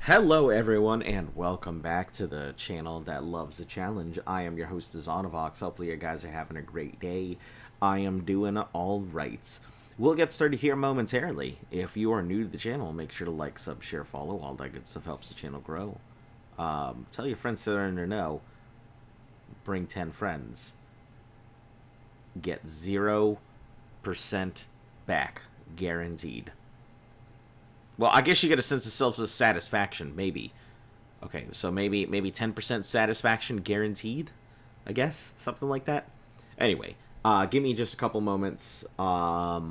Hello everyone and welcome back to the channel that loves a challenge. I am your host Zonavox. Hopefully you guys are having a great day. I am doing all right. We'll get started here momentarily. If you are new to the channel, make sure to like, sub, share, follow. All that good stuff helps the channel grow. Tell your friends that are in the know. Bring 10 friends. Get 0% back. Guaranteed. Well, I guess you get a sense of self-satisfaction, maybe. Okay, so maybe 10% satisfaction guaranteed, I guess? Something like that. Anyway, give me just a couple moments. I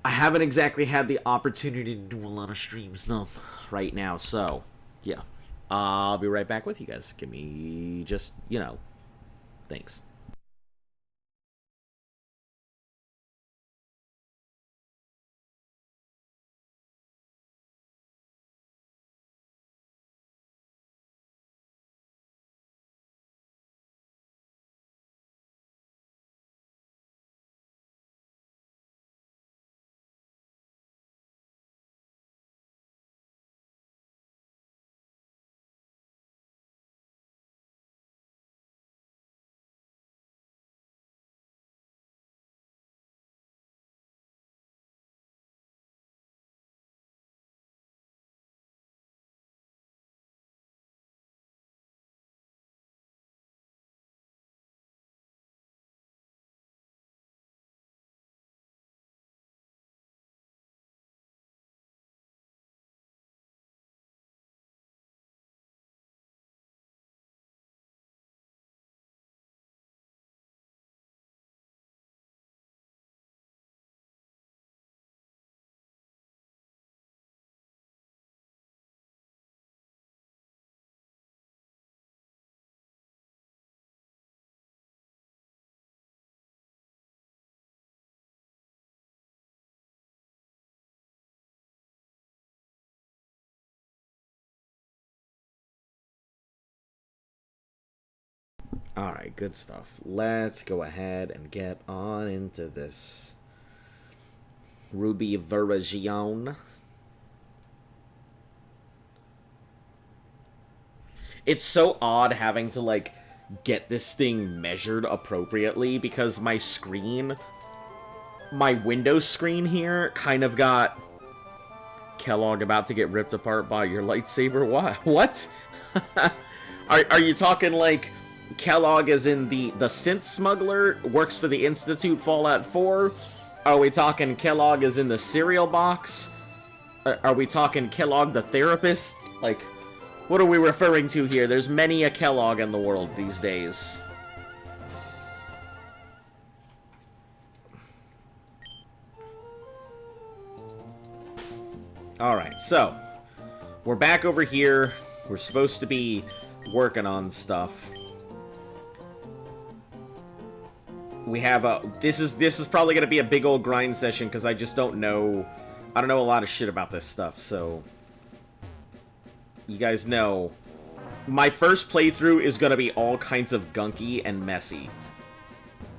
haven't exactly had the opportunity to do a lot of stream stuff right now, so, yeah. I'll be right back with you guys. Give me just, thanks. Alright, good stuff. Let's go ahead and get on into this. Ruby Veragion. It's so odd having to, like, get this thing measured appropriately because my screen, my Windows screen here, kind of got Kellogg about to get ripped apart by your lightsaber. What? Are you talking, like, Kellogg as in the synth smuggler, works for the Institute Fallout 4? Are we talking Kellogg as in the cereal box? Are we talking Kellogg the therapist? Like, what are we referring to here? There's many a Kellogg in the world these days. Alright, so, we're back over here. We're supposed to be working on stuff. We have a... This is probably going to be a big old grind session, because I just don't know... I don't know a lot of shit about this stuff, so... You guys know... My first playthrough is going to be all kinds of gunky and messy.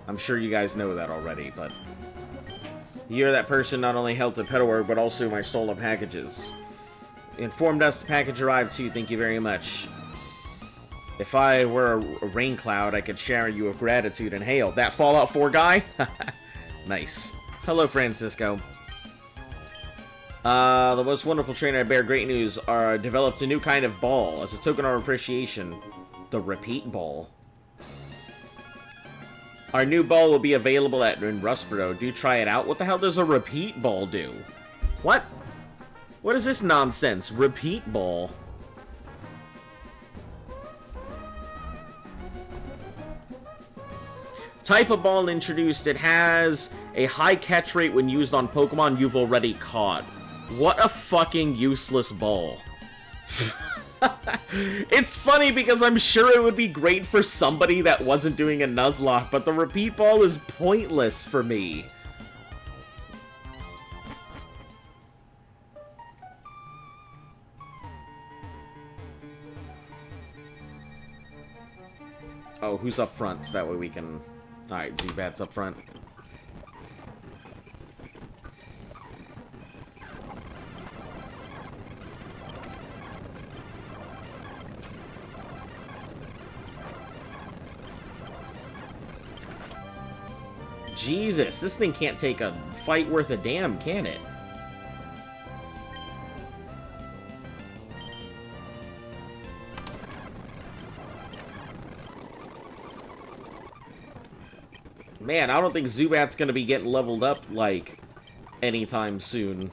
I'm sure you guys know that already, but... You're that person not only helped at Petalwork, but also my stolen packages. Informed us the package arrived too, thank you very much. If I were a rain cloud, I could shower you with gratitude and hail. That Fallout 4 guy? Nice. Hello, Francisco. The most wonderful trainer, I bear great news, developed a new kind of ball. As a token of appreciation, the repeat ball. Our new ball will be available in Rustboro. Do try it out. What the hell does a repeat ball do? What? What is this nonsense? Repeat ball. Type of ball introduced. It has a high catch rate when used on Pokemon you've already caught. What a fucking useless ball. It's funny because I'm sure it would be great for somebody that wasn't doing a Nuzlocke, but the repeat ball is pointless for me. Oh, who's up front? So that way we can... Alright, Zubat's up front. Jesus, this thing can't take a fight worth a damn, can it? Man, I don't think Zubat's gonna be getting leveled up, like, anytime soon.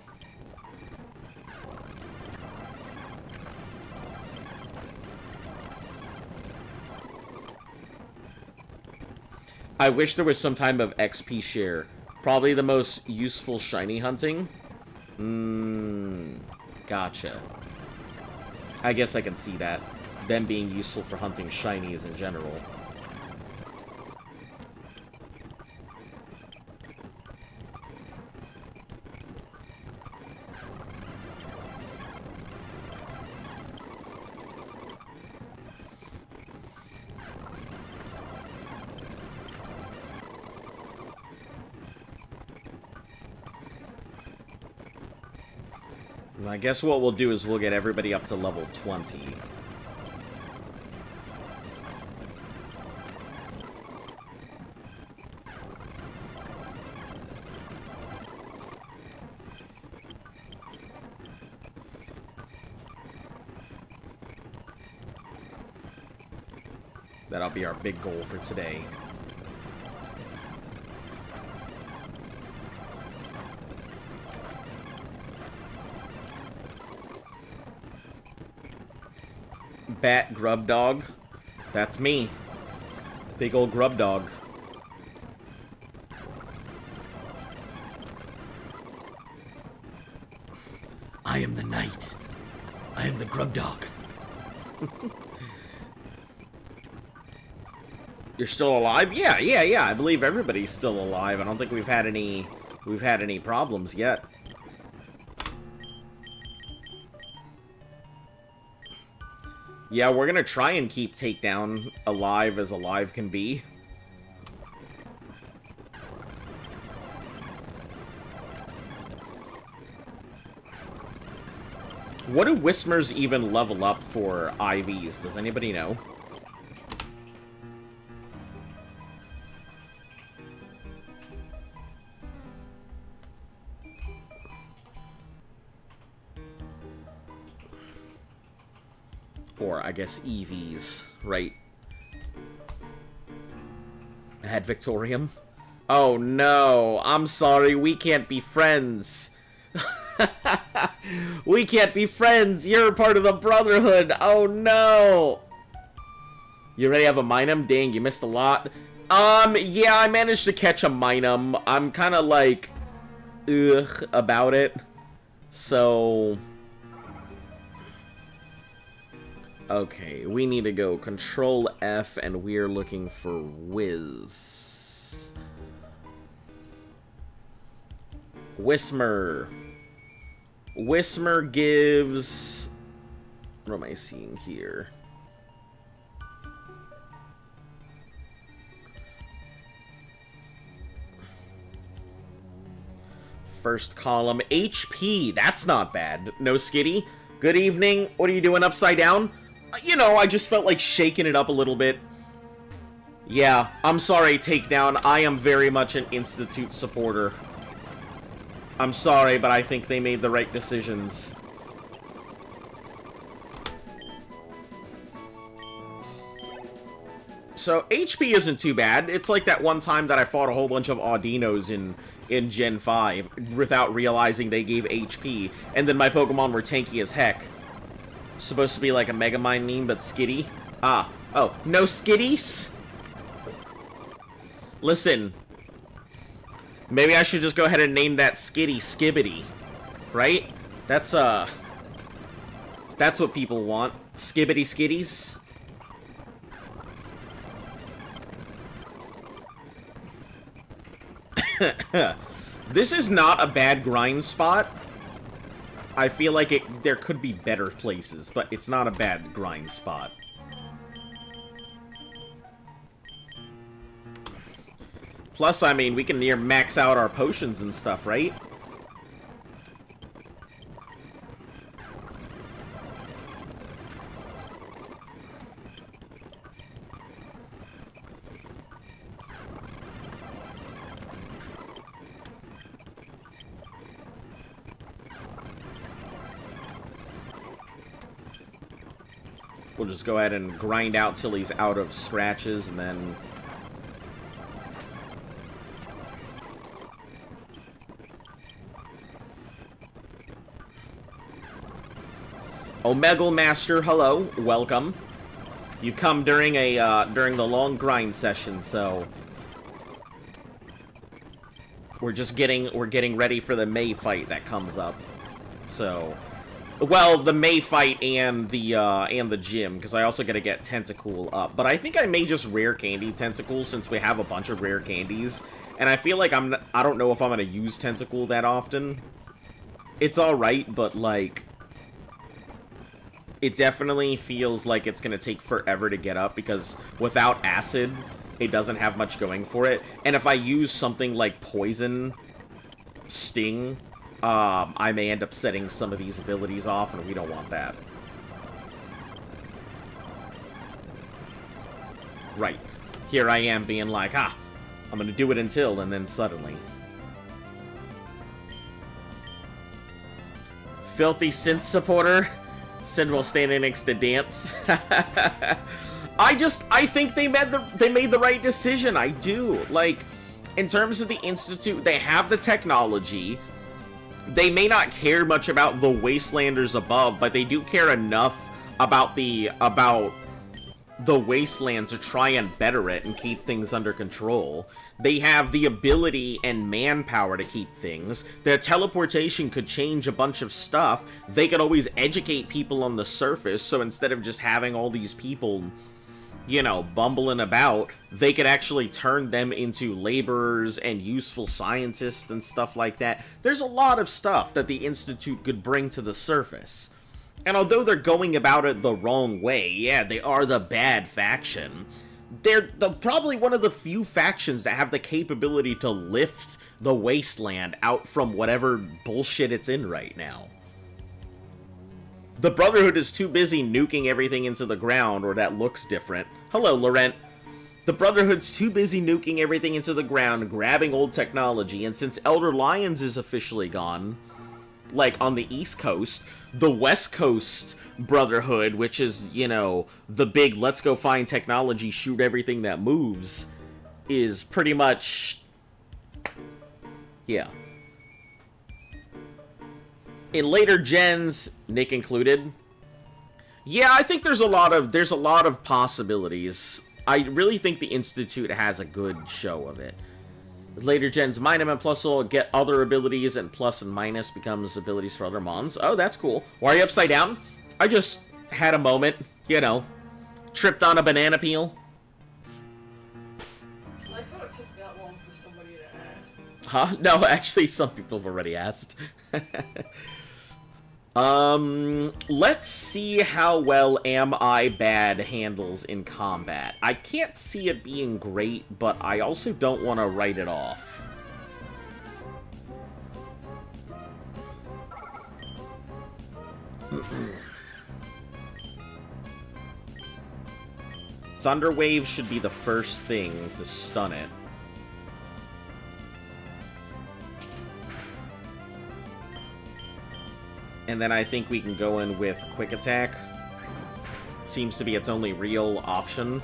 I wish there was some type of XP share. Probably the most useful shiny hunting. Gotcha. I guess I can see that. Them being useful for hunting shinies in general. I guess what we'll do is we'll get everybody up to level 20. That'll be our big goal for today. Bat Grub Dog. That's me. Big old Grub Dog. I am the knight. I am the Grub Dog. You're still alive? Yeah. I believe everybody's still alive. I don't think we've had any problems yet. Yeah, we're gonna try and keep Takedown alive as alive can be. What do Whismers even level up for IVs? Does anybody know? Or, I guess, EVs, right? I had Victorium. Oh no, I'm sorry, we can't be friends. We can't be friends, you're part of the Brotherhood. Oh no. You already have a Minum? Dang, you missed a lot. Yeah, I managed to catch a Minum. I'm kind of like, ugh, about it. So... okay, we need to go Control F, and we're looking for Wiz. Whismer. Whismer gives... what am I seeing here? First column, HP. That's not bad. No Skitty. Good evening. What are you doing upside down? You know, I just felt like shaking it up a little bit. Yeah, I'm sorry, Takedown. I am very much an Institute supporter. I'm sorry, but I think they made the right decisions. So, HP isn't too bad. It's like that one time that I fought a whole bunch of Audinos in Gen 5 without realizing they gave HP, and then my Pokemon were tanky as heck. Supposed to be like a Megamind meme, but Skitty. Ah. Oh, no Skitties? Listen. Maybe I should just go ahead and name that Skitty Skibbity. Right? That's what people want. Skibbity Skitties. This is not a bad grind spot. I feel like there could be better places, but it's not a bad grind spot. Plus, I mean, we can near max out our potions and stuff, right? We'll just go ahead and grind out till he's out of scratches, and then... Omegle Master, hello, welcome. You've come during during the long grind session, so we're getting ready for the May fight that comes up. So, well, the May fight and the gym, because I also gotta get Tentacool up. But I think I may just rare candy Tentacool since we have a bunch of rare candies, and I feel like I don't know if I'm gonna use Tentacool that often. It's all right, but like, it definitely feels like it's going to take forever to get up, because without Acid, it doesn't have much going for it. And if I use something like Poison, Sting, I may end up setting some of these abilities off, and we don't want that. Right. Here I am being like, I'm going to do it until, and then suddenly. Filthy synth supporter. Send while standing next to dance. I think they made the right decision. I do. Like, in terms of the Institute, they have the technology. They may not care much about the Wastelanders above, but they do care enough about the Wasteland to try and better it and keep things under control. They have the ability and manpower to keep things. Their teleportation could change a bunch of stuff. They could always educate people on the surface, so instead of just having all these people, you know, bumbling about, they could actually turn them into laborers and useful scientists and stuff like that. There's a lot of stuff that the Institute could bring to the surface. And although they're going about it the wrong way, yeah, they are the bad faction, they're probably one of the few factions that have the capability to lift the Wasteland out from whatever bullshit it's in right now. The Brotherhood is too busy nuking everything into the ground, or that looks different. Hello, Laurent. The Brotherhood's too busy nuking everything into the ground, grabbing old technology, and since Elder Lions is officially gone, like, on the East Coast, the West Coast Brotherhood, which is, you know, the big let's go find technology, shoot everything that moves, is pretty much... yeah. In later gens, Nick included, yeah, I think there's a lot of possibilities. I really think the Institute has a good show of it. Later gens, Minum and Plus will get other abilities, and Plus and Minus becomes abilities for other mons. Oh, that's cool. Why are you upside down? I just had a moment, you know, tripped on a banana peel. I like how it took that long for somebody to ask. Huh? No, actually, some people have already asked. Let's see how well Am I Bad handles in combat. I can't see it being great, but I also don't want to write it off. Thunder Wave should be the first thing to stun it. And then I think we can go in with Quick Attack. Seems to be its only real option.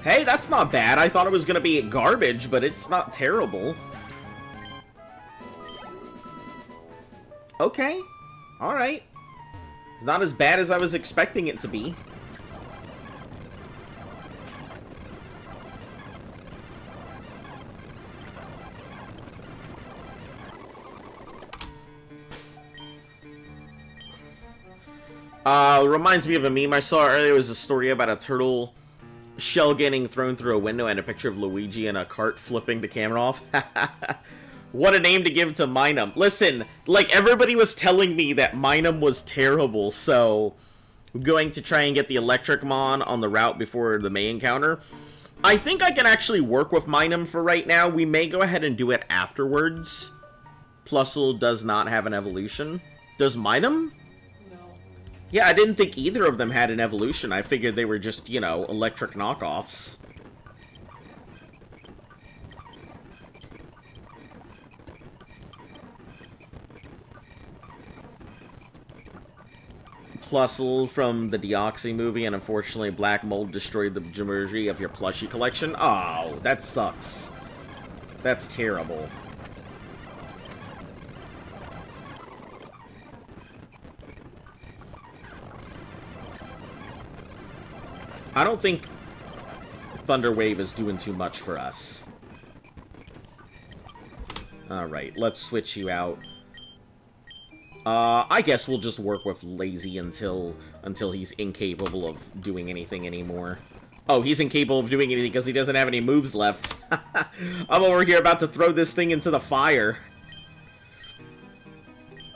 Hey, that's not bad. I thought it was going to be garbage, but it's not terrible. Okay. Alright. It's not as bad as I was expecting it to be. Reminds me of a meme I saw earlier. It was a story about a turtle shell getting thrown through a window and a picture of Luigi in a cart flipping the camera off. What a name to give to Minum. Listen, like, everybody was telling me that Minum was terrible, so I'm going to try and get the Electric Mon on the route before the May encounter. I think I can actually work with Minum for right now. We may go ahead and do it afterwards. Plusle does not have an evolution. Does Minum? Yeah, I didn't think either of them had an evolution. I figured they were just, you know, electric knockoffs. Plusle from the Deoxy movie, and unfortunately black mold destroyed the majority of your plushie collection. Oh, that sucks. That's terrible. I don't think Thunder Wave is doing too much for us. Alright, let's switch you out. I guess we'll just work with Lazy until he's incapable of doing anything anymore. Oh, he's incapable of doing anything because he doesn't have any moves left. I'm over here about to throw this thing into the fire.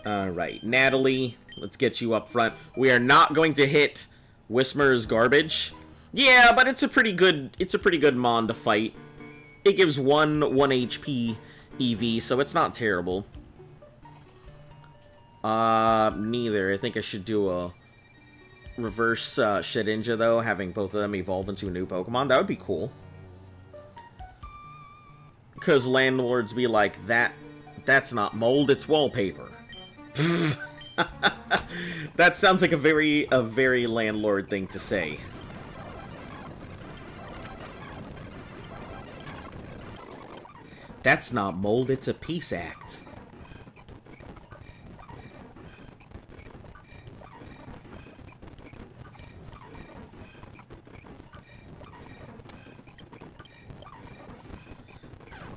Alright, Natalie, let's get you up front. We are not going to hit Whismer's garbage. Yeah, but it's a pretty good Mon to fight. It gives 1 HP EV, so it's not terrible. Neither. I think I should do a reverse Shedinja, though, having both of them evolve into a new Pokemon. That would be cool. Because landlords be like, that's not mold, it's wallpaper. That sounds like a very landlord thing to say. That's not mold, it's a peace act.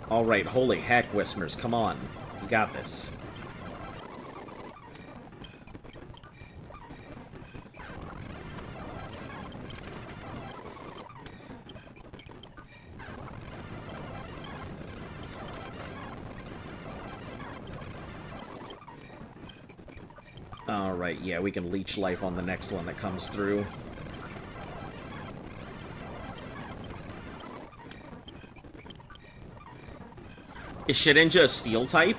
Alright, holy heck, Whispers, come on. You got this. Alright, yeah, we can leech life on the next one that comes through. Is Shedinja a steel type?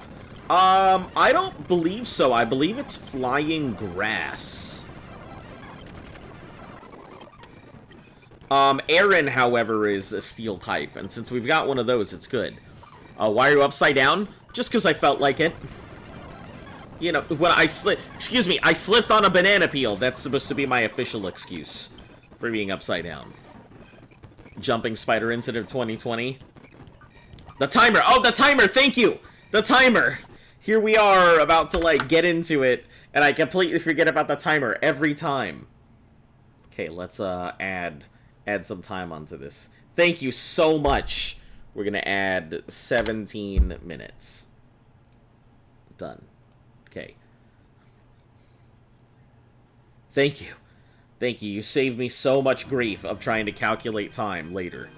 I don't believe so. I believe it's flying grass. Aaron, however, is a steel type, and since we've got one of those, it's good. Why are you upside down? Just because I felt like it. You know, when I slipped on a banana peel. That's supposed to be my official excuse for being upside down. Jumping spider incident of 2020. The timer! Oh, the timer! Thank you! The timer! Here we are, about to, like, get into it, and I completely forget about the timer every time. Okay, let's, add some time onto this. Thank you so much! We're gonna add 17 minutes. Done. Okay. Thank you. Thank you. You saved me so much grief of trying to calculate time later.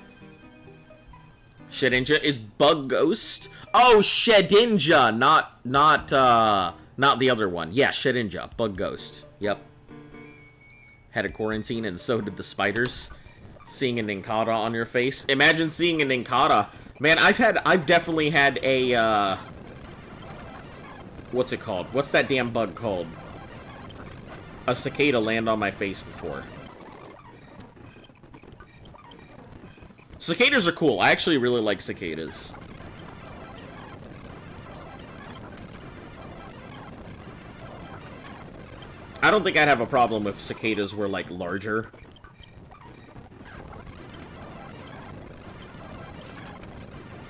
Shedinja is Bug Ghost. Oh, Shedinja, not the other one. Yeah, Shedinja, Bug Ghost. Yep. Had a quarantine, and so did the spiders. Seeing a Ninkata on your face. Imagine seeing a Ninkata. Man, I've definitely had a, what's it called? What's that damn bug called? A cicada land on my face before. Cicadas are cool. I actually really like cicadas. I don't think I'd have a problem if cicadas were, like, larger.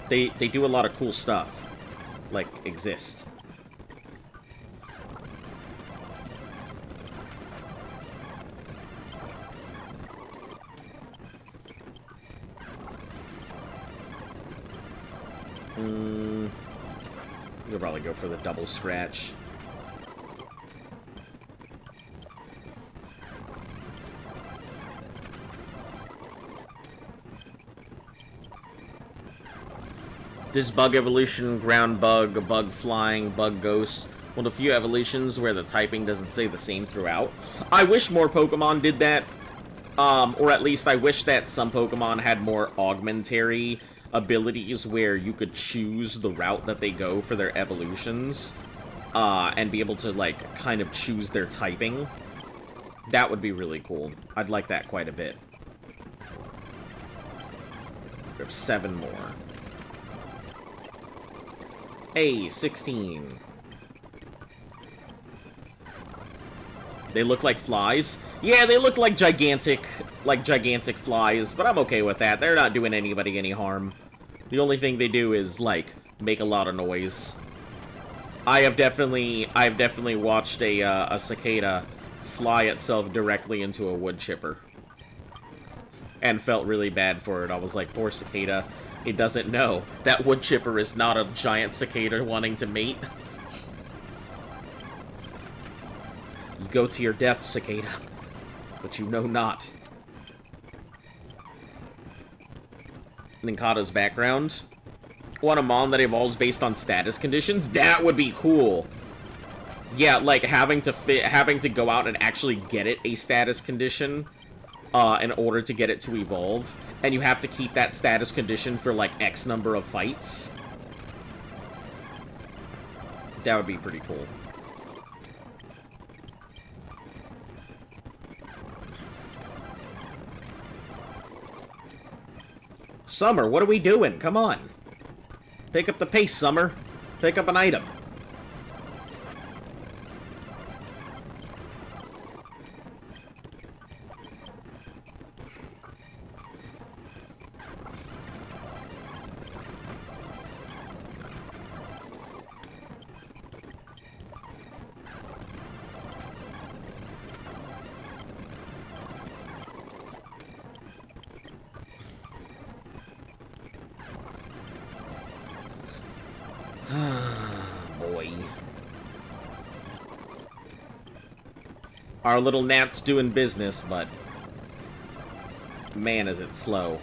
They do a lot of cool stuff. Like, exist. You'll probably go for the double scratch. This bug evolution, ground bug, bug flying, bug ghost, one of the few evolutions where the typing doesn't stay the same throughout. I wish more Pokemon did that, or at least I wish that some Pokemon had more augmentary abilities where you could choose the route that they go for their evolutions, and be able to, like, kind of choose their typing. That would be really cool. I'd like that quite a bit. We have 7 more. Hey, 16. They look like flies. Yeah, they look like gigantic flies, but I'm okay with that. They're not doing anybody any harm. The only thing they do is, like, make a lot of noise. I've definitely watched a cicada fly itself directly into a wood chipper. And felt really bad for it. I was like, poor cicada. It doesn't know. That wood chipper is not a giant cicada wanting to mate. You go to your death, cicada. But you know not. Ninkata's background. Want a mon that evolves based on status conditions? That would be cool. Yeah, like having to go out and actually get it a status condition in order to get it to evolve, and you have to keep that status condition for like X number of fights. That would be pretty cool. Summer, what are we doing? Come on. Pick up the pace, Summer. Pick up an item. Boy. Our little gnat's doing business, but man, is it slow.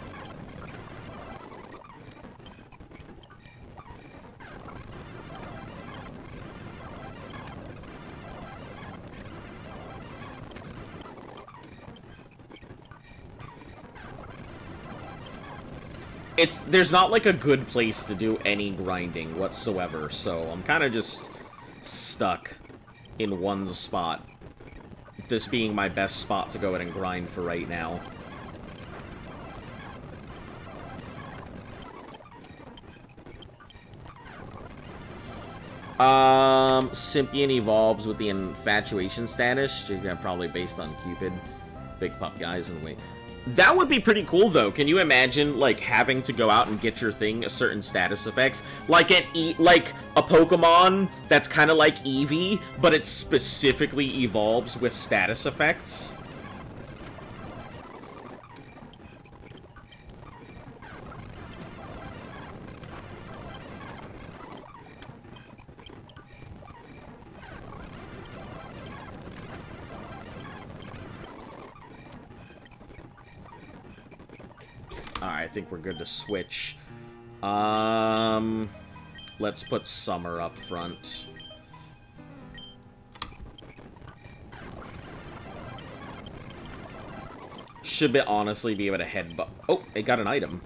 There's not like a good place to do any grinding whatsoever, so I'm kind of just stuck in one spot. This being my best spot to go ahead and grind for right now. Sympian evolves with the infatuation status. Probably based on Cupid. Big pup guys and wait. That would be pretty cool, though. Can you imagine, like, having to go out and get your thing a certain status effects? Like like a Pokemon that's kind of like Eevee, but it specifically evolves with status effects? Alright, I think we're good to switch. Let's put Summer up front. Should honestly be able to headbutt. Oh, it got an item.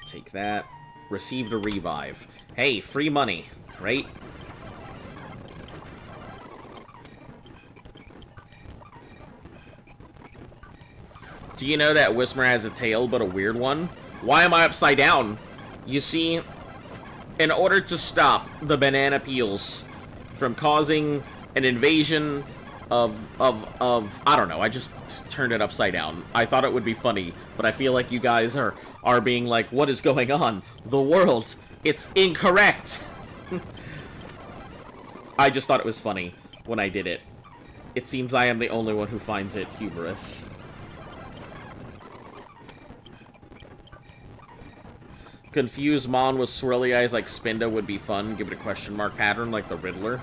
Take that. Received a revive. Hey, free money, right? Do you know that Whismer has a tail, but a weird one? Why am I upside down? You see, in order to stop the banana peels from causing an invasion of I don't know, I just turned it upside down. I thought it would be funny, but I feel like you guys are being like, what is going on? The world, it's incorrect. I just thought it was funny when I did it. It seems I am the only one who finds it humorous. Confused Mon with swirly eyes like Spinda would be fun. Give it a question mark pattern like the Riddler.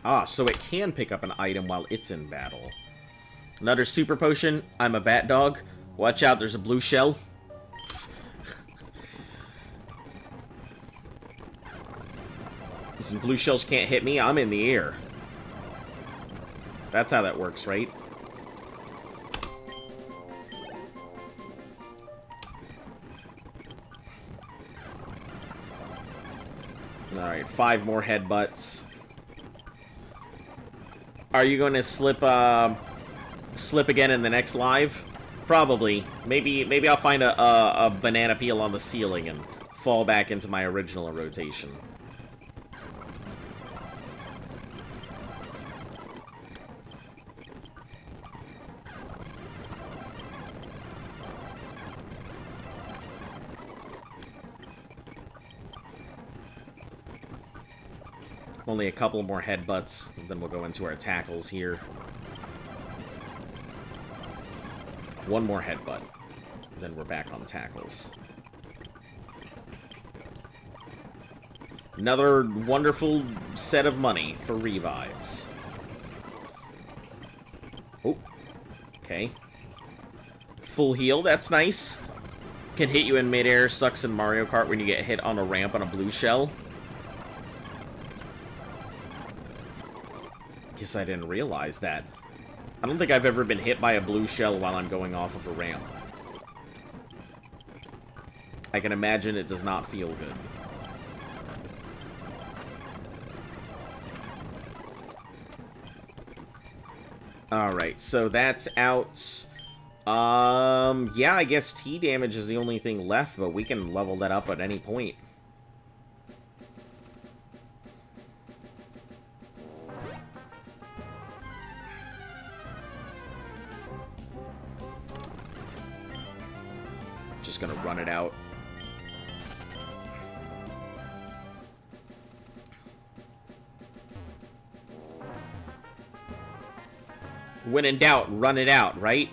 Ah, so it can pick up an item while it's in battle. Another super potion. I'm a bat dog. Watch out, there's a blue shell. Some blue shells can't hit me, I'm in the air. That's how that works, right? Alright, 5 more headbutts. Are you going to slip again in the next live? Probably. Maybe I'll find a banana peel on the ceiling and fall back into my original rotation. Only a couple more headbutts, then we'll go into our tackles here. One more headbutt, then we're back on tackles. Another wonderful set of money for revives. Oh, okay. Full heal, that's nice. Can hit you in midair, sucks in Mario Kart when you get hit on a ramp on a blue shell. Guess I didn't realize that. I don't think I've ever been hit by a blue shell while I'm going off of a ramp. I can imagine it does not feel good. Alright, so that's out. Yeah, I guess T damage is the only thing left, but we can level that up at any point. Just gonna run it out. When in doubt, run it out, right?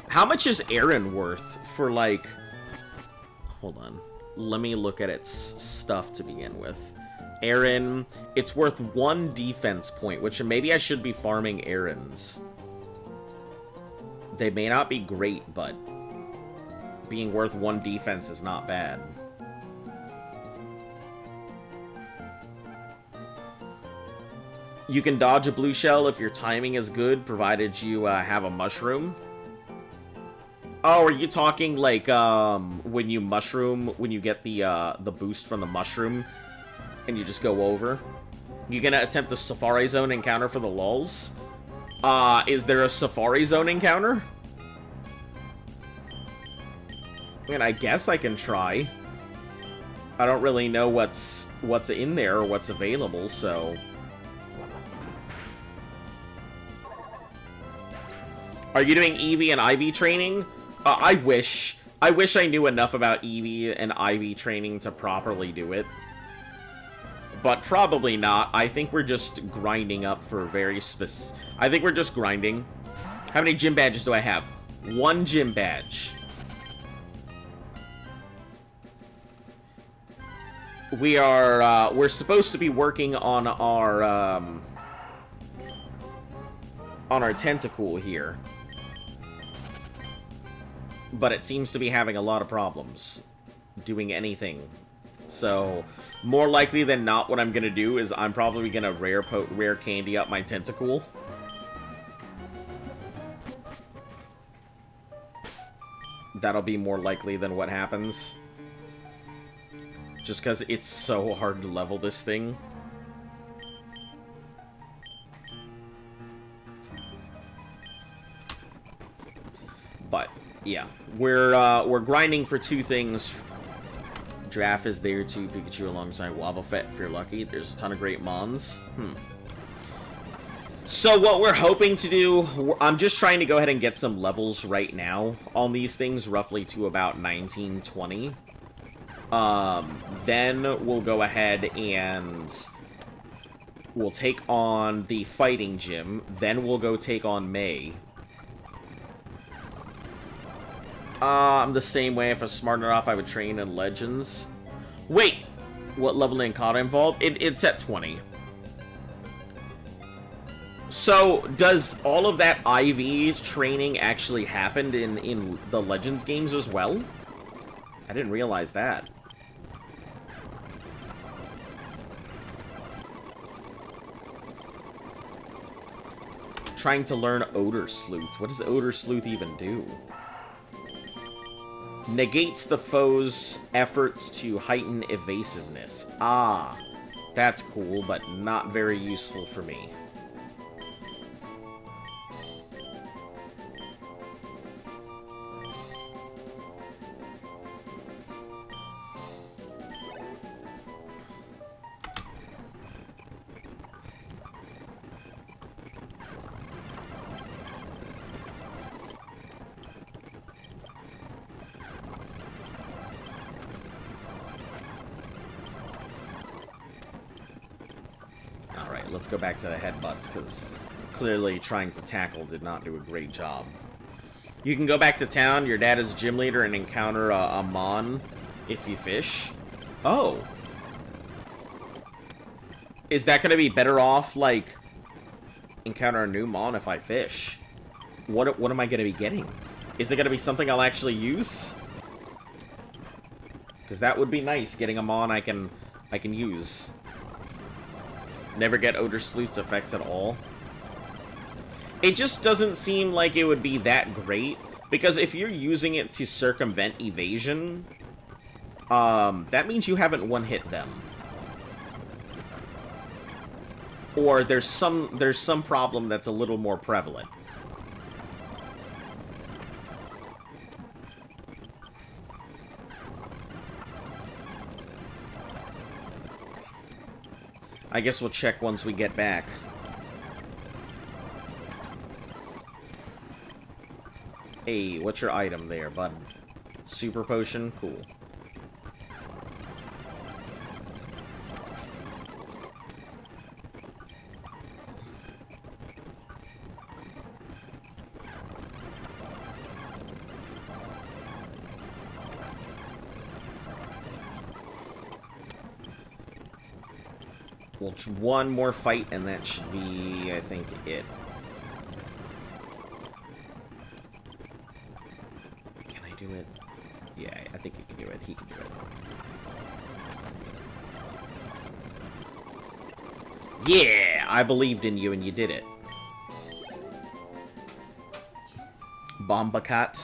How much is Aaron worth for, like... Hold on. Let me look at its stuff to begin with. Aaron, it's worth 1 defense point, which maybe I should be farming Aaron's. They may not be great, but being worth 1 defense is not bad. You can dodge a blue shell if your timing is good, provided you have a mushroom. Oh, are you talking like when you mushroom, when you get the boost from the mushroom, and you just go over? You gonna attempt the Safari Zone encounter for the lulz? Is there a Safari Zone encounter? I mean, I guess I can try. I don't really know what's in there or what's available, so... Are you doing Eevee and Ivy training? I wish. I wish I knew enough about Eevee and Ivy training to properly do it. But probably not. I think we're just grinding up for very specific... I think we're just grinding. How many gym badges do I have? 1 gym badge. We're supposed to be working on our tentacle here. But it seems to be having a lot of problems doing anything. So, more likely than not, what I'm gonna do is I'm probably gonna rare candy up my tentacle. That'll be more likely than what happens. Just because it's so hard to level this thing. But, yeah. We're grinding for 2 things. Giraffe is there too, Pikachu alongside Wobbuffet if you're lucky. There's a ton of great mons. So what we're hoping to do, I'm just trying to go ahead and get some levels right now on these things, roughly to about 19, 20. Then we'll go ahead and we'll take on the fighting gym. Then we'll go take on May. I'm the same way. If I was smart enough, I would train in Legends. Wait! What level in Kata involved? It's at 20. So, does all of that IV training actually happen in the Legends games as well? I didn't realize that. Trying to learn Odor Sleuth. What does Odor Sleuth even do? Negates the foe's efforts to heighten evasiveness. Ah, that's cool, but not very useful for me. Let's go back to the headbutts, because clearly trying to tackle did not do a great job. You can go back to town, your dad is gym leader, and encounter a Mon if you fish. Oh. Is that going to be better off, like, encounter a new Mon if I fish? What am I going to be getting? Is it going to be something I'll actually use? Because that would be nice, getting a Mon I can use. Never get Odor Sleuth's effects at all. It just doesn't seem like it would be that great, because if you're using it to circumvent evasion, that means you haven't one-hit them. Or there's some problem that's a little more prevalent. I guess we'll check once we get back. Hey, what's your item there, bud? Super potion? Cool. Well, one more fight, and that should be, I think, it. Can I do it? Yeah, I think he can do it. He can do it. Yeah! I believed in you, and you did it. Bombacat.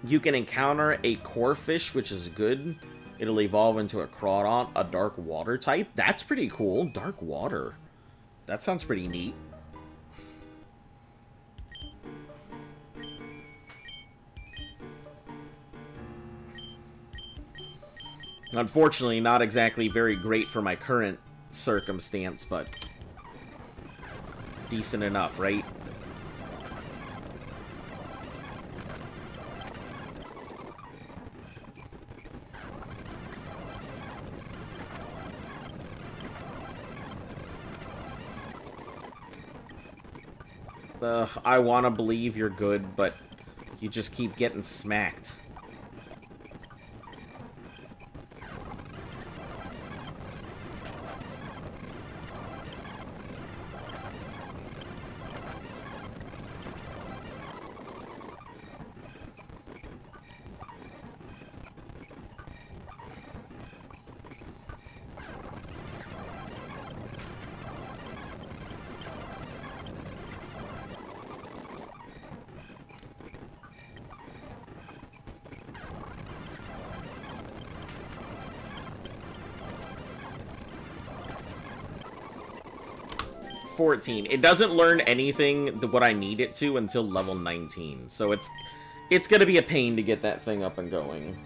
You can encounter a core fish, which is good. It'll evolve into a Crawdon, a dark water type. That's pretty cool. Dark water. That sounds pretty neat. Unfortunately, not exactly very great for my current circumstance, but decent enough, right? I want to believe you're good, but you just keep getting smacked. It doesn't learn anything what I need it to until level 19, so it's gonna be a pain to get that thing up and going.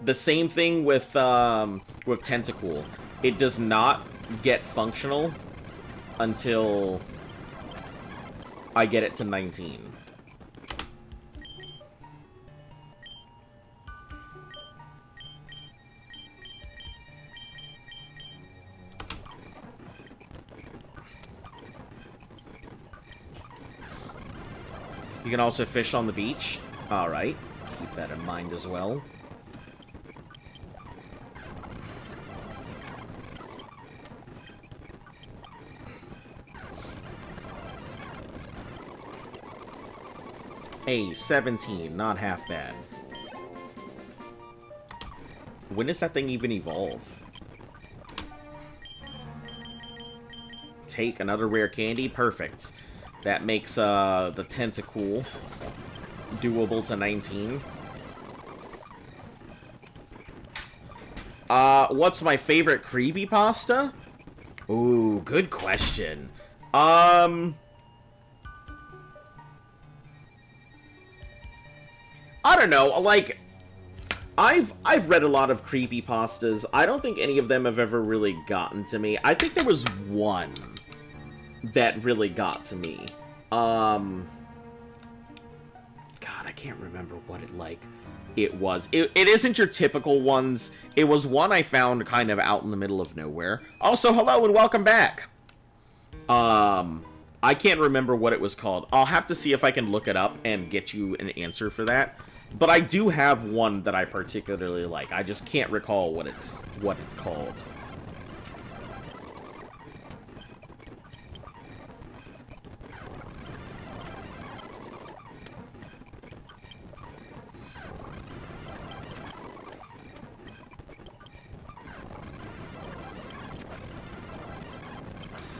The same thing with Tentacool. It does not get functional until I get it to 19. You can also fish on the beach. Alright. Keep that in mind as well. Hey, 17, not half bad. When does that thing even evolve? Take another rare candy, perfect. That makes the Tentacool doable to 19. What's my favorite creepypasta? Ooh, good question. I don't know, like, I've read a lot of creepypastas. I don't think any of them have ever really gotten to me. I think there was one that really got to me. God, I can't remember what it was. It isn't your typical ones. It was one I found kind of out in the middle of nowhere. Also, hello and welcome back. I can't remember what it was called. I'll have to see if I can look it up and get you an answer for that. But I do have one that I particularly like. I just can't recall what it's called.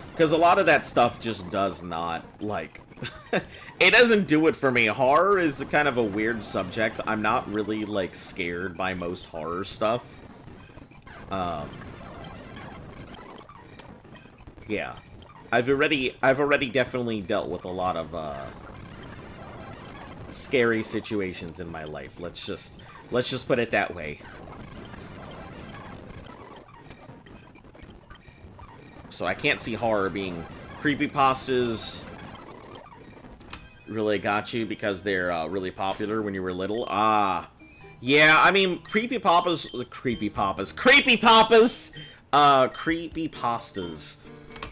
Because a lot of that stuff just does not, like... it doesn't do it for me. Horror is kind of a weird subject. I'm not really, like, scared by most horror stuff. Yeah. I've already definitely dealt with a lot of, scary situations in my life. Let's just put it that way. So I can't see horror being creepypastas really got you because they're really popular when you were little. Yeah, I mean, creepypastas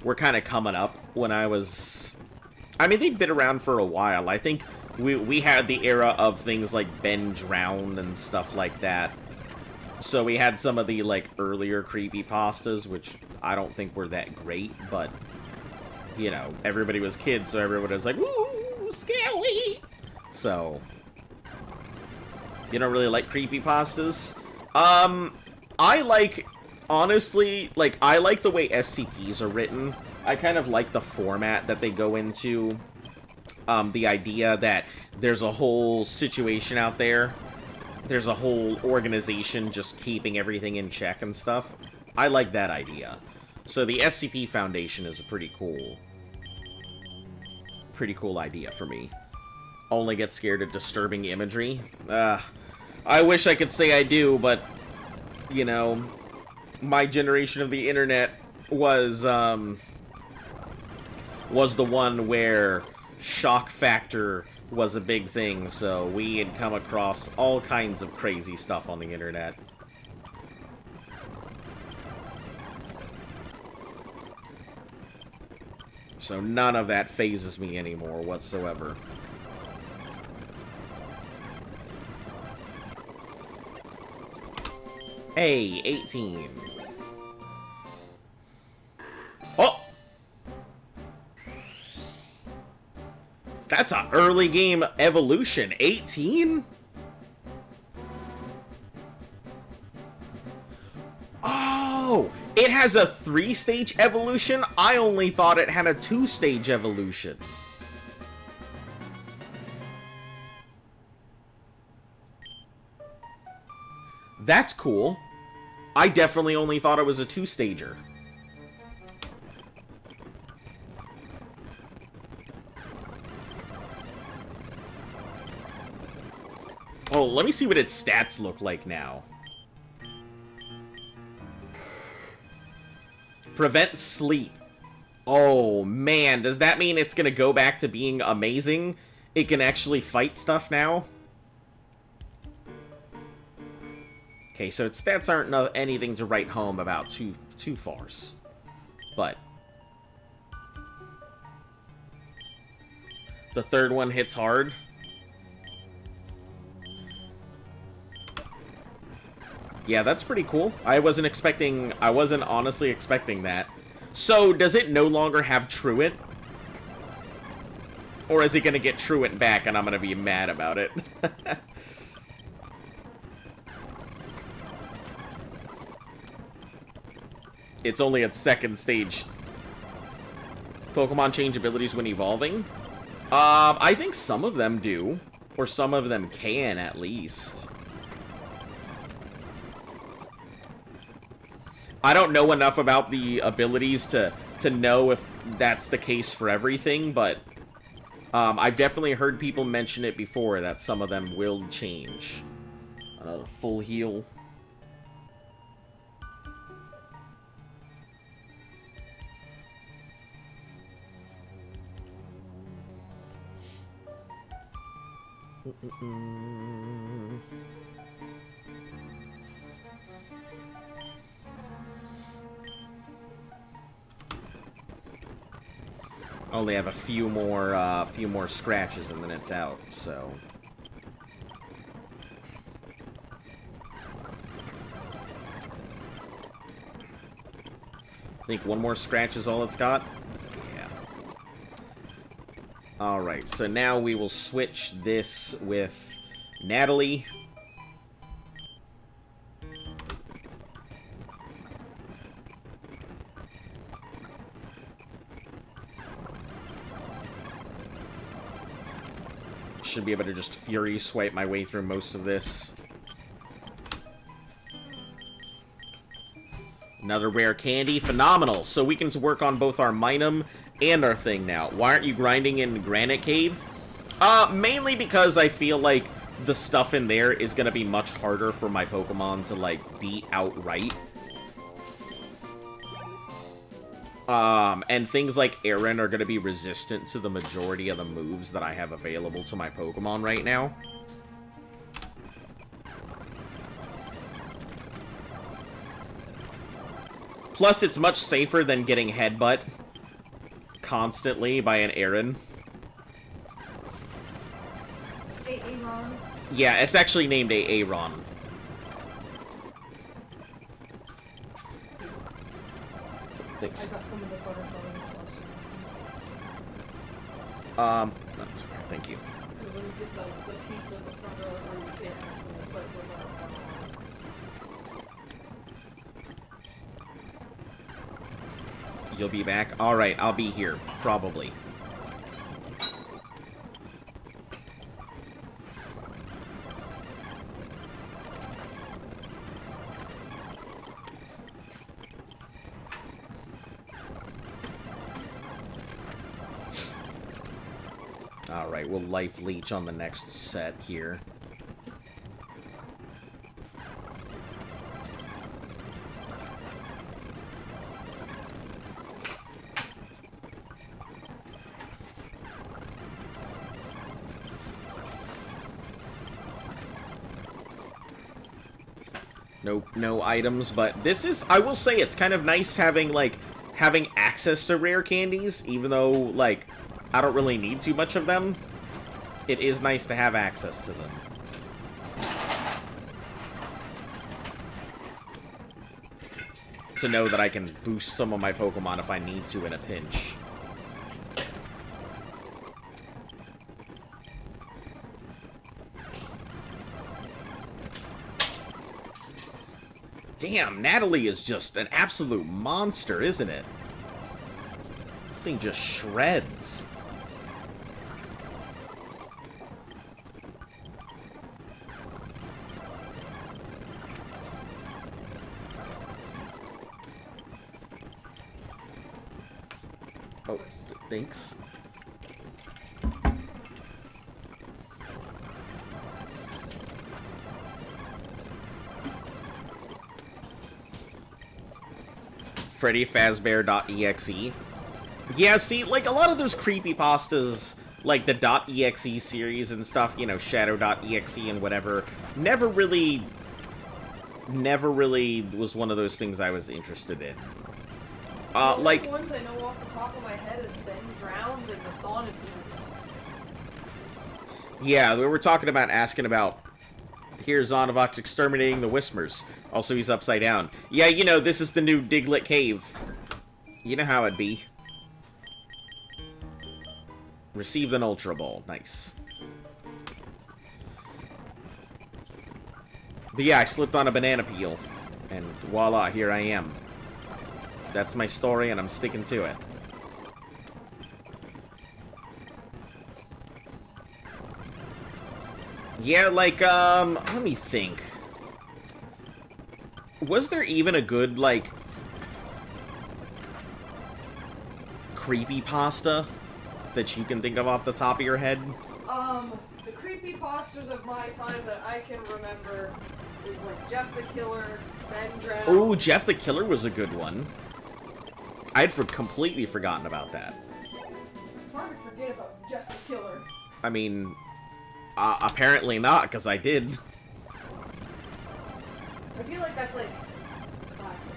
were kind of coming up when I was... I mean, they've been around for a while. I think we had the era of things like Ben Drowned and stuff like that. So we had some of the, like, earlier creepypastas, which I don't think were that great, but, you know, everybody was kids, so everybody was like, woo, scary! So, you don't really like creepypastas? I like, honestly, like, I like the way SCPs are written. I kind of like the format that they go into. The idea that there's a whole situation out there. There's a whole organization just keeping everything in check and stuff. I like that idea. So the SCP Foundation is a pretty cool idea for me. Only get scared of disturbing imagery. I wish I could say I do, but, you know, my generation of the internet was the one where shock factor was a big thing, so we had come across all kinds of crazy stuff on the internet. So none of that phases me anymore whatsoever. Hey, 18. Oh! That's an early game evolution. 18? Oh! It has a 3-stage evolution? I only thought it had a 2-stage evolution. That's cool. I definitely only thought it was a 2-stager. Oh, let me see what its stats look like now. Prevent sleep. Oh, man. Does that mean it's gonna go back to being amazing? It can actually fight stuff now? Okay, so its stats aren't anything to write home about too farce. But the third one hits hard. Yeah, that's pretty cool. I wasn't honestly expecting that. So, does it no longer have Truant? Or is he gonna get Truant back and I'm gonna be mad about it? It's only at second stage. Pokemon change abilities when evolving? I think some of them do. Or some of them can, at least. I don't know enough about the abilities to know if that's the case for everything, but I've definitely heard people mention it before, that some of them will change. Another full heal. Only have a few more scratches and then it's out, so. I think one more scratch is all it's got. Yeah. Alright, so now we will switch this with Natalie. Should be able to just Fury swipe my way through most of this. Another rare candy. Phenomenal. So we can work on both our Minum and our thing now. Why aren't you grinding in Granite Cave? Mainly because I feel like the stuff in there is going to be much harder for my Pokemon to, like, beat outright. And things like Aaron are going to be resistant to the majority of the moves that I have available to my Pokemon right now. Plus, it's much safer than getting headbutt constantly by an Aaron. Aaron? Yeah, it's actually named Aaron. Thanks. I got some of the butterfly sauce. That's okay, thank you. When you get the pizza in the front row where you can't accidentally put the butterfly on. You'll be back? Alright, I'll be here. Probably. Alright, we'll Life Leech on the next set here. No items, but this is, I will say, it's kind of nice having access to rare candies, even though, like, I don't really need too much of them. It is nice to have access to them. To know that I can boost some of my Pokemon if I need to in a pinch. Damn, Natalie is just an absolute monster, isn't it? This thing just shreds. Oh, thanks. FreddyFazbear.exe. Yeah, see, like, a lot of those creepypastas, like the .exe series and stuff, you know, Shadow.exe and whatever, never really was one of those things I was interested in. Like... The ones I know off the top of my head is Ben Drowned and the Sonic movies. Yeah, we were talking about, asking about, here's Zonovox exterminating the Whismers. Also, he's upside down. Yeah, you know, this is the new Diglett Cave. You know how it be. Received an Ultra Ball. Nice. But yeah, I slipped on a banana peel. And voila, here I am. That's my story, and I'm sticking to it. Yeah, like, let me think. Was there even a good, like, creepypasta that you can think of off the top of your head? The creepypastas of my time that I can remember is like Jeff the Killer, Ben Drown. Oh, Jeff the Killer was a good one. I'd completely forgotten about that. It's hard to forget about Jeff the Killer. I mean, apparently not, because I did. I feel like that's like classic.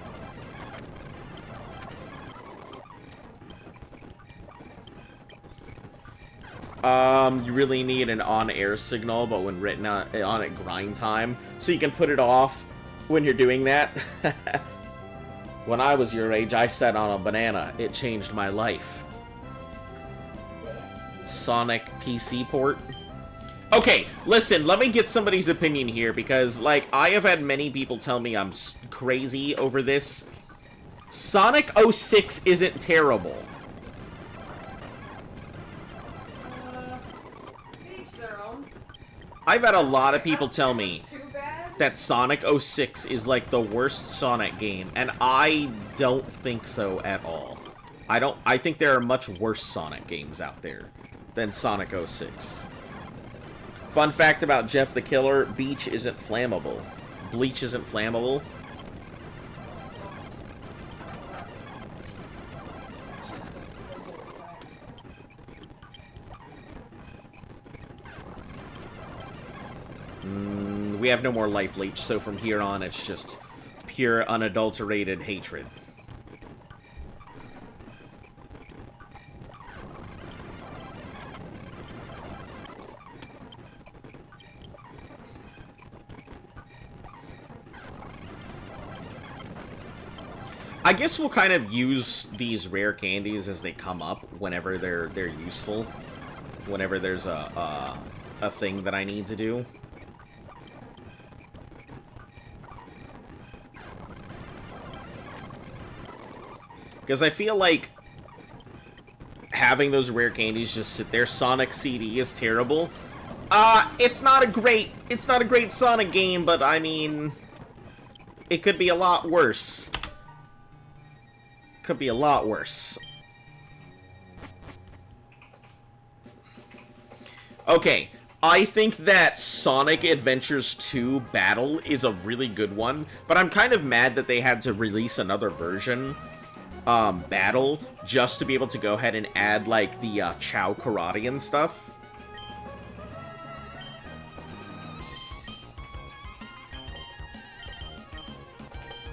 You really need an on-air signal, but when written on at grind time, so you can put it off when you're doing that. When I was your age, I sat on a banana. It changed my life. Sonic PC port. Okay, listen, let me get somebody's opinion here, because, like, I have had many people tell me I'm crazy over this. Sonic 06 isn't terrible. Each their own. I've had a lot of people tell me Too bad. that Sonic 06 is, like, the worst Sonic game, and I don't think so at all. I think there are much worse Sonic games out there than Sonic 06. Fun fact about Jeff the Killer, Beach isn't flammable. Bleach isn't flammable. We have no more life leech, so from here on it's just pure unadulterated hatred. I guess we'll kind of use these rare candies as they come up whenever they're useful. Whenever there's a thing that I need to do. Because I feel like having those rare candies just sit there. Sonic CD is terrible. It's not a great Sonic game, but I mean, it could be a lot worse. Could be a lot worse. Okay, I think that Sonic Adventures 2 Battle is a really good one, but I'm kind of mad that they had to release another version, Battle, just to be able to go ahead and add, like, the, Chow Karate and stuff.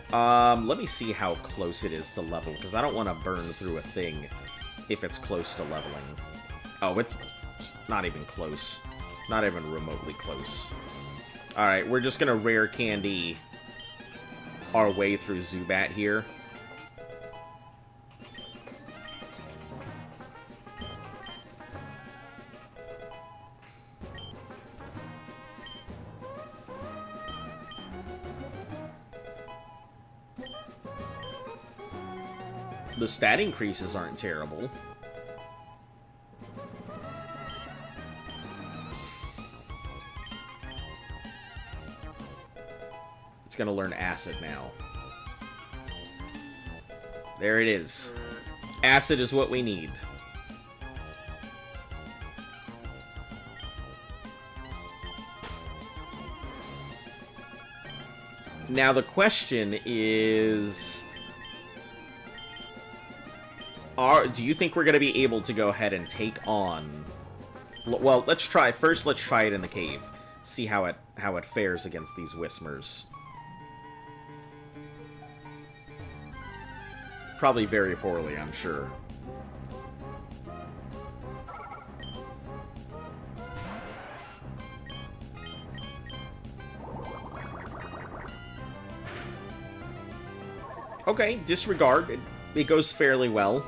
Let me see how close it is to level, because I don't want to burn through a thing if it's close to leveling. Oh, it's not even close. Not even remotely close. Alright, we're just gonna rare candy our way through Zubat here. The stat increases aren't terrible. It's gonna learn Acid now. There it is. Acid is what we need. Now the question is... do you think we're going to be able to go ahead and take on... Well, let's try it in the cave. See how it fares against these Whismers. Probably very poorly, I'm sure. Okay, disregard. It goes fairly well.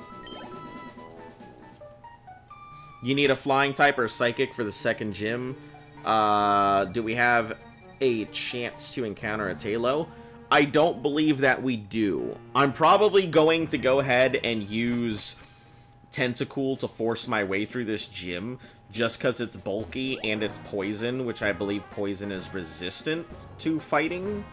You need a flying type or a psychic for the second gym. Do we have a chance to encounter a Talo? I don't believe that we do. I'm probably going to go ahead and use Tentacool to force my way through this gym, just because it's bulky and it's poison, which I believe poison is resistant to fighting.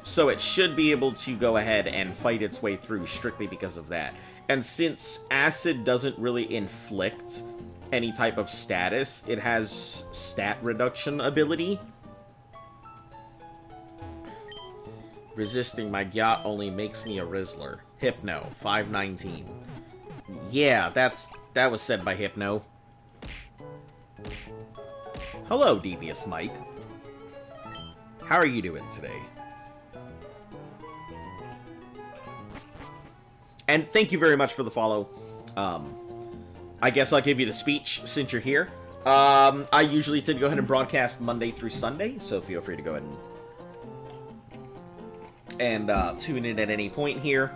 So it should be able to go ahead and fight its way through strictly because of that. And since acid doesn't really inflict any type of status, it has stat reduction ability. Resisting my yacht only makes me a Rizzler. Hypno, 519. Yeah, that was said by Hypno. Hello, Devious Mike. How are you doing today? And thank you very much for the follow. I guess I'll give you the speech since you're here. I usually tend to go ahead and broadcast Monday through Sunday, so feel free to go ahead and tune in at any point here.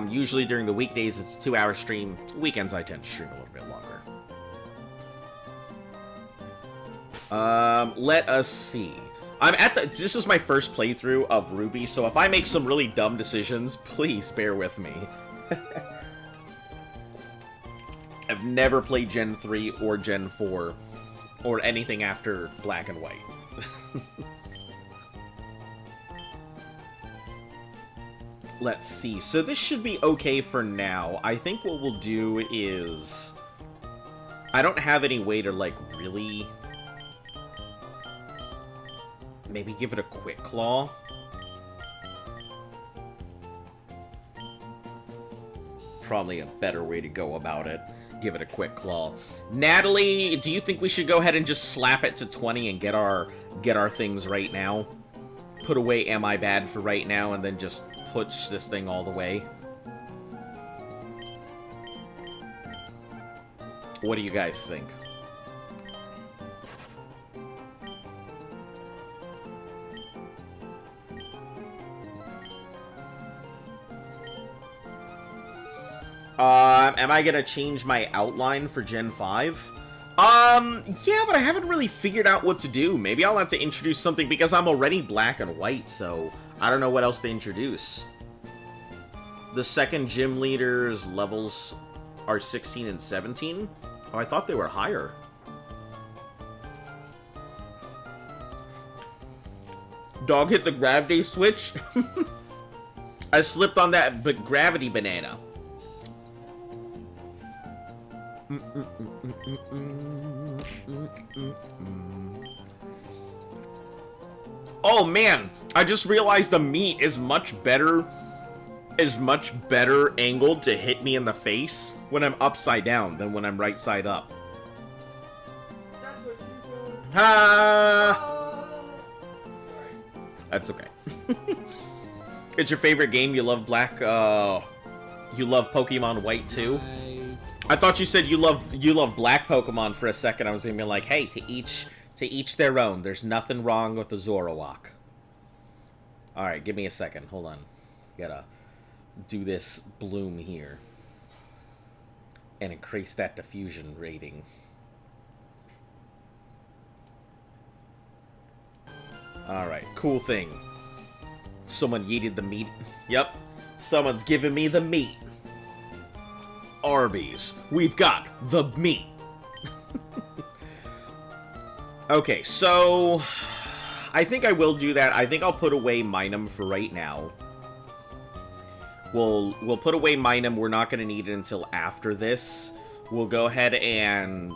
Usually during the weekdays, it's a 2-hour stream. Weekends, I tend to stream a little bit longer. Let us see. This is my first playthrough of Ruby, so if I make some really dumb decisions, please bear with me. I've never played Gen 3 or Gen 4 or anything after Black and White. Let's see. So this should be okay for now. I think what we'll do is... I don't have any way to, like, really... maybe give it a Quick Claw. Probably a better way to go about it. Give it a Quick Claw. Natalie, do you think we should go ahead and just slap it to 20 and get our things right now? Put away Am I Bad for right now and then just push this thing all the way? What do you guys think? Am I gonna change my outline for Gen 5? Yeah, but I haven't really figured out what to do. Maybe I'll have to introduce something because I'm already Black and White, so I don't know what else to introduce. The second gym leader's levels are 16 and 17? Oh, I thought they were higher. Dog hit the gravity switch? I slipped on that gravity banana. Oh man, I just realized the meat is much better angled to hit me in the face when I'm upside down than when I'm right side up. That's what you said. Ha! That's okay. It's your favorite game. You love Black. You love Pokemon White too. I thought you said you love Black Pokemon for a second. I was gonna be like, hey, to each their own. There's nothing wrong with the Zoroark. All right, give me a second. Hold on. Gotta do this bloom here and increase that diffusion rating. All right, cool thing. Someone yeeted the meat. Yep, someone's giving me the meat. Arby's, we've got the meat. Okay, so I think I will do that. I think I'll put away Minum for right now. We'll put away Minum. We're not going to need it until after this. We'll go ahead and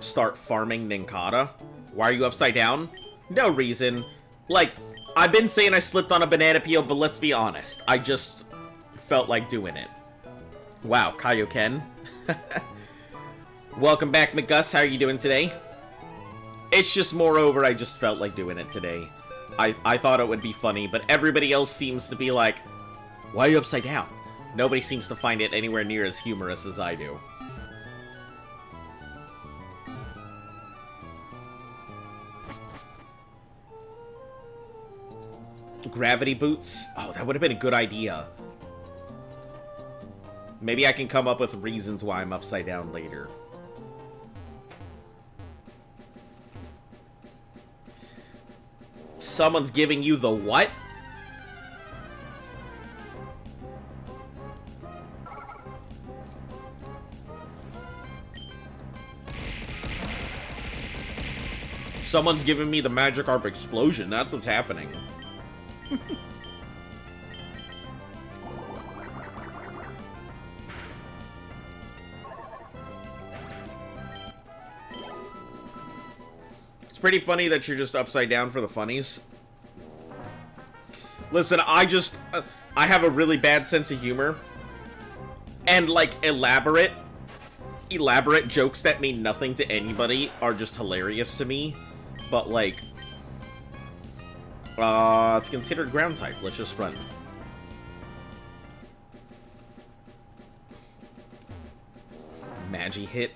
start farming Ninkata. Why are you upside down? No reason. Like, I've been saying I slipped on a banana peel, but let's be honest. I just felt like doing it. Wow, Kaioken. Welcome back, McGus. How are you doing today? It's just, moreover, I just felt like doing it today. I thought it would be funny, but everybody else seems to be like, why are you upside down? Nobody seems to find it anywhere near as humorous as I do. Gravity boots? Oh, that would have been a good idea. Maybe I can come up with reasons why I'm upside down later. Someone's giving you the what? Someone's giving me the Magikarp explosion. That's what's happening. It's pretty funny that you're just upside down for the funnies. Listen, I have a really bad sense of humor. And, like, elaborate jokes that mean nothing to anybody are just hilarious to me. But, like, it's considered ground type. Let's just run. Magi hit.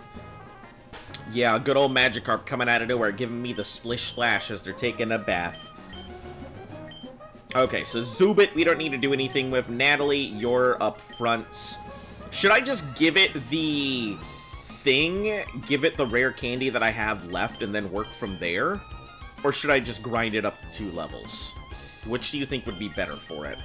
Yeah, good old Magikarp coming out of nowhere, giving me the splish splash as they're taking a bath. Okay, so Zubit, we don't need to do anything with. Natalie, you're up front. Should I just give it the thing, give it the rare candy that I have left, and then work from there? Or should I just grind it up to 2 levels? Which do you think would be better for it?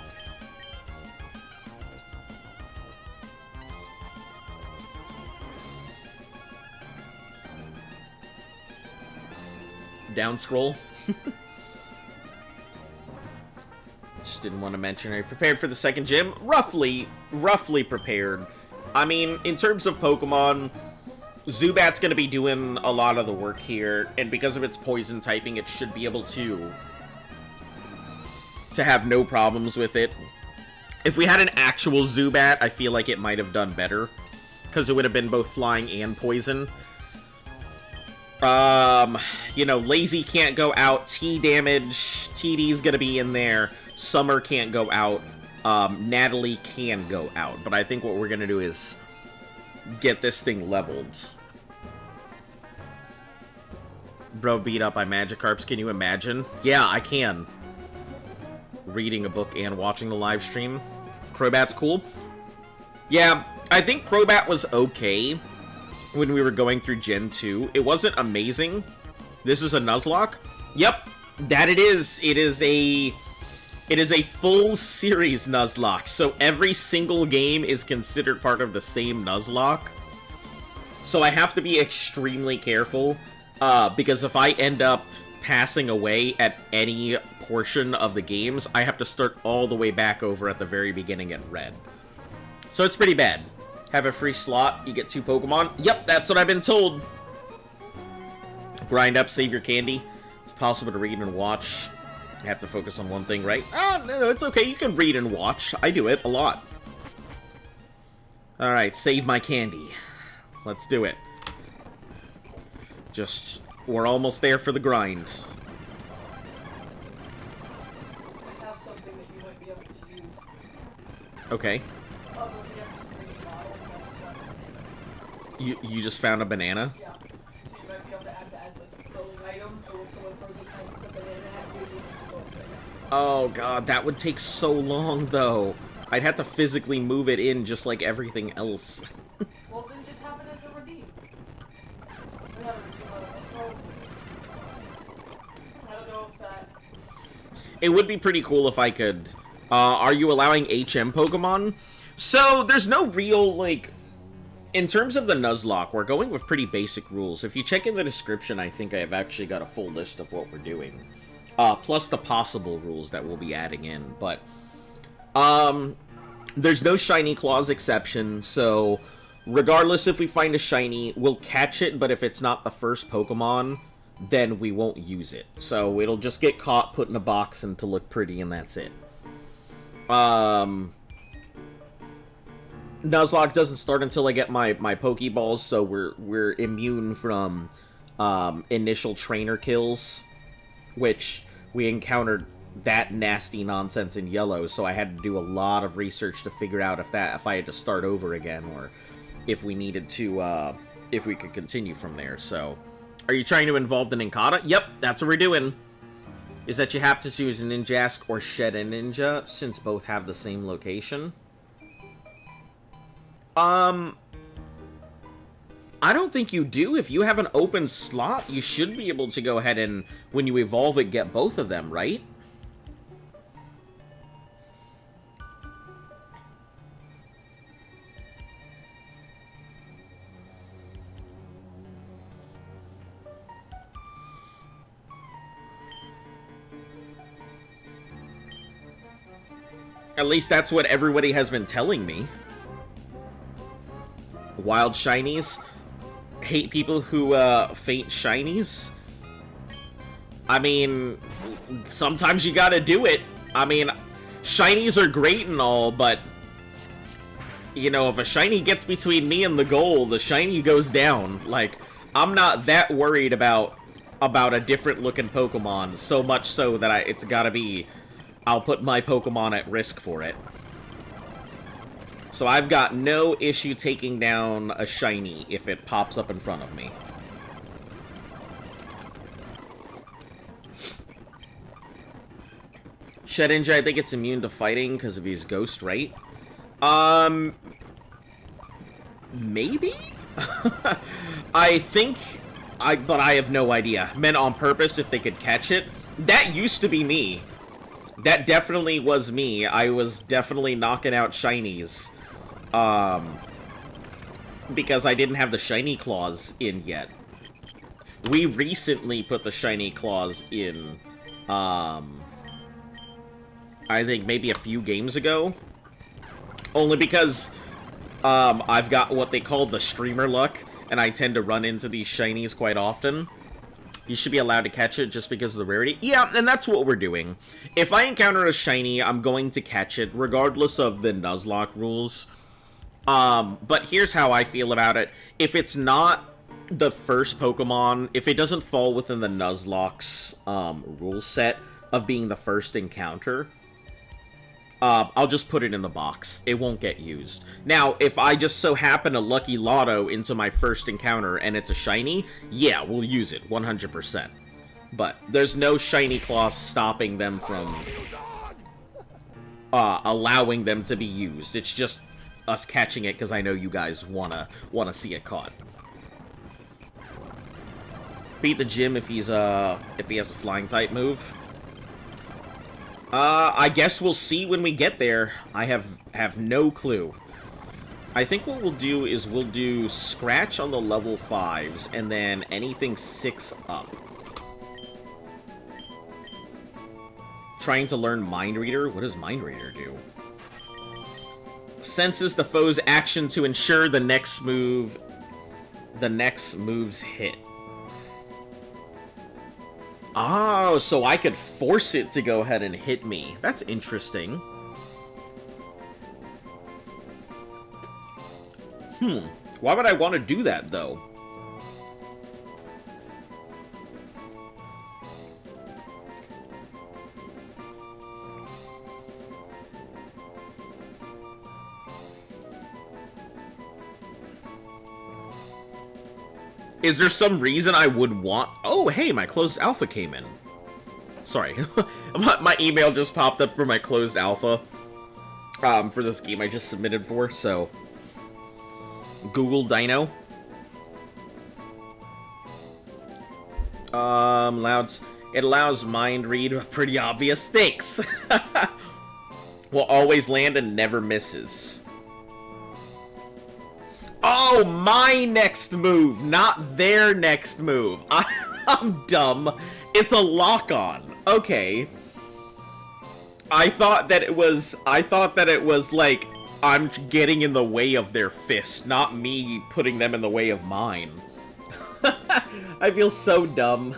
Down scroll. Just didn't want to mention. Are you prepared for the second gym? Roughly prepared. I mean, in terms of Pokemon, Zubat's going to be doing a lot of the work here, and because of its poison typing, it should be able to have no problems with it. If we had an actual Zubat, I feel like it might have done better, because it would have been both flying and poison. You know, Lazy can't go out, T damage, TD's gonna be in there, Summer can't go out, Natalie can go out, but I think what we're gonna do is get this thing leveled. Bro beat up by Magikarps, can you imagine? Yeah, I can. Reading a book and watching the live stream. Crobat's cool. Yeah, I think Crobat was okay when we were going through Gen 2. It wasn't amazing. This is a Nuzlocke? Yep, that it is. It is a full series Nuzlocke, so every single game is considered part of the same Nuzlocke. So I have to be extremely careful, because if I end up passing away at any portion of the games, I have to start all the way back over at the very beginning at Red. So it's pretty bad. Have a free slot, you get 2 Pokemon. Yep, that's what I've been told. Grind up, save your candy. It's possible to read and watch. You have to focus on one thing, right? Oh, no, it's okay. You can read and watch. I do it a lot. Alright, save my candy. Let's do it. Just, we're almost there for the grind. I have something that you might be able to use. Okay. You just found a banana? Yeah. So you might be able to add that as like a throwing item, or if someone throws a banana at you, you can throw it there. Oh god, that would take so long though. I'd have to physically move it in just like everything else. Well, then just have it as a redeem. I don't know if that... It would be pretty cool if I could. Are you allowing HM Pokemon? So, there's no real, like... In terms of the Nuzlocke, we're going with pretty basic rules. If you check in the description, I think I have actually got a full list of what we're doing. Plus the possible rules that we'll be adding in. But, there's no Shiny Claws exception, so regardless if we find a Shiny, we'll catch it, but if it's not the first Pokemon, then we won't use it. So it'll just get caught, put in a box, and to look pretty, and that's it. Nuzlocke doesn't start until I get my Pokeballs, so we're immune from initial trainer kills, which we encountered that nasty nonsense in Yellow, so I had to do a lot of research to figure out if I had to start over again, or if we needed to, if we could continue from there. So, are you trying to involve the Nincada? Yep, that's what we're doing. Is that you have to choose a Ninjask or Shed a Ninja, since both have the same location. Um, I don't think you do. If you have an open slot, you should be able to go ahead and, when you evolve it, get both of them, right? At least that's what everybody has been telling me. Wild shinies. Hate people who faint shinies. I mean, sometimes you gotta do it. I mean, shinies are great and all, but you know, if a shiny gets between me and the goal, the shiny goes down. Like, I'm not that worried about a different looking Pokemon, so much so that it's gotta be, I'll put my Pokemon at risk for it. So I've got no issue taking down a shiny if it pops up in front of me. Shedinja, I think it's immune to fighting because of his ghost, right? Maybe? I think, but I have no idea. Meant on purpose if they could catch it. That used to be me. That definitely was me. I was definitely knocking out shinies. Because I didn't have the shiny claws in yet. We recently put the shiny claws in, I think maybe a few games ago. Only because, I've got what they call the streamer luck, and I tend to run into these shinies quite often. You should be allowed to catch it just because of the rarity. Yeah, and that's what we're doing. If I encounter a shiny, I'm going to catch it, regardless of the Nuzlocke rules. But here's how I feel about it. If it's not the first Pokemon, if it doesn't fall within the Nuzlocke's, rule set of being the first encounter, I'll just put it in the box. It won't get used. Now, if I just so happen to Lucky Lotto into my first encounter and it's a shiny, yeah, we'll use it, 100%. But there's no shiny clause stopping them from allowing them to be used. It's just us catching it because I know you guys wanna see it caught. Beat the gym if he has a flying type move. I guess we'll see when we get there. I have no clue. I think what we'll do is we'll do Scratch on the level 5s, and then anything 6 up. Trying to learn Mind Reader? What does Mind Reader do? Senses the foe's action to ensure the next move's hit. Oh, so I could force it to go ahead and hit me. That's interesting. Why would I want to do that, though? Is there some reason I would want... Oh, hey, my closed alpha came in. Sorry. My email just popped up for my closed alpha. For this game I just submitted for, so... Google Dino. It allows mind read. Pretty obvious. Thanks. Will always land and never misses. Oh, my next move, not their next move. I'm dumb. It's a lock-on. Okay. I thought that it was like I'm getting in the way of their fist, not me putting them in the way of mine. I feel so dumb.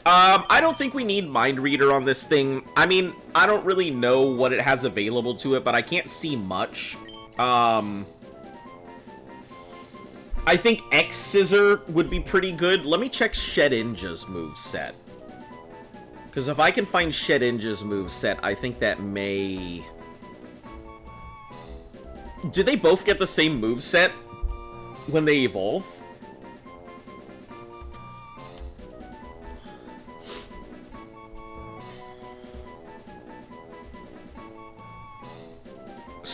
I don't think we need Mind Reader on this thing. I mean, I don't really know what it has available to it, but I can't see much. I think X-Scissor would be pretty good. Let me check Shedinja's moveset. Because if I can find Shedinja's moveset, I think that may... Do they both get the same moveset when they evolve?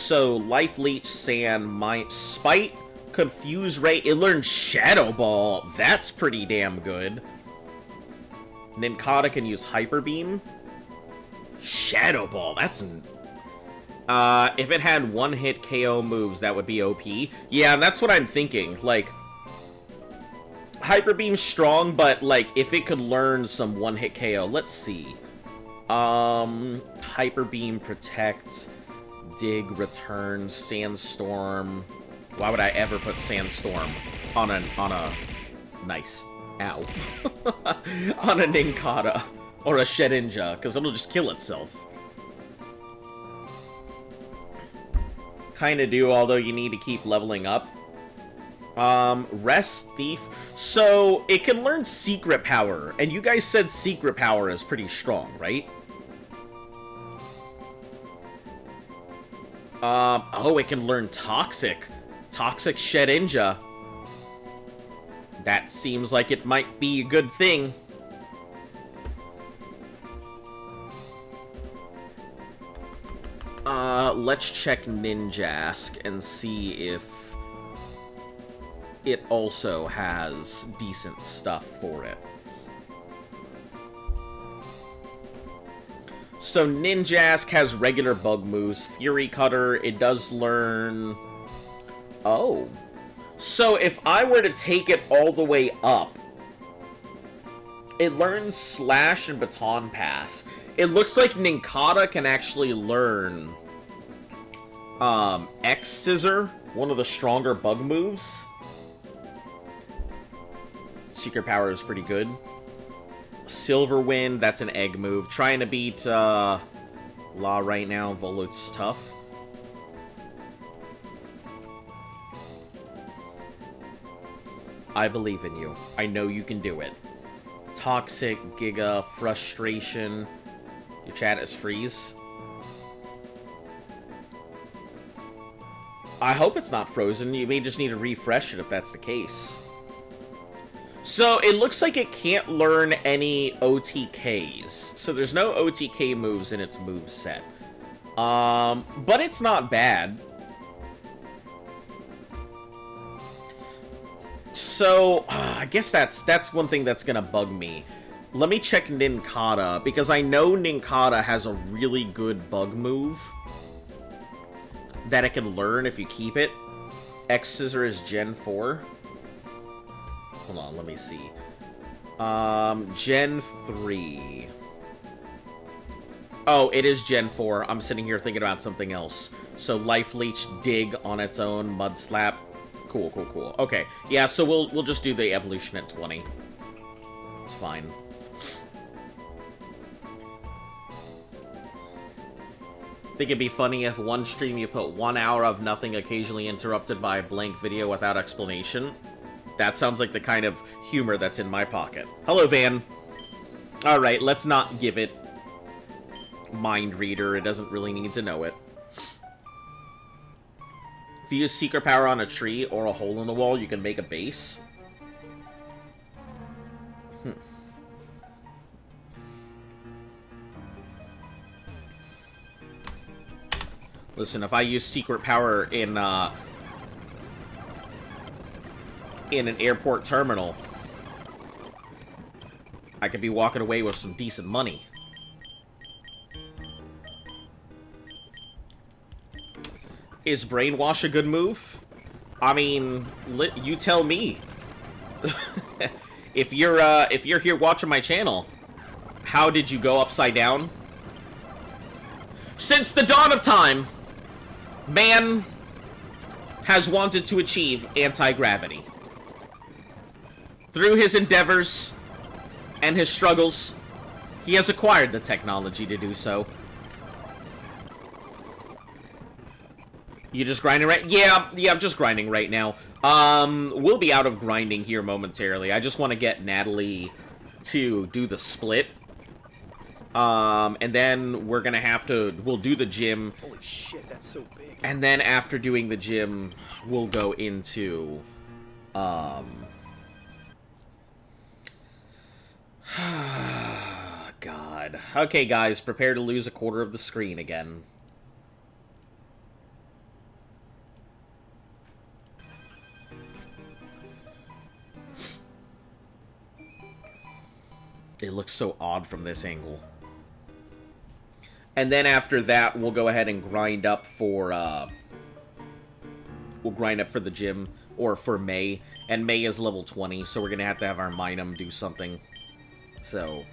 So, Life Leech, Sand, Spite, Confuse Ray. It learned Shadow Ball. That's pretty damn good. Nincada can use Hyper Beam. Shadow Ball, that's... if it had one-hit KO moves, that would be OP. Yeah, that's what I'm thinking. Like, Hyper Beam's strong, but, like, if it could learn some one-hit KO, let's see. Hyper Beam, Protect, Dig, Return, Sandstorm. Why would I ever put Sandstorm on a nice, ow, on a Nincada or a Shedinja, because it'll just kill itself. Kinda do, although you need to keep leveling up. Rest Thief. So, it can learn Secret Power, and you guys said Secret Power is pretty strong, right? Oh, it can learn Toxic. Toxic Shedinja. That seems like it might be a good thing. Let's check Ninjask and see if it also has decent stuff for it. So Ninjask has regular bug moves. Fury Cutter, it does learn... Oh. So if I were to take it all the way up, it learns Slash and Baton Pass. It looks like Nincada can actually learn X-Scissor, one of the stronger bug moves. Secret Power is pretty good. Silver Wind, that's an egg move. Trying to beat La right now. Volut's tough. I believe in you. I know you can do it. Toxic, Giga, Frustration. Your chat is freeze. I hope it's not frozen. You may just need to refresh it if that's the case. So, it looks like it can't learn any OTKs. So, there's no OTK moves in its moveset. But it's not bad. So, I guess that's one thing that's gonna bug me. Let me check Nincada, because I know Nincada has a really good bug move that it can learn if you keep it. X-Scissor is Gen 4. Hold on, let me see. Gen 3. Oh, it is Gen 4. I'm sitting here thinking about something else. So, Life Leech, Dig on its own, Mud Slap. Cool, cool, cool. Okay, yeah, so we'll just do the evolution at 20. It's fine. Think it'd be funny if one stream you put 1 hour of nothing occasionally interrupted by a blank video without explanation. That sounds like the kind of humor that's in my pocket. Hello, Van. Alright, let's not give it Mind Reader. It doesn't really need to know it. If you use Secret Power on a tree or a hole in the wall, you can make a base. Listen, if I use Secret Power in an airport terminal, I could be walking away with some decent money. Is Brainwash a good move? I mean, you tell me. If you're here watching my channel, how did you go upside down? Since the dawn of time, man has wanted to achieve anti-gravity. Through his endeavors and his struggles, he has acquired the technology to do so. You just grinding right? Yeah, I'm just grinding right now. We'll be out of grinding here momentarily. I just want to get Natalie to do the split. And then we're gonna have to... We'll do the gym. Holy shit, that's so big. And then after doing the gym, we'll go into... God. Okay, guys, prepare to lose a quarter of the screen again. It looks so odd from this angle. And then after that, we'll go ahead and grind up for, we'll grind up for the gym, or for May. And May is level 20, so we're gonna have our Minum do something. So...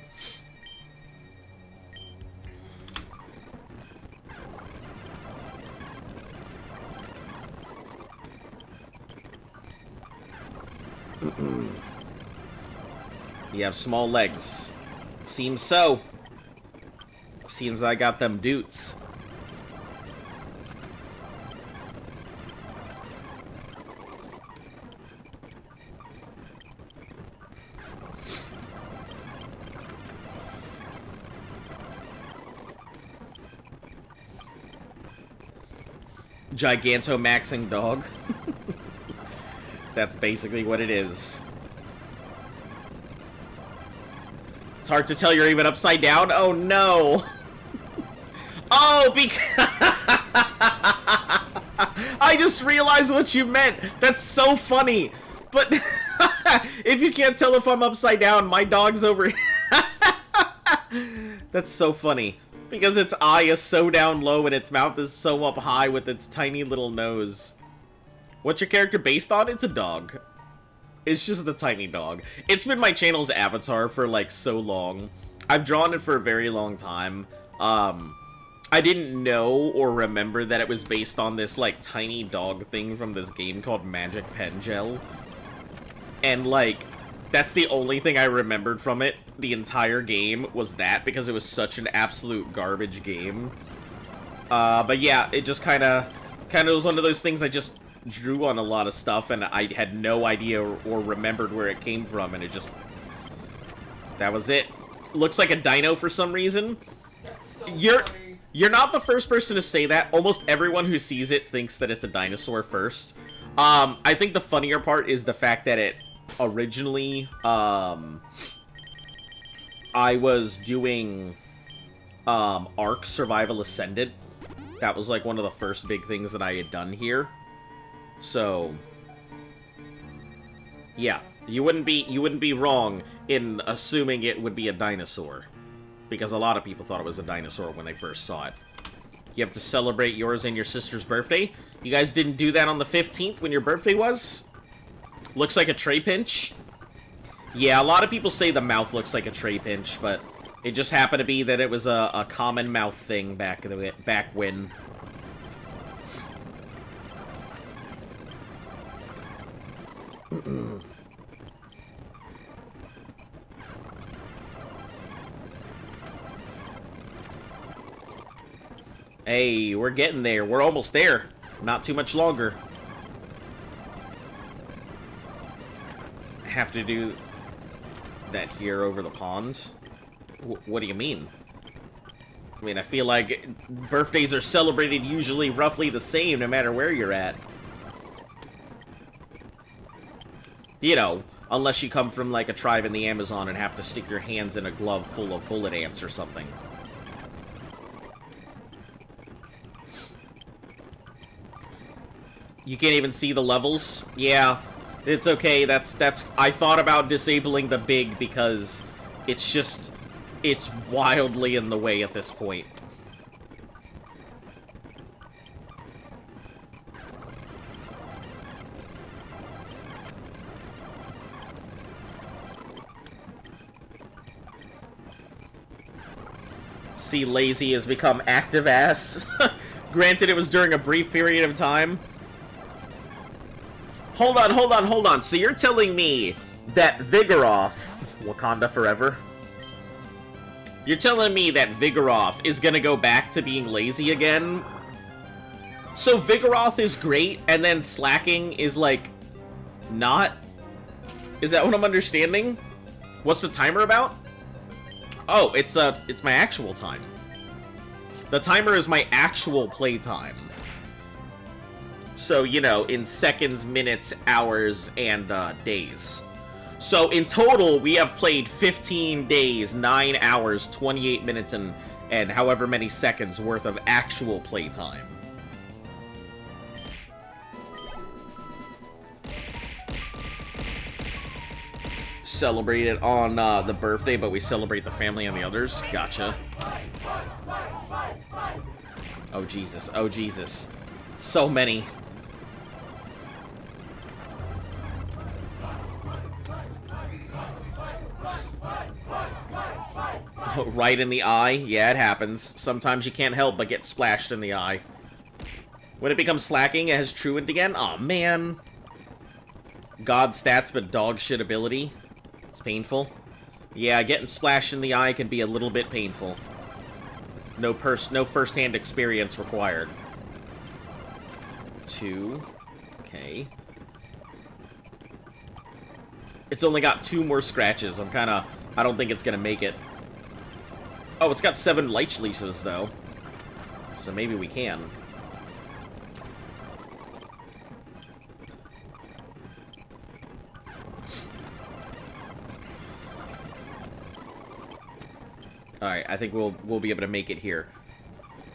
You have small legs. Seems so. Seems I got them doots. Gigantomaxing dog. That's basically what it is. It's hard to tell you're even upside down. Oh no. Oh, because I just realized what you meant. That's so funny. But if you can't tell if I'm upside down, my dog's over here. That's so funny. Because its eye is so down low and its mouth is so up high with its tiny little nose. What's your character based on? It's a dog. It's just a tiny dog. It's been my channel's avatar for, like, so long. I've drawn it for a very long time. I didn't know or remember that it was based on this, like, tiny dog thing from this game called Magic Pen Gel. And, like, that's the only thing I remembered from it the entire game was that, because it was such an absolute garbage game. But yeah, it just kind of was one of those things I just drew on a lot of stuff, and I had no idea or remembered where it came from, and it just... That was it. Looks like a dino for some reason. So You're not the first person to say that. Almost everyone who sees it thinks that it's a dinosaur first. I think the funnier part is the fact that it originally, I was doing, Ark Survival Ascended. That was, like, one of the first big things that I had done here. So, yeah, you wouldn't be wrong in assuming it would be a dinosaur, because a lot of people thought it was a dinosaur when they first saw it. You have to celebrate yours and your sister's birthday. You guys didn't do that on the 15th when your birthday was? Looks like a tray pinch. Yeah, a lot of people say the mouth looks like a tray pinch, but it just happened to be that it was a common mouth thing back when. Hey, we're getting there. We're almost there. Not too much longer. Have to do that here over the pond? What do you mean? I mean, I feel like birthdays are celebrated usually roughly the same no matter where you're at. You know, unless you come from, like, a tribe in the Amazon and have to stick your hands in a glove full of bullet ants or something. You can't even see the levels? Yeah, it's okay. That's I thought about disabling the big because it's just, it's wildly in the way at this point. See, lazy has become active ass. Granted, it was during a brief period of time. Hold on. So you're telling me that Vigoroth, Wakanda forever? You're telling me that Vigoroth is gonna go back to being lazy again? So Vigoroth is great, and then slacking is, like, not? Is that what I'm understanding? What's the timer about? Oh, it's my actual time. The timer is my actual playtime. So, you know, in seconds, minutes, hours, and days. So, in total, we have played 15 days, 9 hours, 28 minutes, and however many seconds worth of actual playtime. celebrate it on the birthday, but we celebrate the family on the others. Gotcha. Oh, Jesus. Oh, Jesus. So many. Right in the eye? Yeah, it happens. Sometimes you can't help but get splashed in the eye. When it becomes slacking, it has truant again? Aw, man. God stats, but dog shit ability. It's painful. Yeah, getting splashed in the eye can be a little bit painful. No first-hand experience required. 2. Okay. It's only got 2 more scratches. I don't think it's gonna make it. Oh, it's got 7 light leashes, though. So maybe we can. Alright, I think we'll be able to make it here.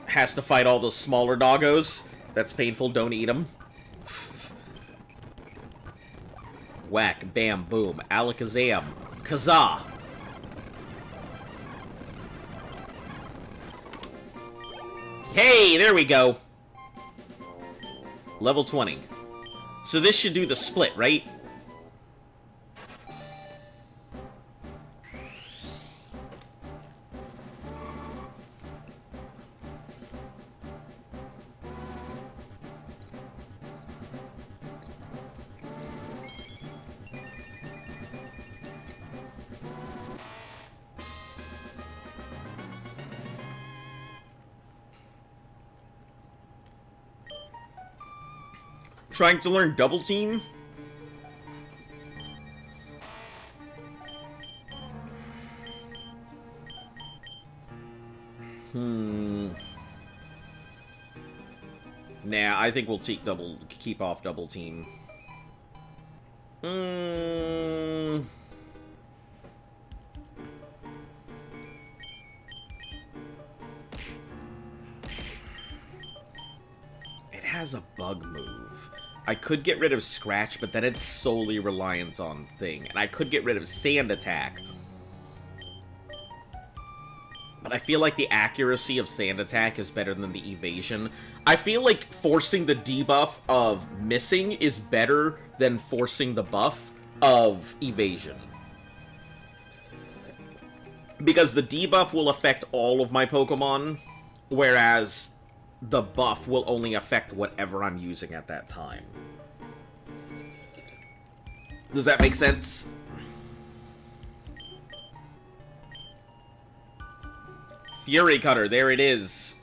Has to fight all those smaller doggos. That's painful, don't eat them. Whack, bam, boom, alakazam, kazaa! Hey, there we go! Level 20. So this should do the split, right? Trying to learn Double Team? Nah, I think we'll keep off Double Team. It has a bug move. I could get rid of Scratch, but then it's solely reliant on Thing. And I could get rid of Sand Attack. But I feel like the accuracy of Sand Attack is better than the evasion. I feel like forcing the debuff of missing is better than forcing the buff of evasion. Because the debuff will affect all of my Pokemon, whereas the buff will only affect whatever I'm using at that time. Does that make sense? Fury Cutter, there it is.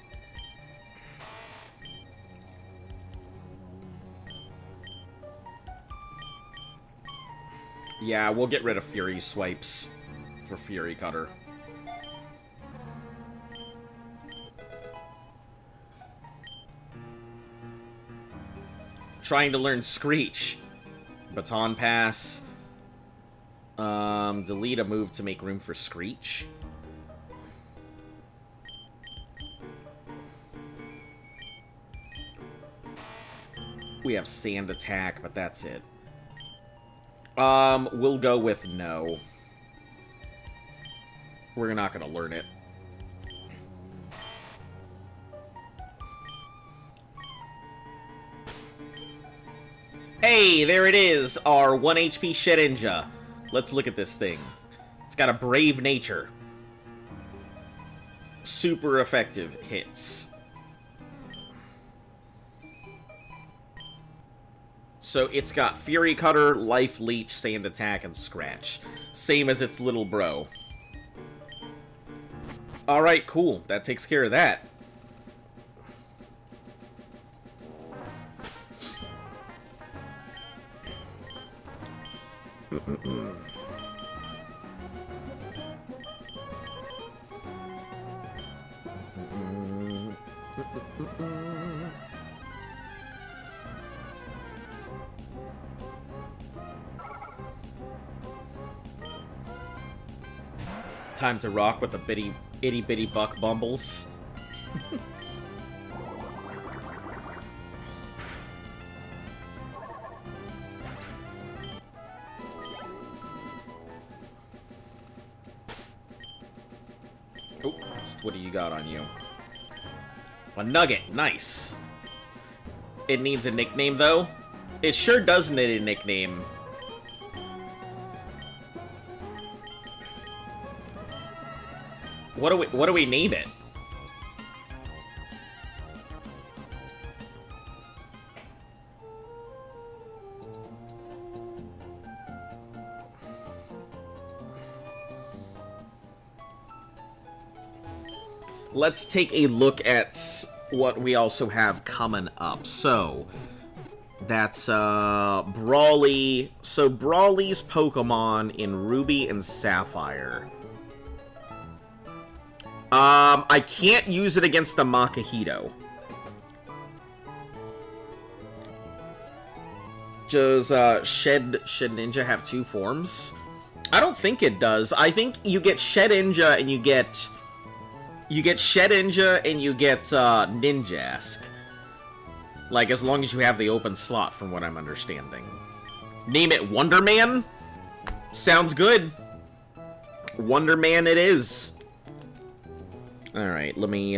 Yeah, we'll get rid of Fury Swipes for Fury Cutter. Trying to learn Screech. Baton Pass. Delete a move to make room for Screech. We have Sand Attack, but that's it. We'll go with no. We're not gonna learn it. Hey, there it is, our 1 HP Shedinja. Let's look at this thing. It's got a brave nature. Super effective hits. So it's got Fury Cutter, Life Leech, Sand Attack, and Scratch. Same as its little bro. Alright, cool. That takes care of that. Time to rock with the itty bitty buck bumbles. Oh, what do you got on you? A nugget. Nice. It needs a nickname, though. It sure does need a nickname. What do we name it? Let's take a look at what we also have coming up. So, that's Brawly. So, Brawly's Pokemon in Ruby and Sapphire. I can't use it against a Makahito. Does Shed Ninja have 2 forms? I don't think it does. I think you get Shed Ninja and you get Shed Ninja and you get Ninjask. Like, as long as you have the open slot, from what I'm understanding. Name it Wonder Man? Sounds good. Wonder Man it is. Alright, let me,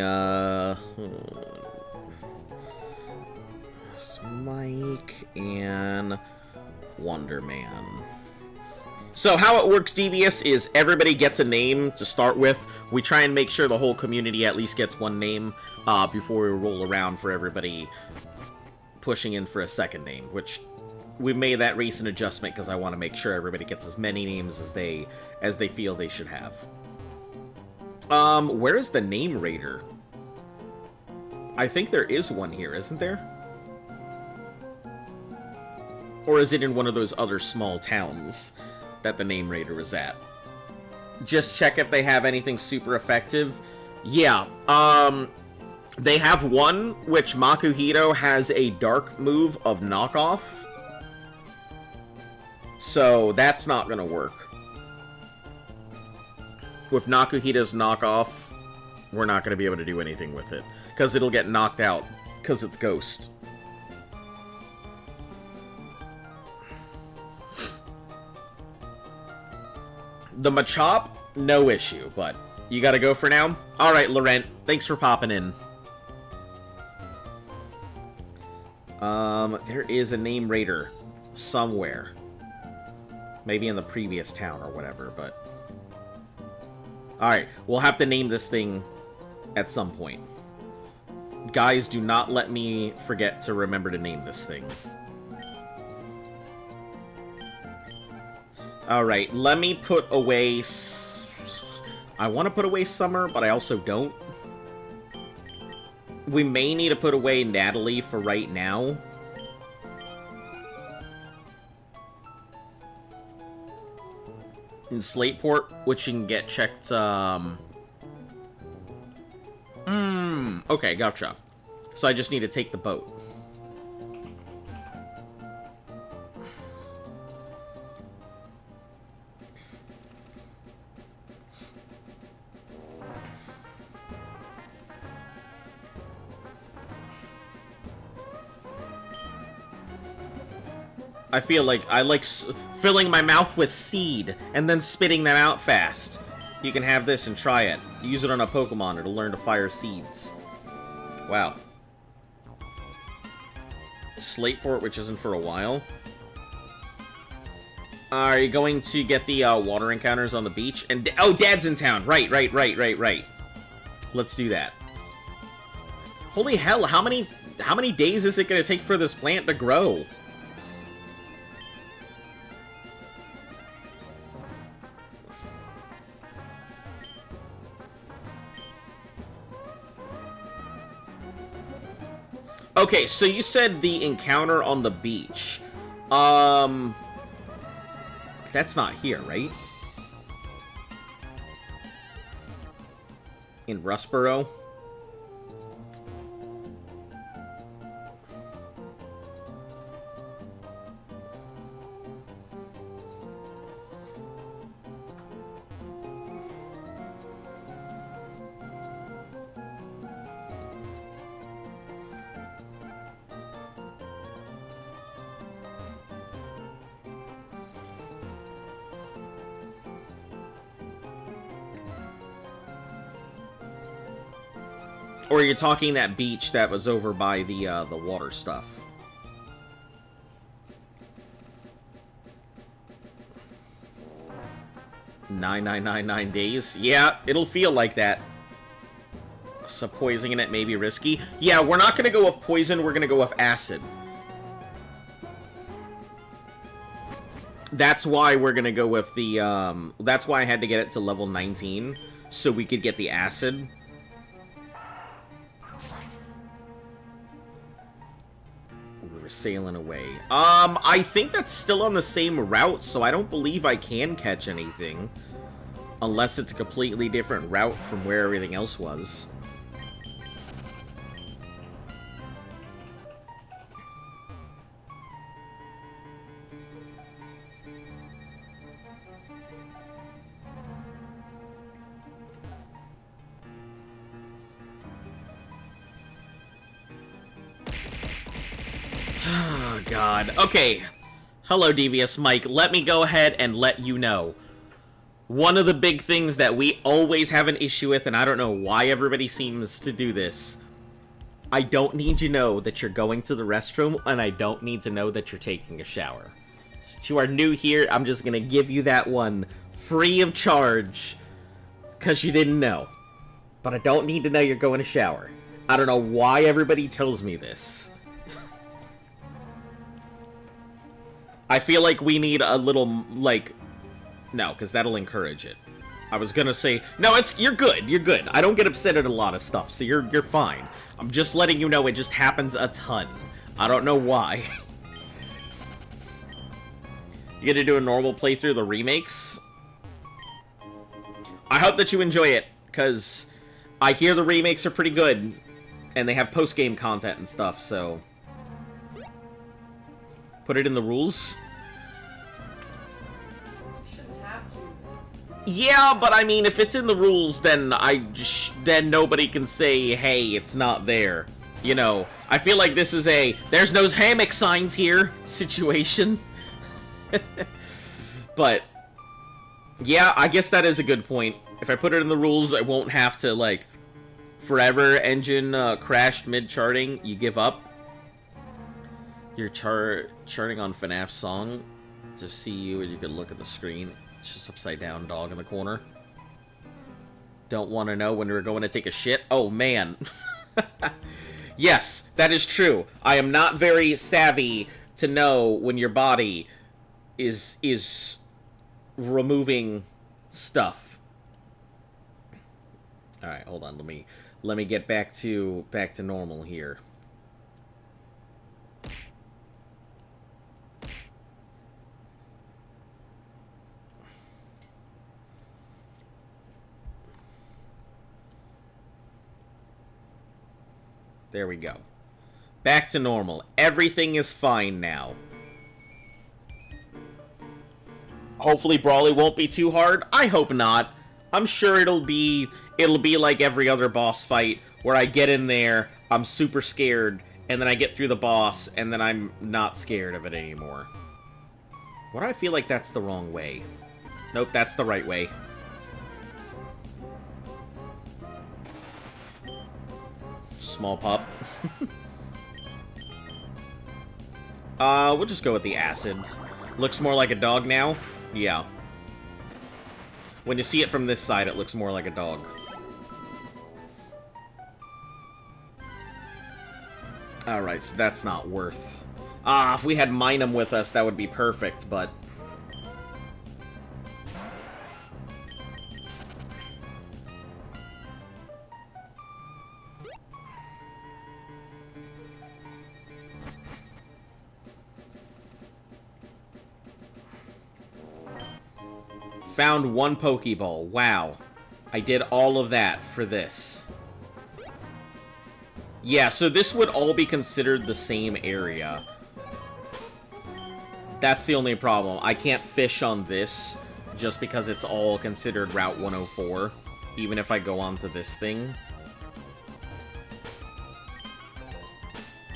Mike and Wonder Man. So how it works, Devious, is everybody gets a name to start with. We try and make sure the whole community at least gets one name before we roll around for everybody pushing in for a second name, which we've made that recent adjustment because I want to make sure everybody gets as many names as they feel they should have. Where is the name raider? I think there is one here, isn't there? Or is it in one of those other small towns that the name raider is at? Just check if they have anything super effective. Yeah, they have one, which Makuhito has a dark move of knockoff. So that's not gonna work. With Nakuhita's knockoff, we're not going to be able to do anything with it. Because it'll get knocked out. Because it's Ghost. The Machop, no issue. But you got to go for now? Alright, Laurent. Thanks for popping in. There is a name raider somewhere. Maybe in the previous town or whatever, but... Alright, we'll have to name this thing at some point. Guys, do not let me forget to remember to name this thing. Alright, let me put away... I want to put away Summer, but I also don't. We may need to put away Natalie for right now. In Slateport, which you can get checked, okay, gotcha. So I just need to take the boat. I feel like I like filling my mouth with seed and then spitting them out fast. You can have this and try it. Use it on a Pokemon, it'll learn to fire seeds. Wow. Slateport, which isn't for a while. Are you going to get the water encounters on the beach? And oh, Dad's in town. Right. Let's do that. Holy hell, how many days is it going to take for this plant to grow? Okay, so you said the encounter on the beach. That's not here, right? In Rustboro? Or you're talking that beach that was over by the water stuff. 9999 days? Yeah, it'll feel like that. So poisoning it may be risky. Yeah, we're not gonna go with poison, we're gonna go with acid. That's why we're gonna go with the, that's why I had to get it to level 19, so we could get the acid. We were sailing away. I think that's still on the same route, so I don't believe I can catch anything. Unless it's a completely different route from where everything else was. Oh, God. Okay. Hello, Devious Mike. Let me go ahead and let you know. One of the big things that we always have an issue with, and I don't know why everybody seems to do this, I don't need to know that you're going to the restroom, and I don't need to know that you're taking a shower. Since you are new here, I'm just going to give you that one free of charge, because you didn't know. But I don't need to know you're going to shower. I don't know why everybody tells me this. I feel like we need a little, like... No, because that'll encourage it. I was gonna say... No, you're good, you're good. I don't get upset at a lot of stuff, so you're fine. I'm just letting you know it just happens a ton. I don't know why. You gonna do a normal playthrough of the remakes? I hope that you enjoy it, because I hear the remakes are pretty good, and they have post-game content and stuff, so... Put it in the rules? Yeah, but I mean, if it's in the rules, then then nobody can say, hey, it's not there. You know, I feel like this is a there's no hammock signs here situation. But, yeah, I guess that is a good point. If I put it in the rules, I won't have to, like, forever engine crashed mid-charting, you give up. You're charting on FNAF song to see you, and you can look at the screen. It's just upside down dog in the corner. Don't want to know when we're going to take a shit? Oh, man. Yes, that is true. I am not very savvy to know when your body is removing stuff. All right, hold on. Let me get back to normal here. There we go. Back to normal. Everything is fine now. Hopefully Brawly won't be too hard. I hope not. I'm sure it'll be like every other boss fight where I get in there, I'm super scared, and then I get through the boss, and then I'm not scared of it anymore. Why do I feel like that's the wrong way? Nope, that's the right way. Small pup. We'll just go with the acid. Looks more like a dog now? Yeah. When you see it from this side, it looks more like a dog. Alright, so that's not worth... if we had Minum with us, that would be perfect, but... Found one Pokeball. Wow. I did all of that for this. Yeah, so this would all be considered the same area. That's the only problem. I can't fish on this just because it's all considered Route 104, even if I go onto this thing.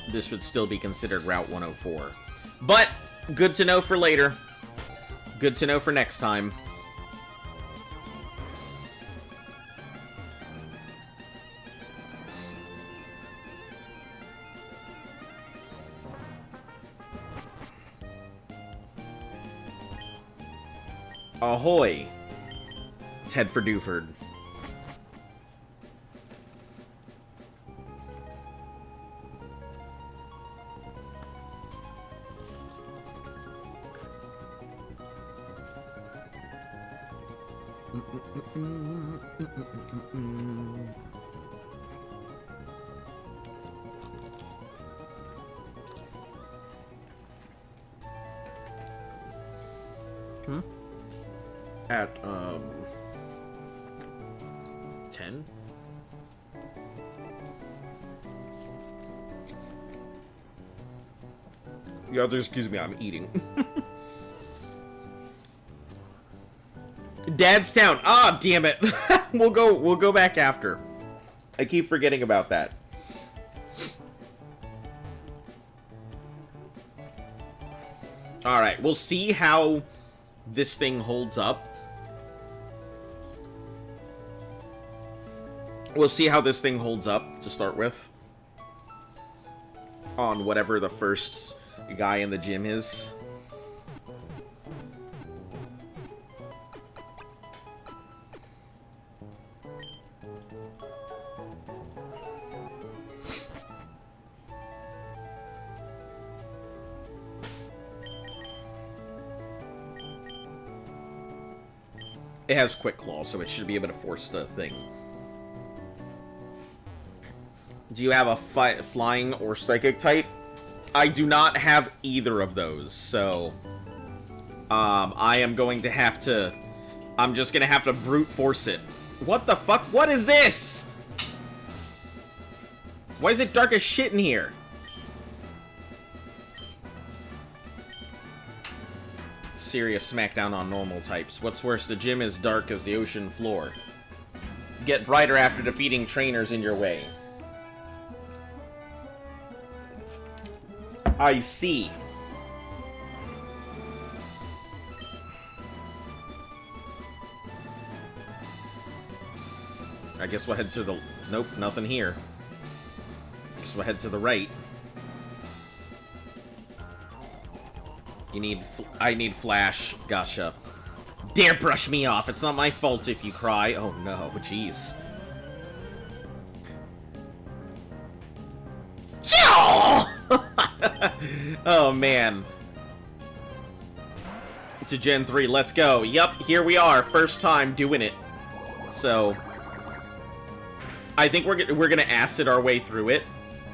This would still be considered Route 104. But, good to know for later. Good to know for next time. Ahoy! Let's head for Dewford. At, 10? Yeah, excuse me, I'm eating. Dadstown. Ah, damn it. We'll go back after. I keep forgetting about that. Alright, we'll see how this thing holds up. We'll see how this thing holds up to start with. On whatever the first guy in the gym is. It has Quick Claw, so it should be able to force the thing. Do you have a flying or psychic type? I do not have either of those, so... I am going to have to... I'm just gonna have to brute force it. What the fuck? What is this? Why is it dark as shit in here? Serious smackdown on normal types. What's worse, the gym is dark as the ocean floor. Get brighter after defeating trainers in your way. I see. I guess we'll head to the... Nope, nothing here. Guess we'll head to the right. You need... I need Flash. Gotcha. Dare brush me off. It's not my fault if you cry. Oh no, jeez. Oh man. To Gen 3, let's go. Yup, here we are. First time doing it. So... I think we're gonna acid our way through it.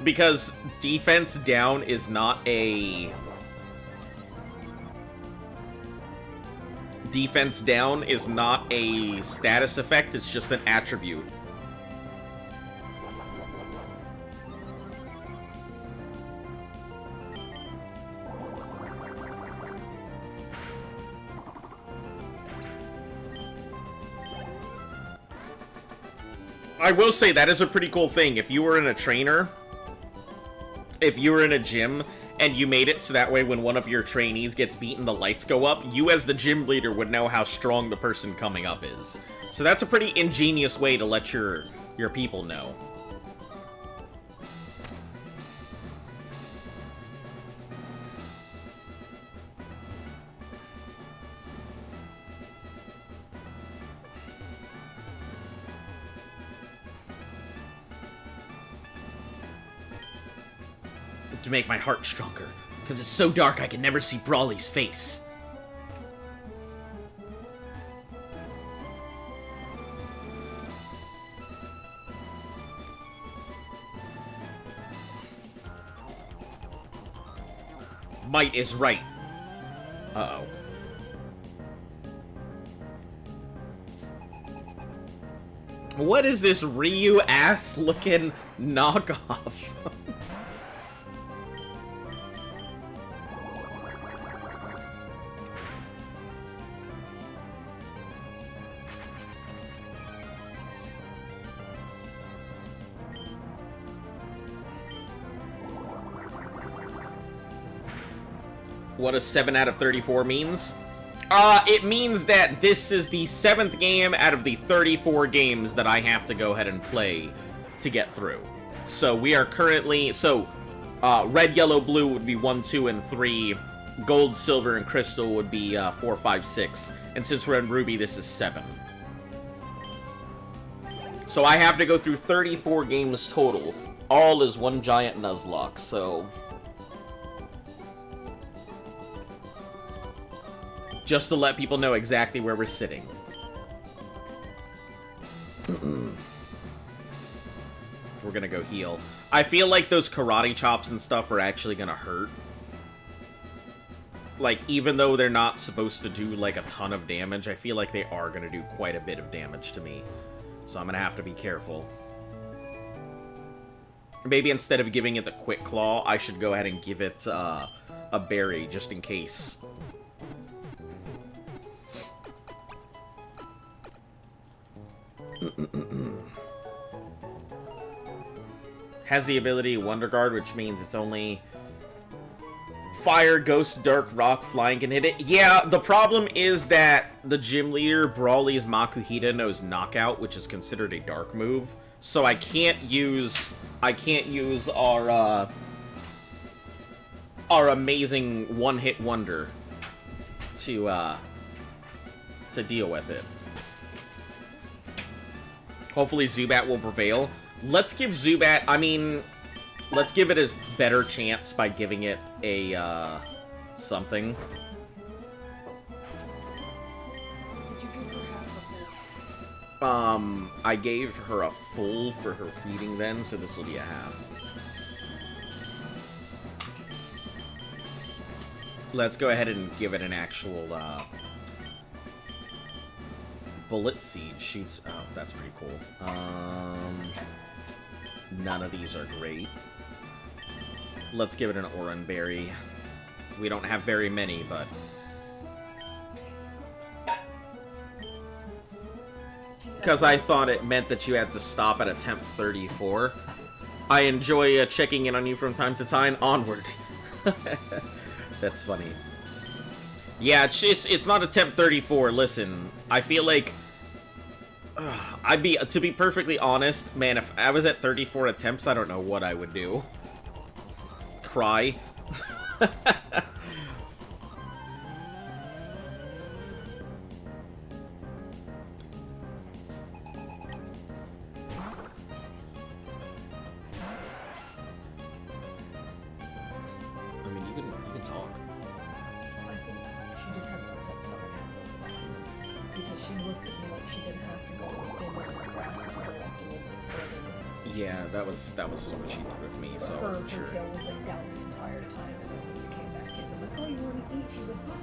Because defense down is not a... Defense down is not a status effect, it's just an attribute. I will say that is a pretty cool thing. If you were in a trainer, if you were in a gym, and you made it so that way when one of your trainees gets beaten, the lights go up, you as the gym leader would know how strong the person coming up is. So that's a pretty ingenious way to let your people know. To make my heart stronger, because it's so dark I can never see Brawly's face. Might is right. Uh-oh. What is this Ryu ass-looking knockoff? What a 7 out of 34 means? It means that this is the 7th game out of the 34 games that I have to go ahead and play to get through. So we are currently... So, red, yellow, blue would be 1, 2, and 3. Gold, silver, and crystal would be 4, 5, 6. And since we're in ruby, this is 7. So I have to go through 34 games total. All is one giant Nuzlocke, so... just to let people know exactly where we're sitting. We're gonna go heal. I feel like those karate chops and stuff are actually gonna hurt. Like, even though they're not supposed to do, like, a ton of damage, I feel like they are gonna do quite a bit of damage to me. So I'm gonna have to be careful. Maybe instead of giving it the Quick Claw, I should go ahead and give it a berry, just in case. Has the ability Wonder Guard, which means it's only fire, ghost, dark, rock, flying can hit it. Yeah, the problem is that the gym leader, Brawly's Makuhita, knows Knockout, which is considered a dark move. So I can't use our amazing one-hit wonder to deal with it. Hopefully Zubat will prevail. Let's give Zubat, I mean, let's give it a better chance by giving it a, something. Did you give her half a full? I gave her a full for her feeding then, so this will be a half. Let's go ahead and give it an actual, Bullet Seed shoots. Oh, that's pretty cool. None of these are great. Let's give it an Oran Berry. We don't have very many, but... because I thought it meant that you had to stop at attempt 34. I enjoy checking in on you from time to time. Onward. That's funny. Yeah, it's not attempt 34. Listen, I feel like... to be perfectly honest, man, if I was at 34 attempts, I don't know what I would do. Cry. I mean, you can talk. I think she just had notes at start. Because she looked at me like she didn't have to go stand up in the grass until I walked a little bit further with her. Yeah, that was what she did with me, so I wasn't sure. Her tail was like down the entire time, and then when we came back in, I'm like, oh, you want to eat? She's like, what?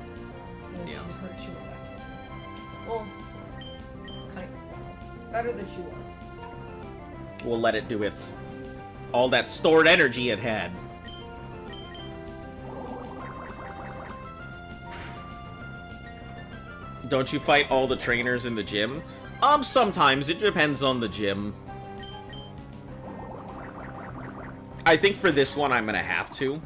And then Yeah. she went back in. Well, kind of. Better than she was. We'll let it do its... all that stored energy it had. Don't you fight all the trainers in the gym? Sometimes. It depends on the gym. I think for this one, I'm gonna have to.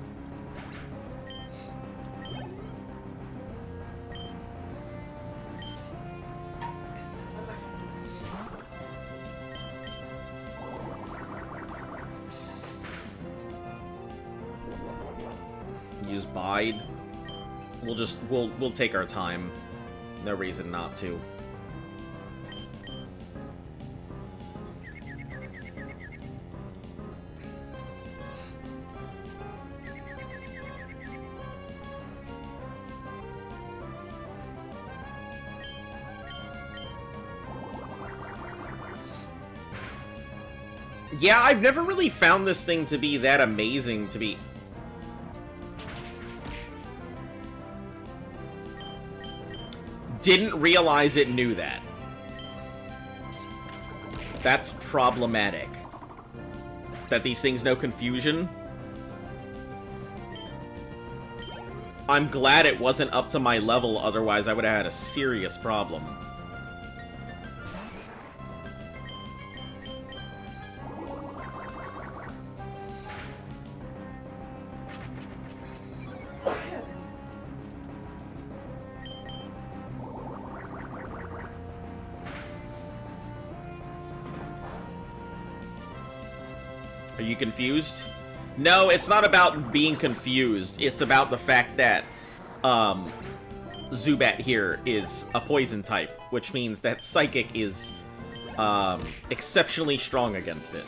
Use Bide. We'll take our time. No reason not to. Yeah, I've never really found this thing to be that amazing to be... Didn't realize it knew that. That's problematic. That these things know confusion. I'm glad it wasn't up to my level, otherwise I would have had a serious problem. Are you confused? No, it's not about being confused. It's about the fact that Zubat here is a poison type, which means that Psychic is exceptionally strong against it.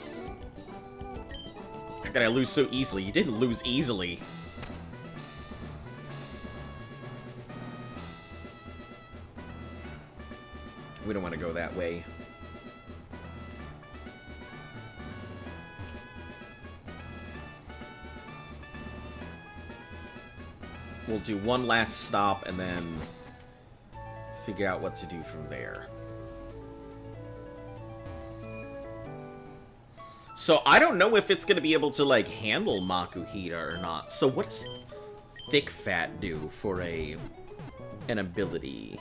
How could I lose so easily? You didn't lose easily. We don't want to go that way. We'll do one last stop and then figure out what to do from there. So I don't know if it's going to be able to, like, handle Makuhita or not. So what does Thick Fat do for an ability?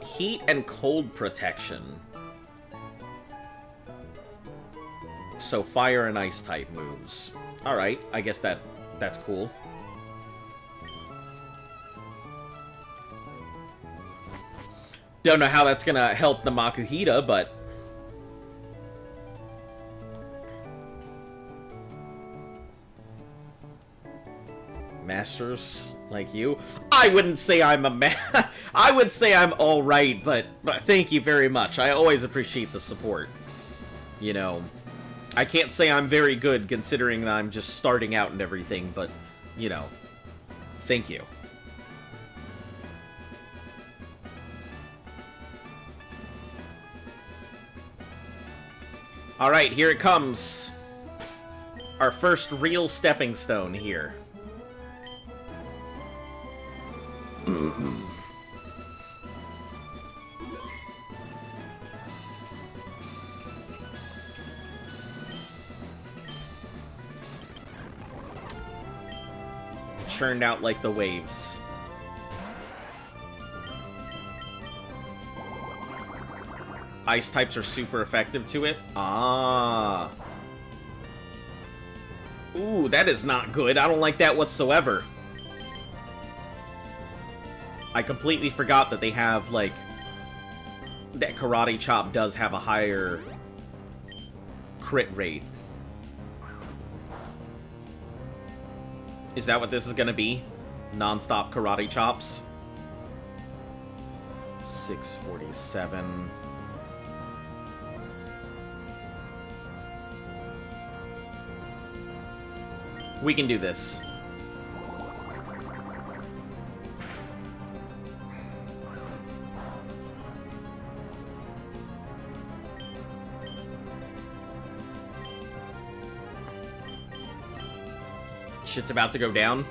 Heat and cold protection. So fire and ice type moves. Alright, I guess that's cool. Don't know how that's gonna help the Makuhita, but... Masters like you? I wouldn't say I'm a I would say I'm alright, but thank you very much. I always appreciate the support. You know... I can't say I'm very good considering that I'm just starting out and everything, but, you know, thank you. Alright, here it comes. Our first real stepping stone here. Churned out like the waves. Ice types are super effective to it. Ah. Ooh, that is not good. I don't like that whatsoever. I completely forgot that they have, like... that Karate Chop does have a higher crit rate. Is that what this is gonna be? Non-stop Karate Chops? 647. We can do this. Shit's about to go down?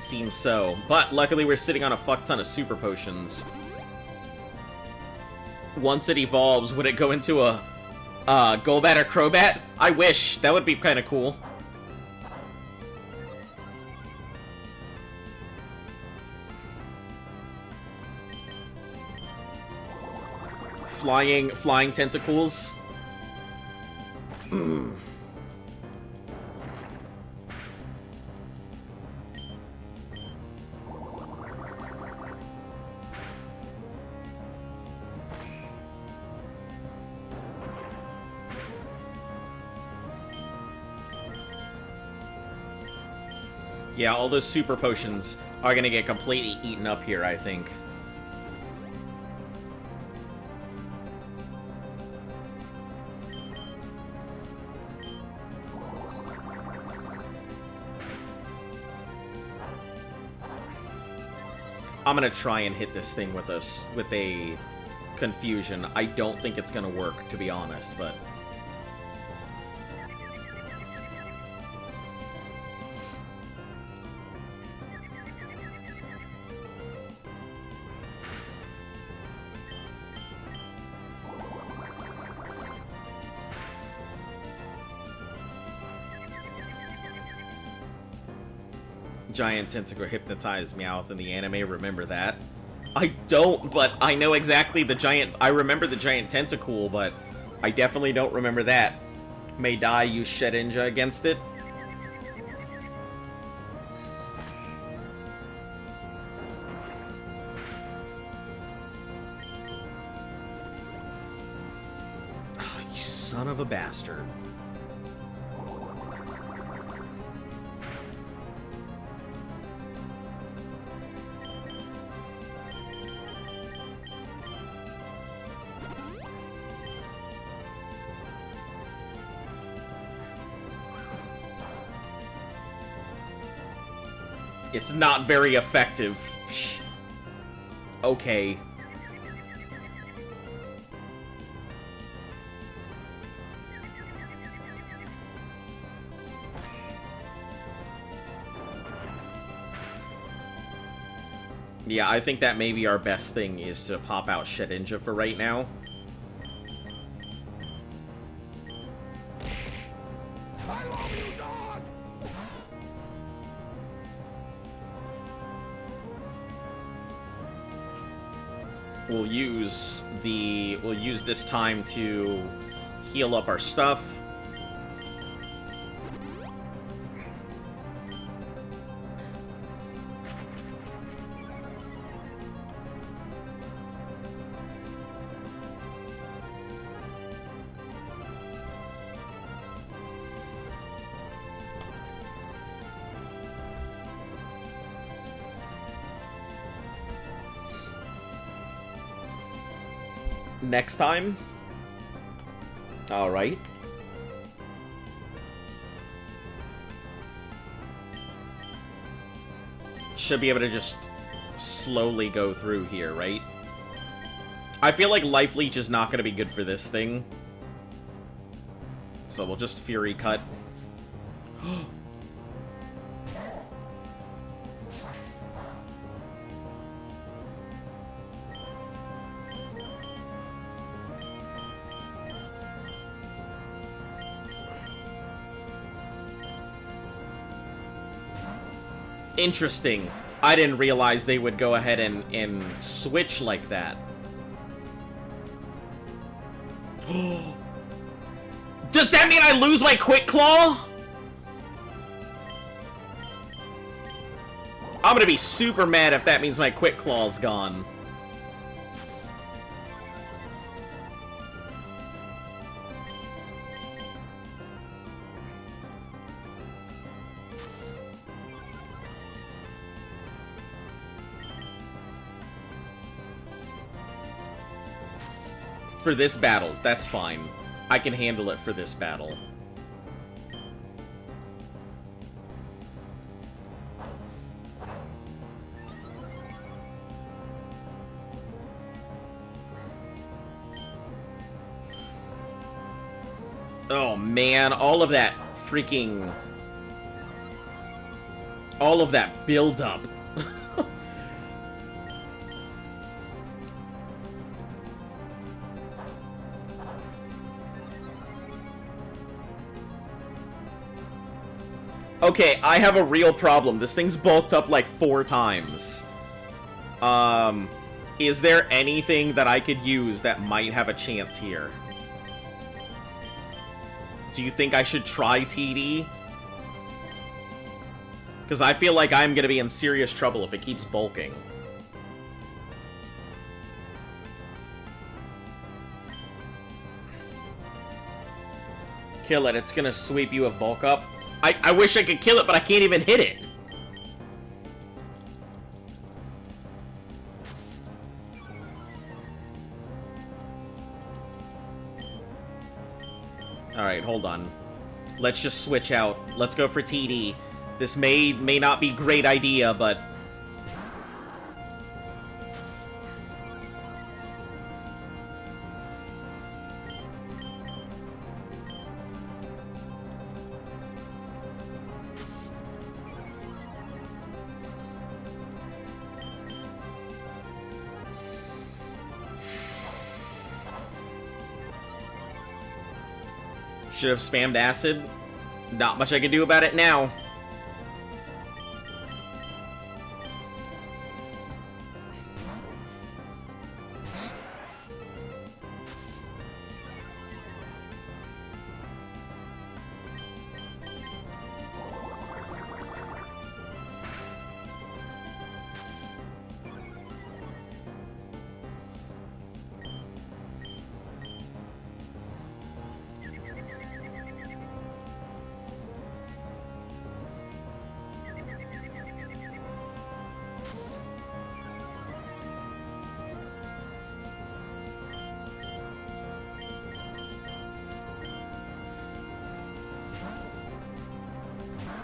Seems so. But luckily we're sitting on a fuck ton of super potions. Once it evolves, would it go into a Golbat or Crobat? I wish. That would be kind of cool. Flying tentacles. Yeah, all those super potions are gonna get completely eaten up here, I think. I'm gonna try and hit this thing with a confusion. I don't think it's gonna work, to be honest, but... Giant tentacle hypnotized Meowth in the anime, remember that? I don't, but I know exactly the giant... I remember the giant tentacle, but I definitely don't remember that. May die, use Shedinja against it. Oh, you son of a bastard. It's not very effective. Okay. Yeah, I think that may be our best thing is to pop out Shedinja for right now. I love you, dog! We'll use this time to heal up our stuff. Next time. Alright. Should be able to just slowly go through here, right? I feel like Life Leech is not going to be good for this thing. So we'll just Fury Cut. Interesting. I didn't realize they would go ahead and switch like that. Does that mean I lose my Quick Claw? I'm gonna be super mad if that means my Quick Claw's gone. For this battle, that's fine. I can handle it for this battle. Oh man, all of that freaking... all of that build-up. Okay, I have a real problem. This thing's bulked up like 4 times. Is there anything that I could use that might have a chance here? Do you think I should try TD? Because I feel like I'm going to be in serious trouble if it keeps bulking. Kill it. It's going to sweep you with bulk up. I wish I could kill it, but I can't even hit it. Alright, hold on. Let's just switch out. Let's go for TD. This may not be a great idea, but... should have spammed acid. Not much I can do about it now.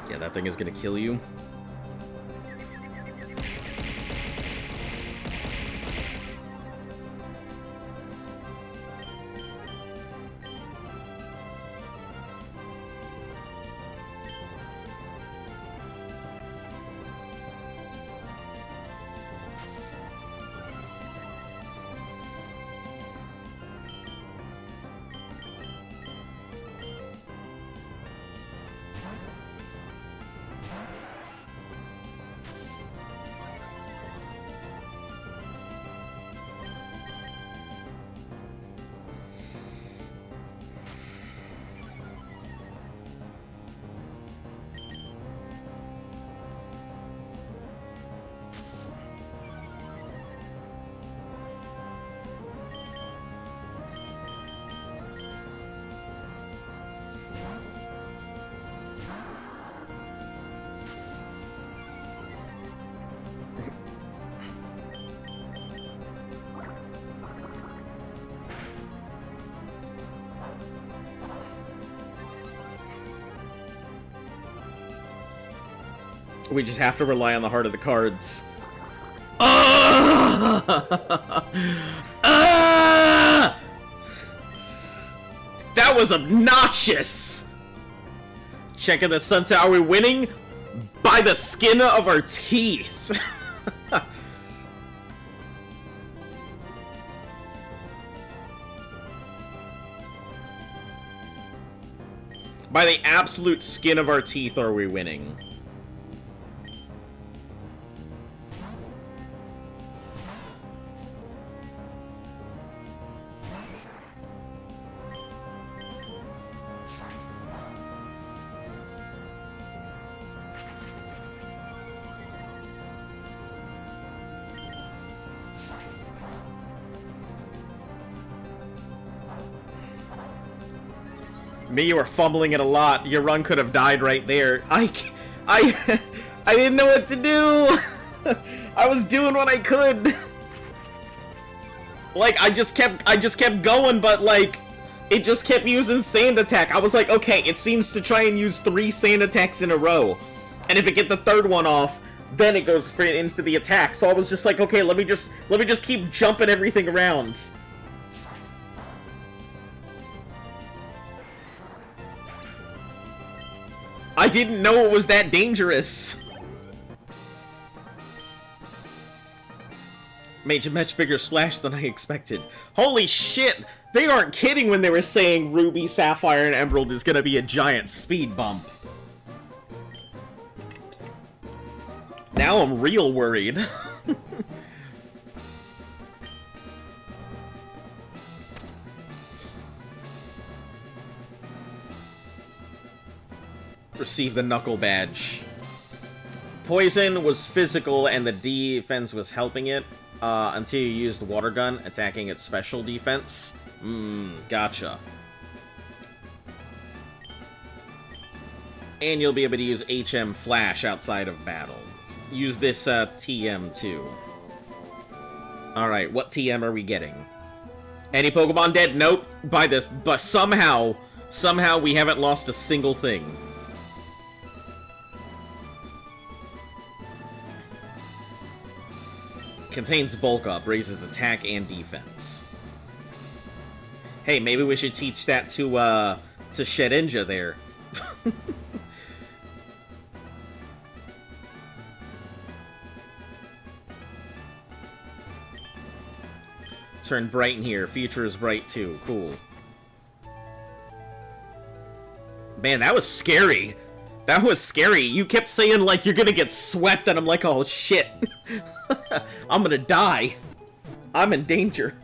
Yeah, that thing is gonna kill you. We just have to rely on the heart of the cards. Ah! Ah! That was obnoxious! Checking the sunset. Are we winning? By the skin of our teeth. By the absolute skin of our teeth are we winning. Me, you were fumbling it a lot. Your run could have died right there. I didn't know what to do. I was doing what I could. Like, I just kept going, but like, it just kept using sand attack. I was like, okay, it seems to try and use 3 sand attacks in a row, and if it get the 3rd one off, then it goes straight in for the attack. So I was just like, okay, let me just keep jumping everything around. I didn't know it was that dangerous. Made a much bigger splash than I expected. Holy shit! They aren't kidding when they were saying Ruby, Sapphire, and Emerald is gonna be a giant speed bump. Now I'm real worried. Receive the Knuckle Badge. Poison was physical and the defense was helping it until you used Water Gun, attacking its special defense. Gotcha. And you'll be able to use HM Flash outside of battle. Use this TM too. Alright, what TM are we getting? Any Pokemon dead? Nope. But somehow we haven't lost a single thing. Contains bulk up, raises attack and defense. Hey, maybe we should teach that to Shedinja there. Turn bright in here. Future is bright too. Cool. Man, that was scary. That was scary. You kept saying, like, you're gonna get swept, and I'm like, oh, shit. I'm gonna die. I'm in danger.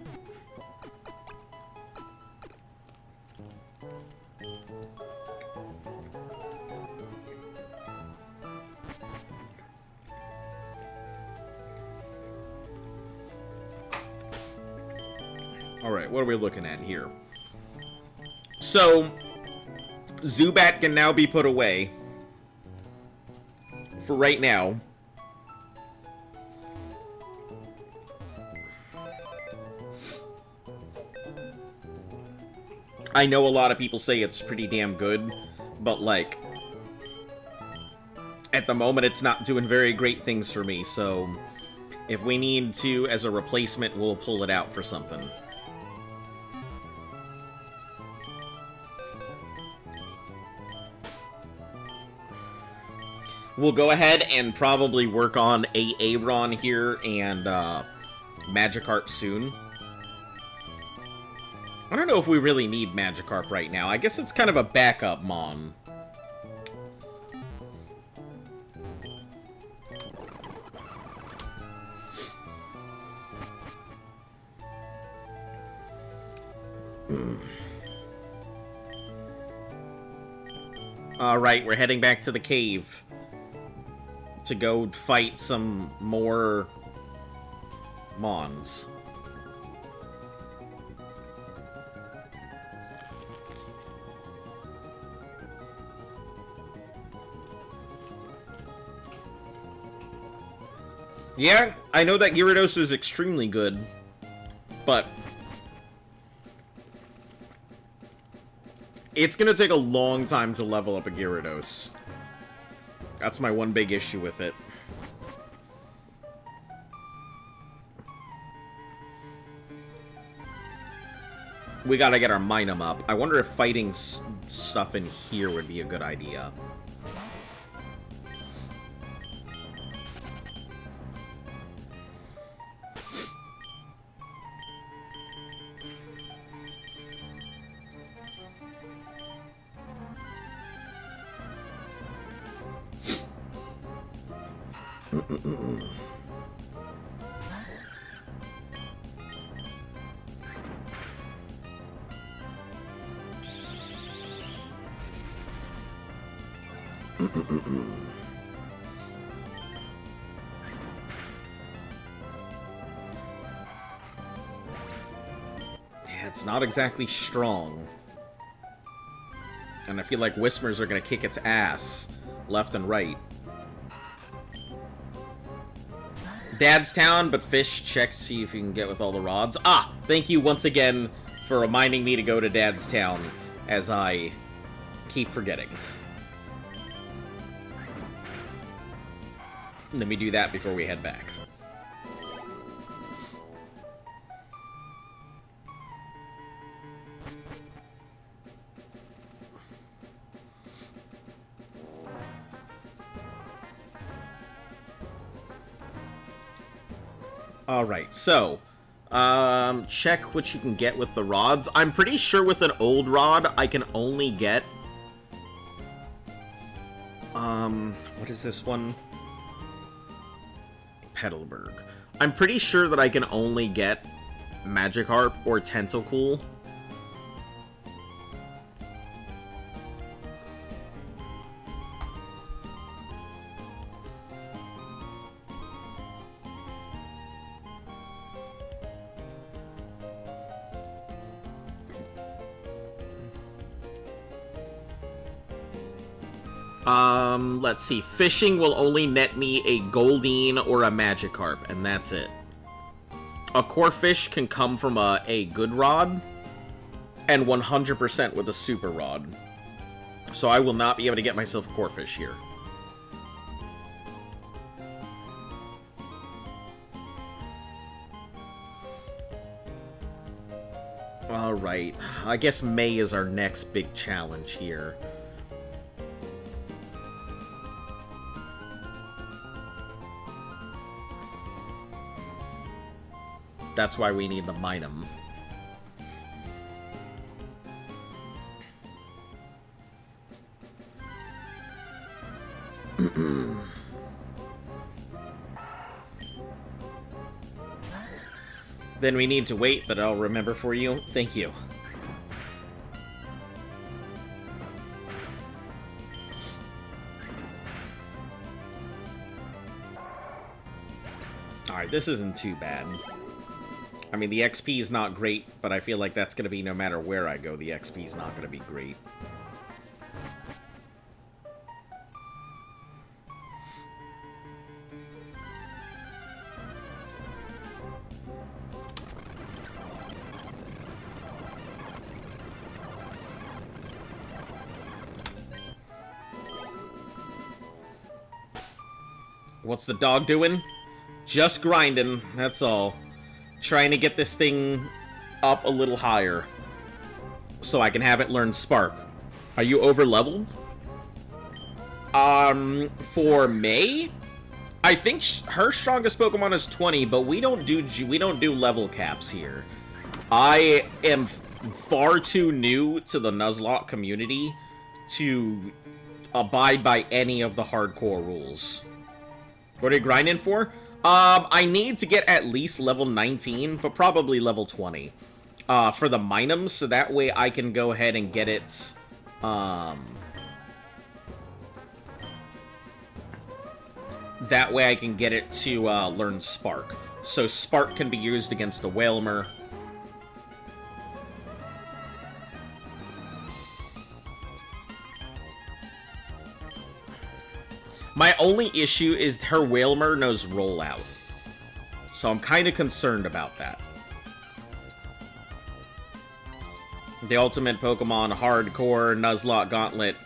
Alright, what are we looking at here? So, Zubat can now be put away. For right now. I know a lot of people say it's pretty damn good, but like, at the moment it's not doing very great things for me, so if we need to, as a replacement, we'll pull it out for something. We'll go ahead and probably work on a Aron here and Magikarp soon. I don't know if we really need Magikarp right now. I guess it's kind of a backup Mon. Alright, we're heading back to the cave to go fight some more Mons. Yeah, I know that Gyarados is extremely good, but it's gonna take a long time to level up a Gyarados. That's my one big issue with it. We gotta get our Minum up. I wonder if fighting stuff in here would be a good idea. Yeah, it's not exactly strong. And I feel like Whispers are gonna kick its ass left and right. Dad's Town, but Fish, check, see if you can get with all the rods. Ah! Thank you once again for reminding me to go to Dad's Town, as I keep forgetting. Let me do that before we head back. Alright, so, check what you can get with the rods. I'm pretty sure with an old rod, I can only get, what is this one? Petalburg. I'm pretty sure that I can only get Magikarp or Tentacool. Let's see. Fishing will only net me a Goldeen or a Magikarp, and that's it. A Corphish can come from a good rod, and 100% with a super rod. So I will not be able to get myself a Corphish here. Alright, I guess May is our next big challenge here. That's why we need the Minum. Then we need to wait, but I'll remember for you. Thank you. Alright, this isn't too bad. I mean, the XP is not great, but I feel like that's going to be no matter where I go, the XP is not going to be great. What's the dog doing? Just grinding, that's all. Trying to get this thing up a little higher so I can have it learn Spark. Are you over-leveled? For May? I think her strongest Pokemon is 20, but we don't do level caps here. I am far too new to the Nuzlocke community to abide by any of the hardcore rules. What are you grinding for? I need to get at least level 19, but probably level 20. For the Minum, so that way I can go ahead and get it, that way I can get it to, learn Spark. So Spark can be used against the Wailmer. My only issue is her Wailmer knows Rollout. So I'm kind of concerned about that. The ultimate Pokemon, Hardcore, Nuzlocke, Gauntlet,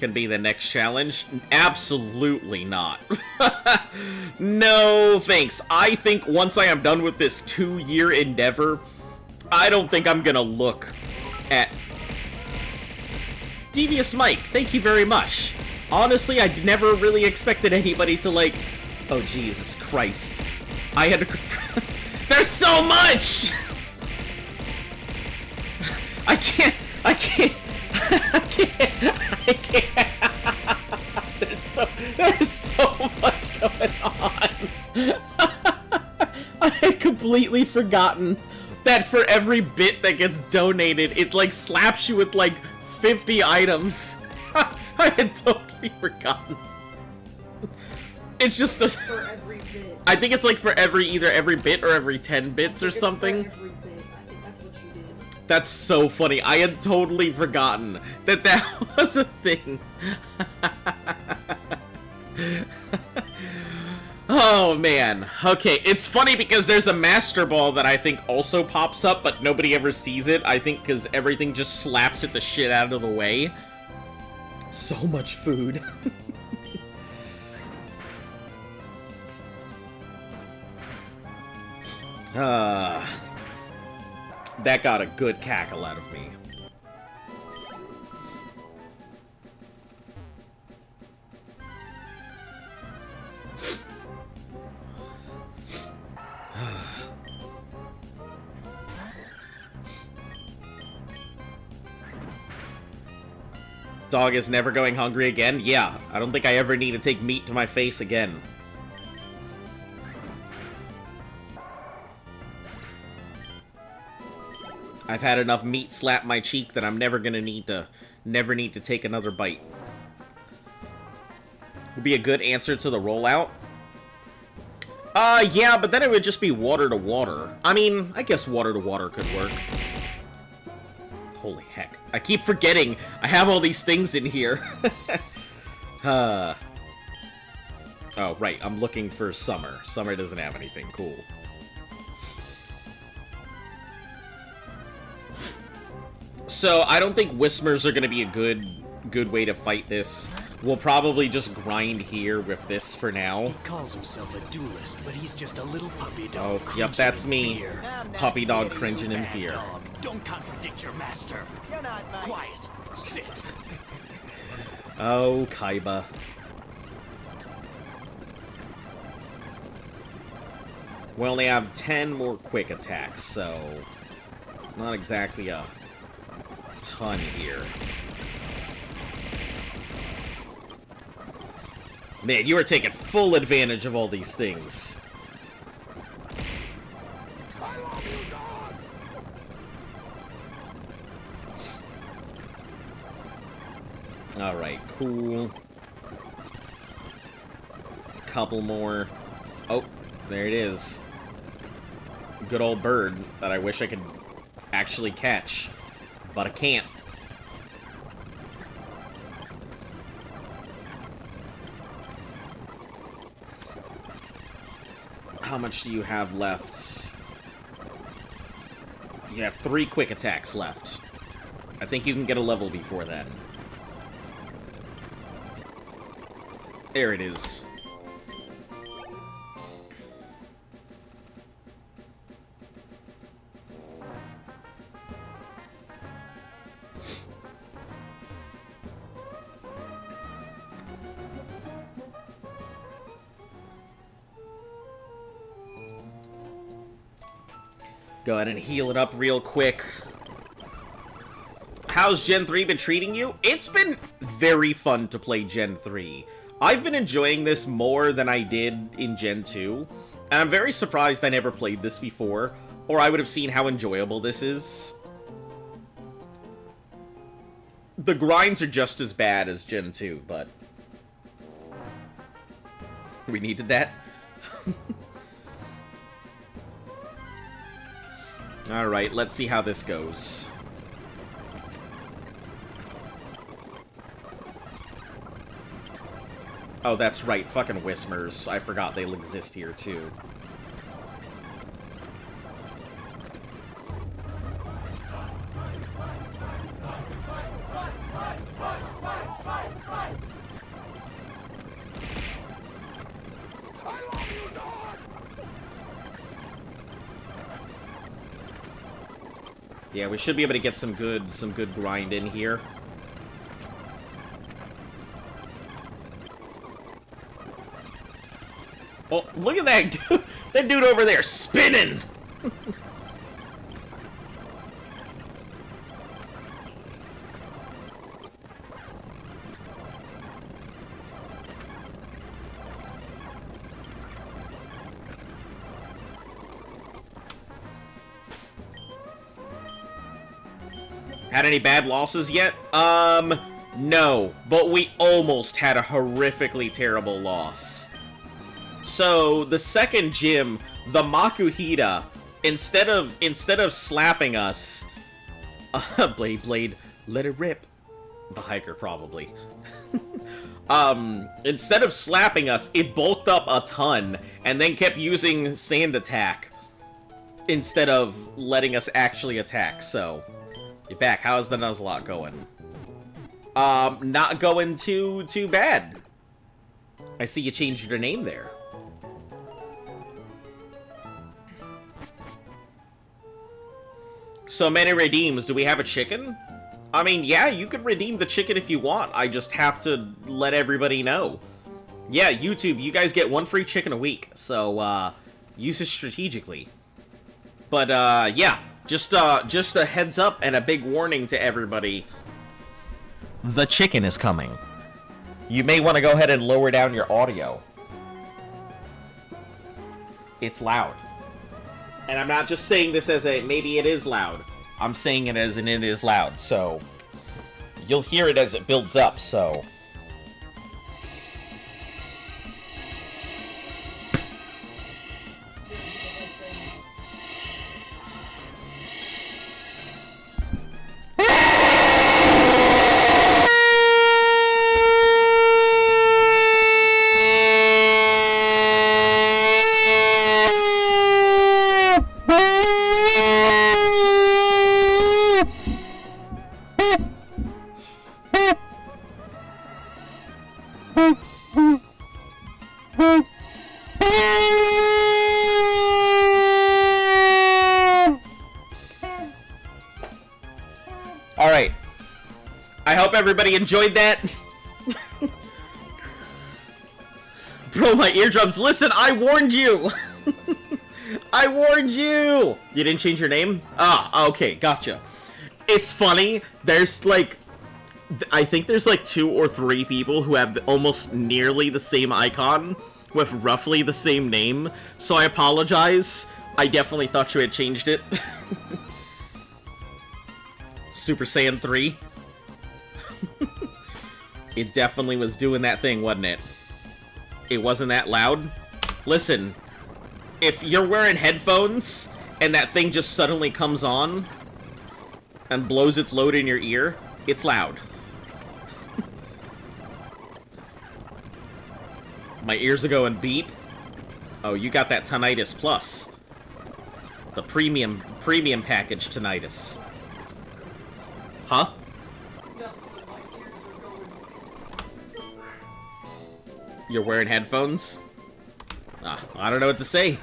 can be the next challenge? Absolutely not. No thanks. I think once I am done with this 2-year endeavor, I don't think I'm gonna look at... Devious Mike, thank you very much. Honestly, I never really expected anybody to, like... Oh, Jesus Christ. I had to... There's so much! I can't... There's so much going on. I had completely forgotten that for every bit that gets donated, it, like, slaps you with, like, 50 items. I had totally forgotten. It's just a... For every bit. I think it's, like, for either every bit or every 10 bits or something. For every bit. I think that's what you did. That's so funny. I had totally forgotten that that was a thing. Oh, man. Okay, it's funny because there's a Master Ball that I think also pops up, but nobody ever sees it. I think because everything just slaps it the shit out of the way. So much food. That got a good cackle out of me. Dog is never going hungry again? Yeah, I don't think I ever need to take meat to my face again. I've had enough meat slap my cheek that I'm never need to take another bite. Would be a good answer to the rollout. Yeah, but then it would just be water to water. I mean, I guess water to water could work. Holy heck. I keep forgetting I have all these things in here. Oh, right. I'm looking for Summer. Summer doesn't have anything. Cool. So, I don't think Whismers are going to be a good way to fight this. We'll probably just grind here with this for now. He calls himself a duelist, but he's just a little puppy dog. Oh, yep, that's me. Puppy dog cringing in fear. Dog, don't contradict your master. You're not mine. Quiet. Sit. Oh, Kaiba. We only have 10 more quick attacks, so not exactly a ton here. Man, you are taking full advantage of all these things. I love you, dog. Alright, cool. Couple more. Oh, there it is. Good old bird that I wish I could actually catch. But I can't. How much do you have left? You have 3 quick attacks left. I think you can get a level before then. There it is. Go ahead and heal it up real quick. How's Gen 3 been treating you? It's been very fun to play Gen 3. I've been enjoying this more than I did in Gen 2. And I'm very surprised I never played this before, or I would have seen how enjoyable this is. The grinds are just as bad as Gen 2, but we needed that. Alright, let's see how this goes. Oh, that's right, fucking Whismers. I forgot they'll exist here, too. Yeah, we should be able to get some good grind in here. Oh, look at that dude! That dude over there spinning! Had any bad losses yet? No. But we almost had a horrifically terrible loss. So, the second gym, the Makuhita, instead of slapping us... Blade, let it rip. The hiker, probably. Instead of slapping us, it bulked up a ton, and then kept using sand attack, instead of letting us actually attack, so... You're back. How's the Nuzlocke going? Not going too bad. I see you changed your name there. So many redeems. Do we have a chicken? I mean, yeah, you could redeem the chicken if you want. I just have to let everybody know. Yeah, YouTube, you guys get 1 free chicken a week. So, use it strategically. But, yeah. Just a heads up and a big warning to everybody. The chicken is coming. You may want to go ahead and lower down your audio. It's loud. And I'm not just saying this as a, maybe it is loud. I'm saying it as an it is loud, so... You'll hear it as it builds up, so... Alright. I hope everybody enjoyed that. Bro, my eardrums. Listen, I warned you! I warned you! You didn't change your name? Ah, okay, gotcha. It's funny, there's like... I think there's like 2 or 3 people who have almost nearly the same icon with roughly the same name, so I apologize. I definitely thought you had changed it. Super Saiyan 3. It definitely was doing that thing, wasn't it? It wasn't that loud. Listen, if you're wearing headphones and that thing just suddenly comes on and blows its load in your ear, it's loud. My ears are going beep. Oh, you got that tinnitus plus. The premium package tinnitus. Huh? You're wearing headphones? I don't know what to say.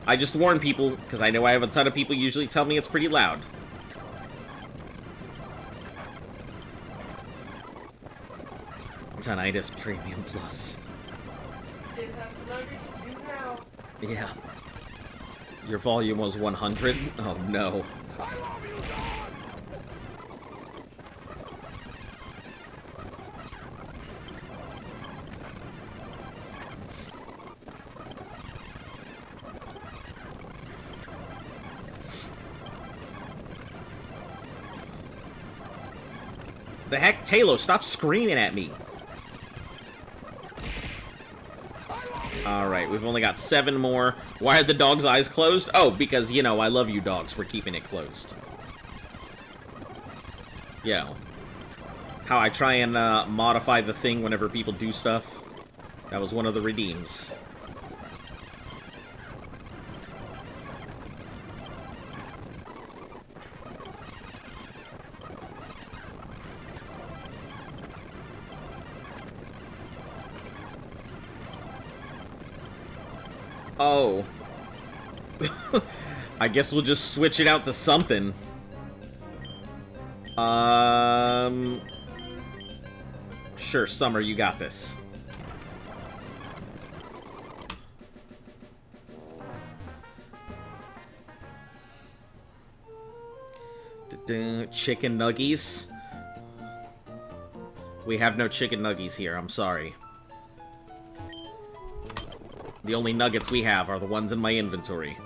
I just warn people, because I know I have a ton of people usually tell me it's pretty loud. Tinnitus Premium Plus. Yeah. Your volume was 100? Oh no. The heck, Taylor, stop screaming at me. Alright, we've only got 7 more. Why are the dog's eyes closed? Oh, because, you know, I love you dogs. We're keeping it closed. You know. How I try and modify the thing whenever people do stuff. That was one of the redeems. Oh. I guess we'll just switch it out to something. Sure, Summer, you got this. Chicken nuggies. We have no chicken nuggies here, I'm sorry. The only nuggets we have are the ones in my inventory.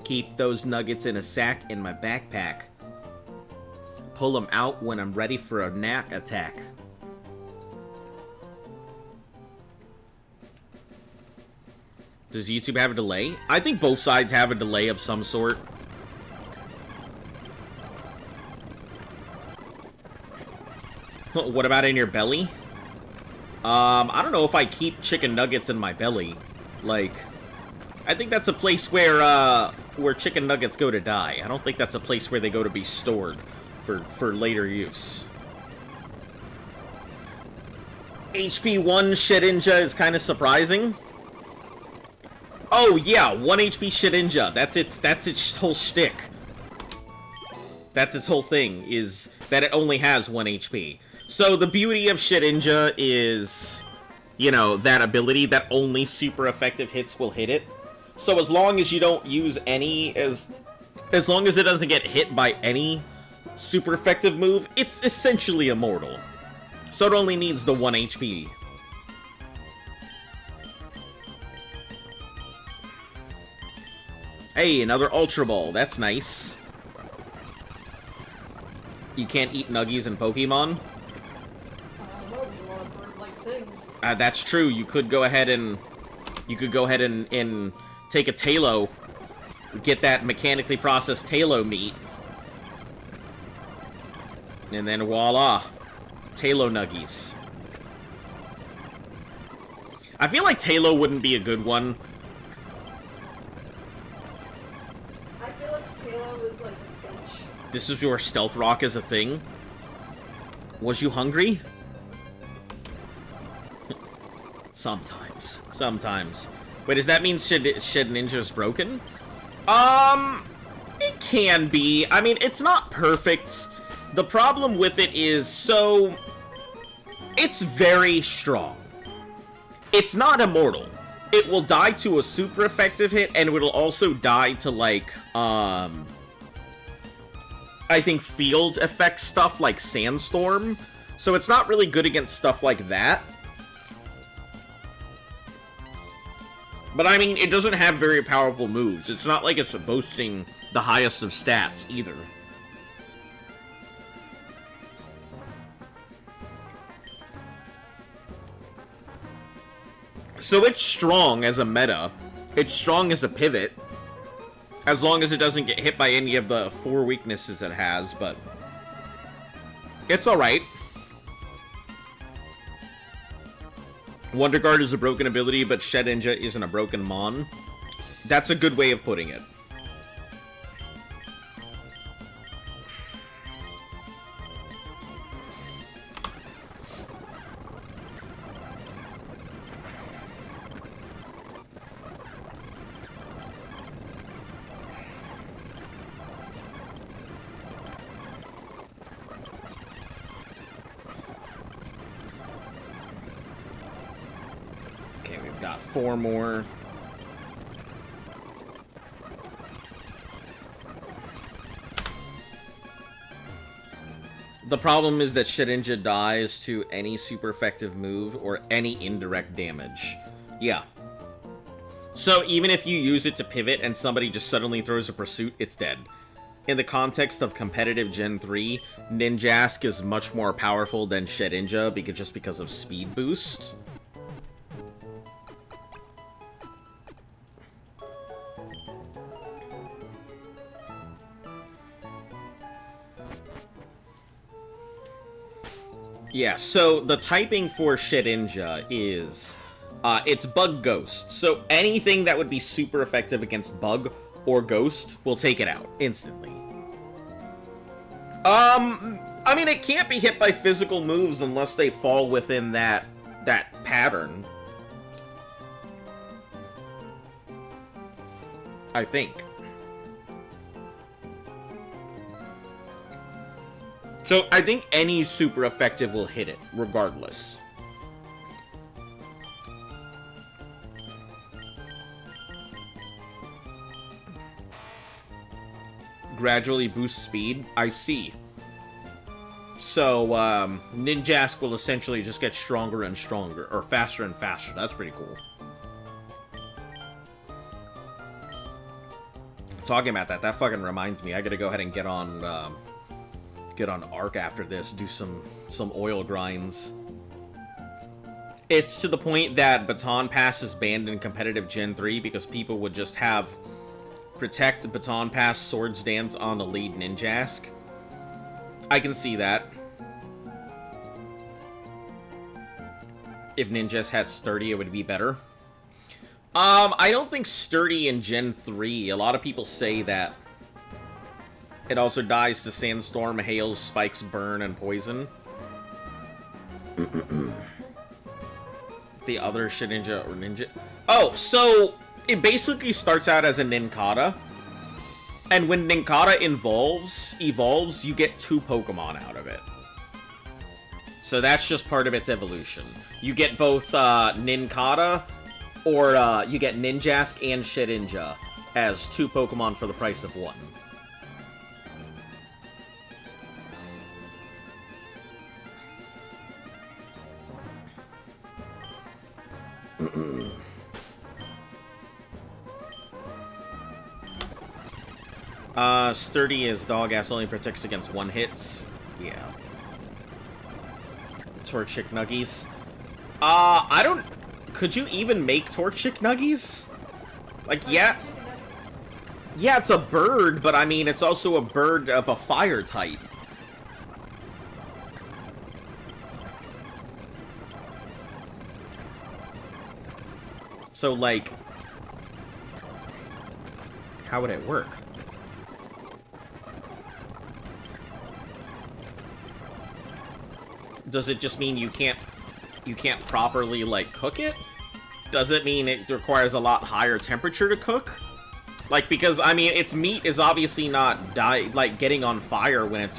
Keep those nuggets in a sack in my backpack. Pull them out when I'm ready for a knack attack. Does YouTube have a delay? I think both sides have a delay of some sort. What about in your belly? I don't know if I keep chicken nuggets in my belly. Like, I think that's a place where chicken nuggets go to die. I don't think that's a place where they go to be stored for later use. HP 1 Shedinja is kind of surprising. Oh yeah, 1 HP Shedinja. That's its whole shtick. That's its whole thing, is that it only has 1 HP. So the beauty of Shedinja is, you know, that ability that only super effective hits will hit it. So as long as you don't use any, as long as it doesn't get hit by any super effective move, it's essentially immortal. So it only needs the 1 HP. Hey, another Ultra Ball. That's nice. You can't eat nuggies in Pokemon? No, there's a lot of bird-like things. That's true. You could go ahead and take a Talo, get that mechanically processed Talo meat, and then voila, Talo nuggies. I feel like Talo wouldn't be a good one. I feel like Halo is like a bitch. This is where Stealth Rock is a thing. Was you hungry? Sometimes. Sometimes. Wait, does that mean Shed Ninja's broken? It can be. I mean, it's not perfect. The problem with it is, so, it's very strong. It's not immortal. It will die to a super effective hit, and it will also die to, like, I think field effect stuff like Sandstorm. So it's not really good against stuff like that. But I mean, it doesn't have very powerful moves. It's not like it's boasting the highest of stats, either. So it's strong as a meta. It's strong as a pivot. As long as it doesn't get hit by any of the 4 weaknesses it has, but it's alright. Wonder Guard is a broken ability, but Shedinja isn't a broken Mon. That's a good way of putting it. Got 4 more. The problem is that Shedinja dies to any super effective move or any indirect damage. Yeah. So even if you use it to pivot and somebody just suddenly throws a pursuit, it's dead. In the context of competitive Gen 3, Ninjask is much more powerful than Shedinja because of speed boost. Yeah, so the typing for Shedinja is, it's Bug Ghost. So anything that would be super effective against Bug or Ghost will take it out instantly. I mean, it can't be hit by physical moves unless they fall within that pattern. I think. So I think any super effective will hit it, regardless. Gradually boost speed. I see. So, Ninjask will essentially just get stronger and stronger, or faster and faster. That's pretty cool. Talking about that, that fucking reminds me. I gotta go ahead and get on Arc after this. Do some oil grinds. It's to the point that Baton Pass is banned in competitive Gen 3 because people would just have Protect, Baton Pass, Swords Dance on the lead Ninjask. I can see that. If Ninjas had Sturdy, it would be better. I don't think Sturdy in Gen 3. A lot of people say that it also dies to Sandstorm, Hail, Spikes, Burn, and Poison. The other Shedinja or Ninja... Oh, so it basically starts out as a Ninkata. And when Ninkata evolves, you get 2 Pokemon out of it. So that's just part of its evolution. You get both Ninkata, or you get Ninjask and Shedinja as 2 Pokemon for the price of 1. Sturdy is dog ass, only protects against 1 hits. Yeah. Torchic Nuggies. I don't... Could you even make Torchic Nuggies? Like, yeah. Yeah, it's a bird, but I mean, it's also a bird of a fire type. So, like... How would it work? Does it just mean you can't properly, like, cook it? Does it mean it requires a lot higher temperature to cook? Like, because, I mean, its meat is obviously not, getting on fire when it's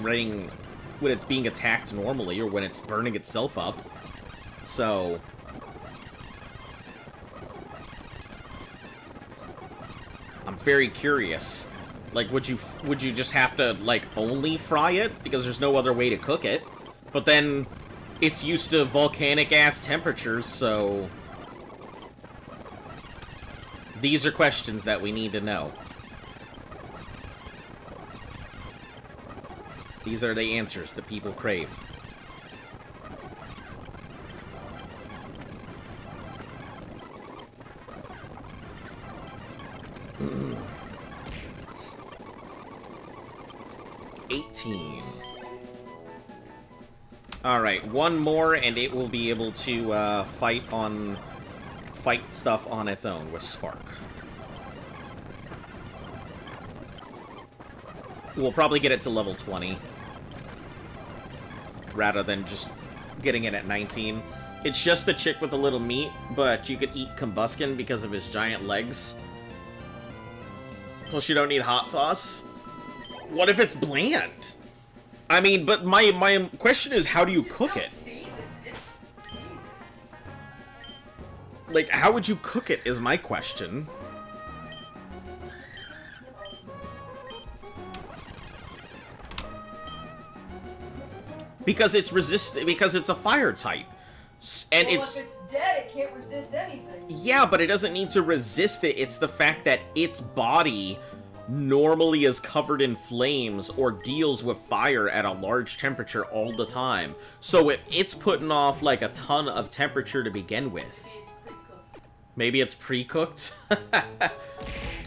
being attacked normally, or when it's burning itself up. So... I'm very curious. Like, would you just have to, like, only fry it? Because there's no other way to cook it. But then, it's used to volcanic-ass temperatures, so... These are questions that we need to know. These are the answers that people crave. Mm. 18. Alright, 1 more and it will be able to fight stuff on its own with Spark. We'll probably get it to level 20. Rather than just getting it at 19. It's just the chick with the little meat, but you could eat Combuskin because of his giant legs. Plus you don't need hot sauce. What if it's bland? I mean, but my question is, how do you cook it? Like, how would you cook it is my question. Because it's because it's a fire type. And well, it's... if it's dead, it can't resist anything. Yeah, but it doesn't need to resist it. It's the fact that its body normally is covered in flames or deals with fire at a large temperature all the time. So if it's putting off, like, a ton of temperature to begin with... Maybe it's pre-cooked?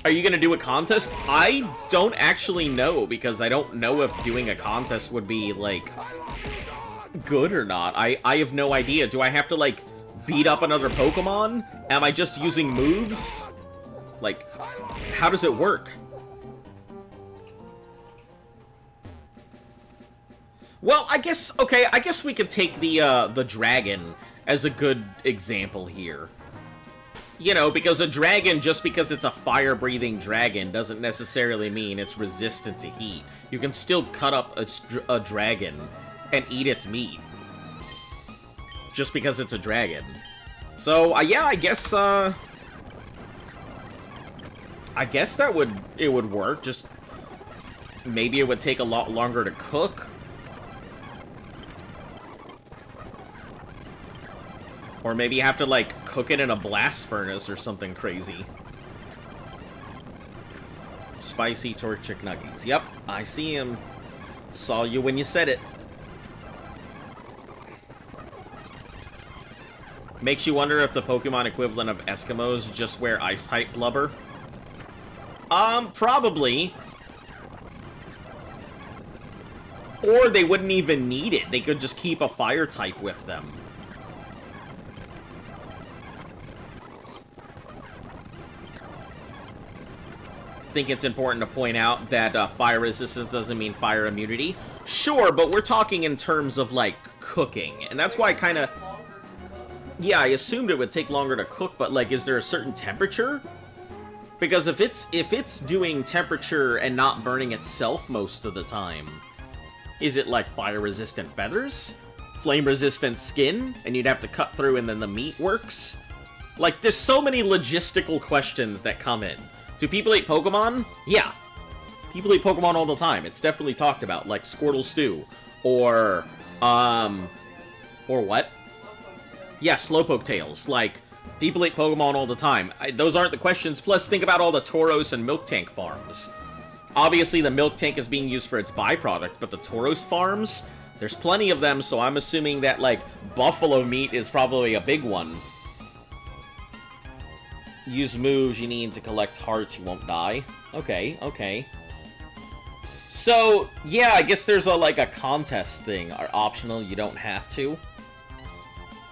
Are you gonna do a contest? I don't actually know, because I don't know if doing a contest would be, like, good or not. I have no idea. Do I have to, like, beat up another Pokemon? Am I just using moves? Like, how does it work? Well, I guess, okay, I guess we could take the dragon as a good example here. You know, because a dragon, just because it's a fire-breathing dragon, doesn't necessarily mean it's resistant to heat. You can still cut up a dragon and eat its meat. Just because it's a dragon. So, yeah, I guess that it would work. Just maybe it would take a lot longer to cook. Or maybe you have to, like, cook it in a blast furnace or something crazy. Spicy torch chick nuggies. Yep, I see him. Saw you when you said it. Makes you wonder if the Pokemon equivalent of Eskimos just wear Ice-type blubber. Probably. Or they wouldn't even need it. They could just keep a Fire-type with them. I think it's important to point out that fire resistance doesn't mean fire immunity. Sure, but we're talking in terms of, like, cooking. And that's why I kind of... Yeah, I assumed it would take longer to cook, but, like, is there a certain temperature? Because if it's doing temperature and not burning itself most of the time, is it, like, fire-resistant feathers? Flame-resistant skin? And you'd have to cut through and then the meat works? Like, there's so many logistical questions that come in. Do people eat Pokemon? Yeah. People eat Pokemon all the time. It's definitely talked about, like Squirtle Stew. Or what? Yeah, Slowpoke Tails. Like, people eat Pokemon all the time. Those aren't the questions. Plus, think about all the Tauros and Milk Tank farms. Obviously, the Milk Tank is being used for its byproduct, but the Tauros farms, there's plenty of them, so I'm assuming that, like, buffalo meat is probably a big one. Use moves you need to collect hearts, you won't die. Okay, okay. So, yeah, I guess there's like a contest thing. Are optional, you don't have to.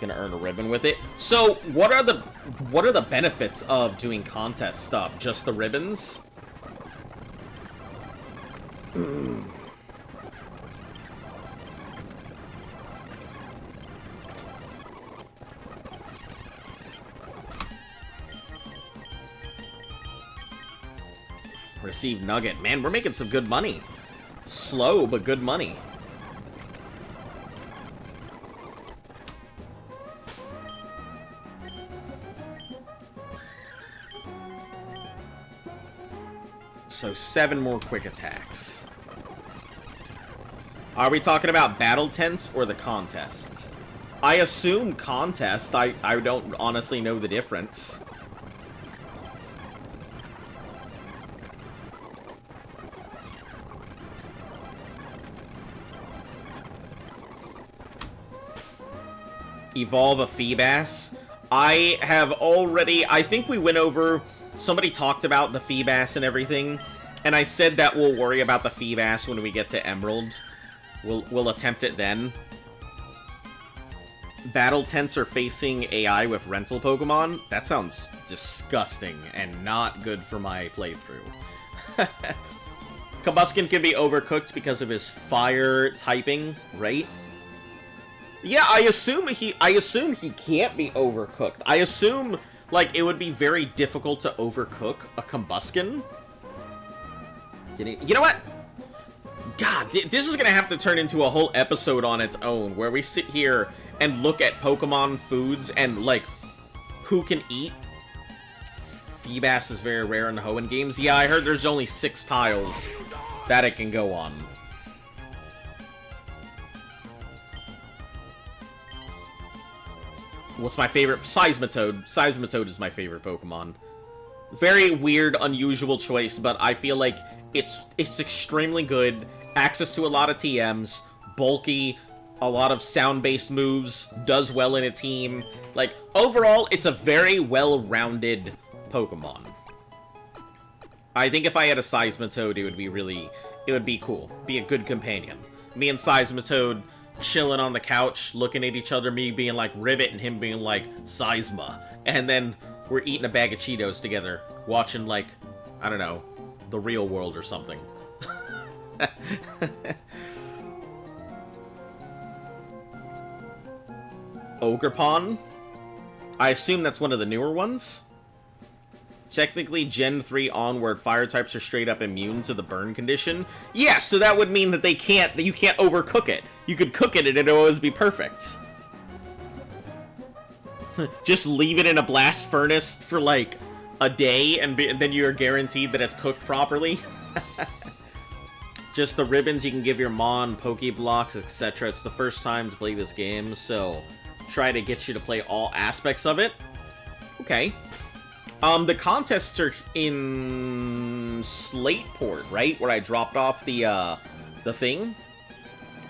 Gonna earn a ribbon with it. So, what are the benefits of doing contest stuff? Just the ribbons? Receive nugget. Man, we're making some good money. Slow, but good money. So 7 more quick attacks. Are we talking about battle tents or the contests? I assume contest. I don't honestly know the difference. Evolve a Feebas. I have already... I think we went over... Somebody talked about the Feebas and everything, and I said that we'll worry about the Feebas when we get to Emerald. We'll attempt it then. Battle tents are facing AI with rental Pokemon? That sounds disgusting and not good for my playthrough. Combuskin can be overcooked because of his fire typing, right? Yeah, I assume he can't be overcooked. I assume, like, it would be very difficult to overcook a Combuskin. You know what? God, this is gonna have to turn into a whole episode on its own, where we sit here and look at Pokemon foods and, like, who can eat. Feebas is very rare in the Hoenn games. Yeah, I heard there's only 6 tiles that it can go on. What's my favorite? Seismitoad. Seismitoad is my favorite Pokemon. Very weird, unusual choice, but I feel like it's extremely good. Access to a lot of TMs, bulky, a lot of sound-based moves, does well in a team. Like, overall, it's a very well-rounded Pokemon. I think if I had a Seismitoad, it would be cool. Be a good companion. Me and Seismitoad chilling on the couch, looking at each other, me being like Ribbit and him being like Seisma. And then we're eating a bag of Cheetos together, watching, like, I don't know, The Real World or something. Ogerpon? I assume that's one of the newer ones? Technically, Gen 3 onward, fire types are straight up immune to the burn condition. Yeah, so that would mean that you can't overcook it. You could cook it and it'll always be perfect. Just leave it in a blast furnace for like a day and then you're guaranteed that it's cooked properly. Just the ribbons you can give your Mon, Pokeblocks, etc. It's the first time to play this game, so try to get you to play all aspects of it. Okay. The contests are in Slateport, right? Where I dropped off the thing?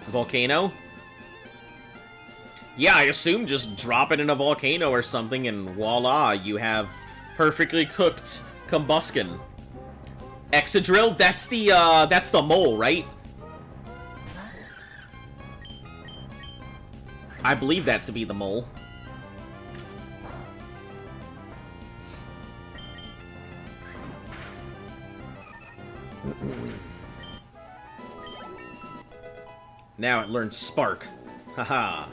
The volcano? Yeah, I assume just drop it in a volcano or something and voila, you have perfectly cooked combustion. Exadrill? That's the mole, right? I believe that to be the mole. Now it learns Spark. Haha.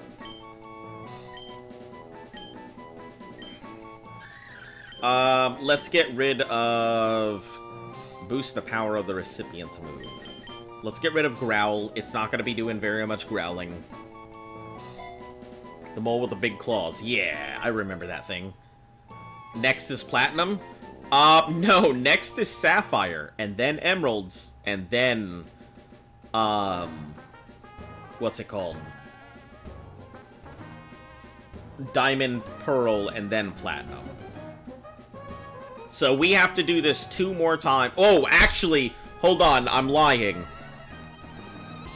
Let's get rid of... Boost the power of the recipient's move. Let's get rid of Growl. It's not going to be doing very much growling. The mole with the big claws. Yeah, I remember that thing. Next is Platinum. No, next is Sapphire, and then Emeralds, and then, what's it called? Diamond, Pearl, and then Platinum. So we have to do this 2 more times. Oh, actually, hold on, I'm lying.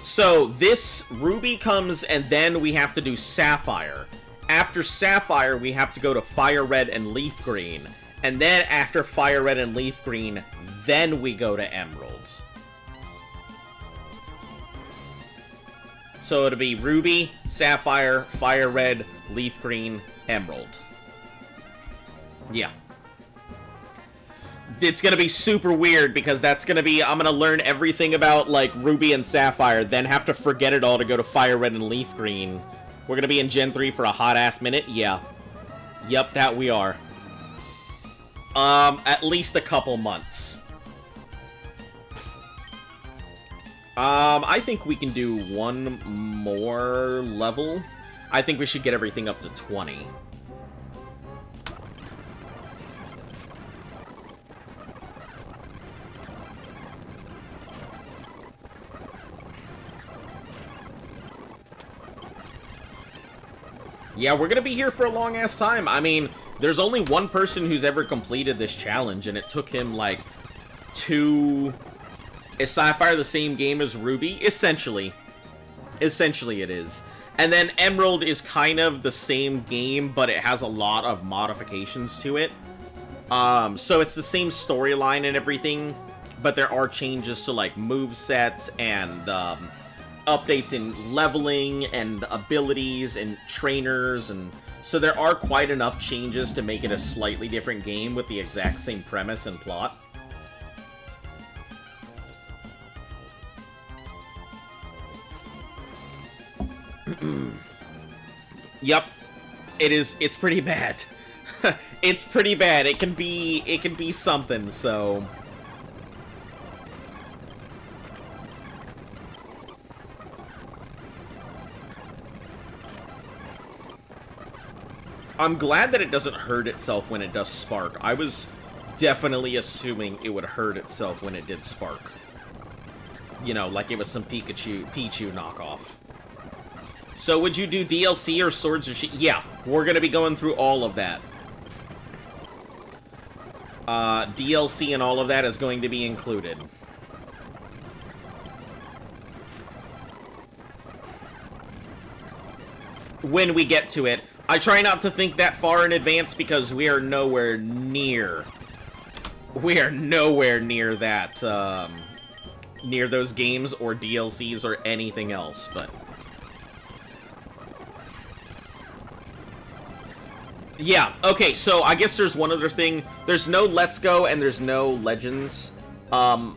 So this Ruby comes, and then we have to do Sapphire. After Sapphire, we have to go to Fire Red and Leaf Green. And then after Fire Red and Leaf Green, then we go to Emeralds. So it'll be Ruby, Sapphire, Fire Red, Leaf Green, Emerald. Yeah. It's gonna be super weird because that's gonna be... I'm gonna learn everything about, like, Ruby and Sapphire, then have to forget it all to go to Fire Red and Leaf Green. We're gonna be in Gen 3 for a hot-ass minute? Yeah. Yep, that we are. At least a couple months. I think we can do 1 more level. I think we should get everything up to 20. Yeah, we're gonna be here for a long-ass time. I mean, there's only one person who's ever completed this challenge, and it took him, like, 2... Is Sapphire the same game as Ruby? Essentially. Essentially it is. And then Emerald is kind of the same game, but it has a lot of modifications to it. So it's the same storyline and everything, but there are changes to, like, movesets and, updates in leveling and abilities and trainers, and so there are quite enough changes to make it a slightly different game with the exact same premise and plot. Yep, it's pretty bad. It's pretty bad. It can be something, so I'm glad that it doesn't hurt itself when it does Spark. I was definitely assuming it would hurt itself when it did Spark. You know, like it was some Pichu knockoff. So would you do DLC or Swords of Shield? Yeah, we're going to be going through all of that. DLC and all of that is going to be included. When we get to it. I try not to think that far in advance because we are nowhere near... We are nowhere near that, near those games or DLCs or anything else, but... Yeah, okay, so I guess there's one other thing. There's no Let's Go and there's no Legends. I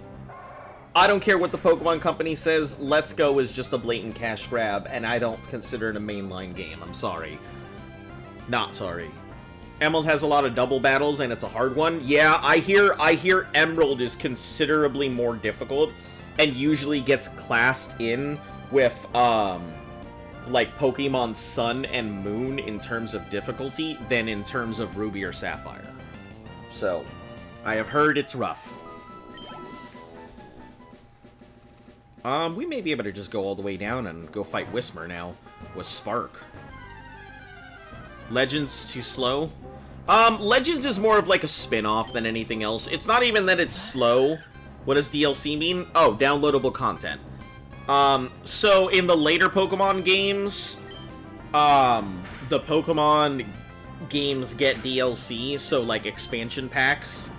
don't care what the Pokemon Company says. Let's Go is just a blatant cash grab, and I don't consider it a mainline game. I'm sorry. Not sorry. Emerald has a lot of double battles, and it's a hard one. Yeah, I hear Emerald is considerably more difficult, and usually gets classed in with, like, Pokemon Sun and Moon in terms of difficulty than in terms of Ruby or Sapphire. So, I have heard it's rough. We may be able to just go all the way down and go fight Whismur now with Spark. Legends too slow? Legends is more of like a spin-off than anything else. It's not even that it's slow. What does DLC mean? Oh, downloadable content. So in the later Pokemon games, the Pokemon games get DLC, so like expansion packs.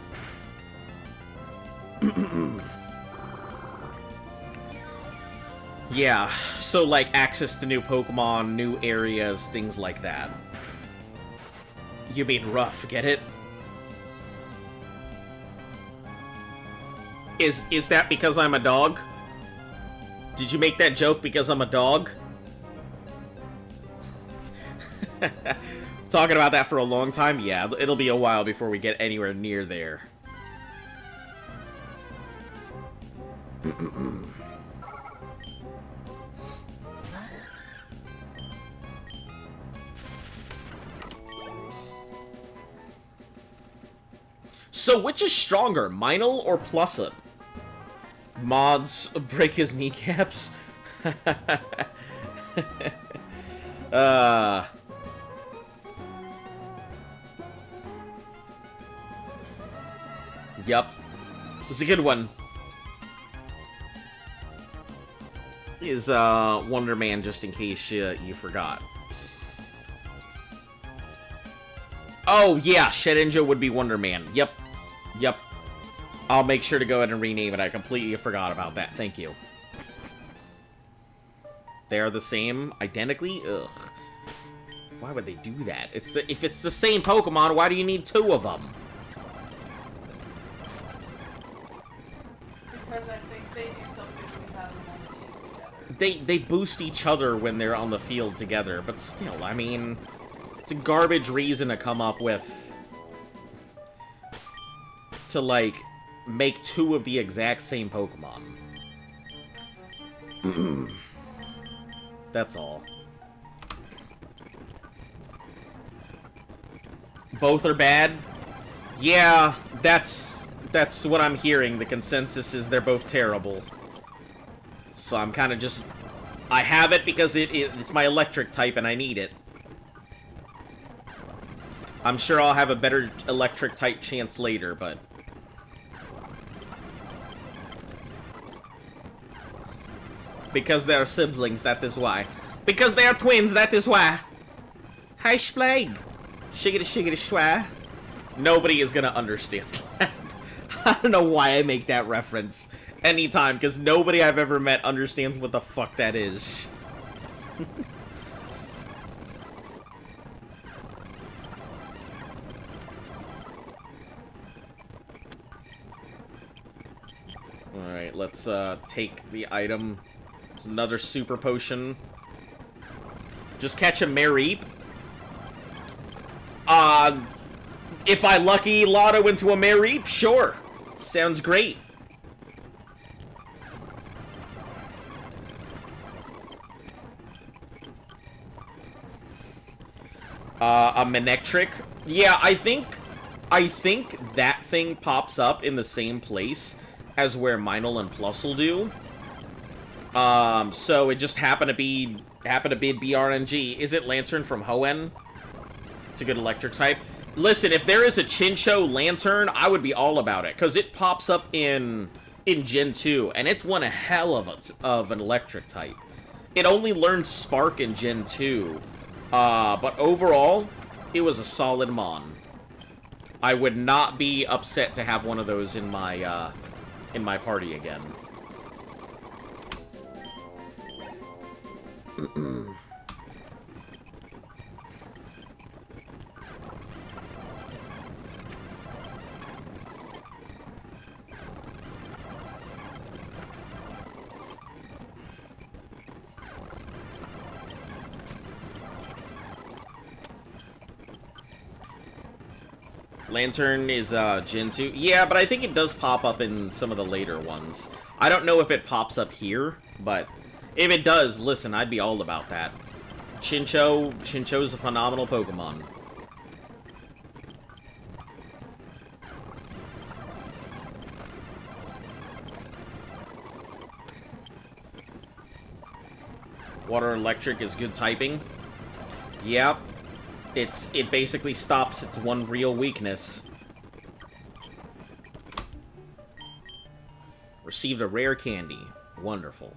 Yeah, so like access to new Pokemon, new areas, things like that. You mean rough, get it? Is that because I'm a dog? Did you make that joke because I'm a dog? Talking about that for a long time? Yeah, it'll be a while before we get anywhere near there. So, which is stronger, Minel or Plusa? Mods break his kneecaps? Yup. It's a good one. Is, Wonder Man, just in case you forgot. Oh, yeah, Shedinja would be Wonder Man. Yep. Yep. I'll make sure to go ahead and rename it. I completely forgot about that. Thank you. They are the same, identically? Ugh. Why would they do that? If it's the same Pokemon, why do you need two of them? Because I think they do something when we have them on the team together. They boost each other when they're on the field together, but still, I mean, it's a garbage reason to come up with to, like, make two of the exact same Pokemon. That's all. Both are bad? Yeah, that's what I'm hearing. The consensus is they're both terrible. So I'm kind of just... I have it because it's my electric type and I need it. I'm sure I'll have a better electric type chance later, but... Because they are siblings, that is why. Because they are twins, that is why. Hi, Splag. Shiggity shiggity schwa. Nobody is gonna understand that. I don't know why I make that reference anytime, because nobody I've ever met understands what the fuck that is. Alright, let's take the item. There's another super potion. Just catch a Mareep. If I lucky lotto into a Mareep, sure. Sounds great. A Manectric. Yeah, I think that thing pops up in the same place as where Minel and Plusle do. So it just happened to be BRNG. Is it Lantern from Hoenn? It's a good electric type. Listen, if there is a Chinchou Lantern, I would be all about it, because it pops up in Gen 2, and it's one hell of an electric type. It only learned Spark in Gen 2, but overall, it was a solid Mon. I would not be upset to have one of those in my party again. Lantern is Gen 2. Yeah, but I think it does pop up in some of the later ones. I don't know if it pops up here, but if it does, listen, I'd be all about that. Shincho's a phenomenal Pokemon. Water Electric is good typing. Yep. It basically stops its one real weakness. Received a rare candy. Wonderful.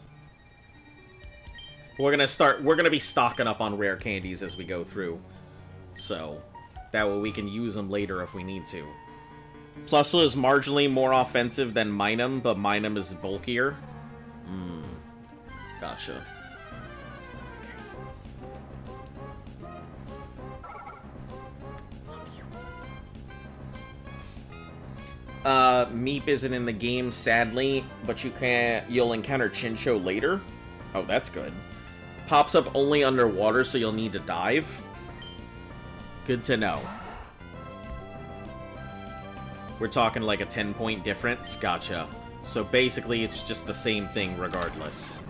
We're gonna be stocking up on rare candies as we go through. So, that way we can use them later if we need to. Plusle is marginally more offensive than Minun, but Minun is bulkier. Gotcha. Meep isn't in the game, sadly, but you'll encounter Chinchou later. Oh, that's good. Pops up only underwater, so you'll need to dive. Good to know. We're talking like a 10-point difference? Gotcha. So basically, it's just the same thing regardless.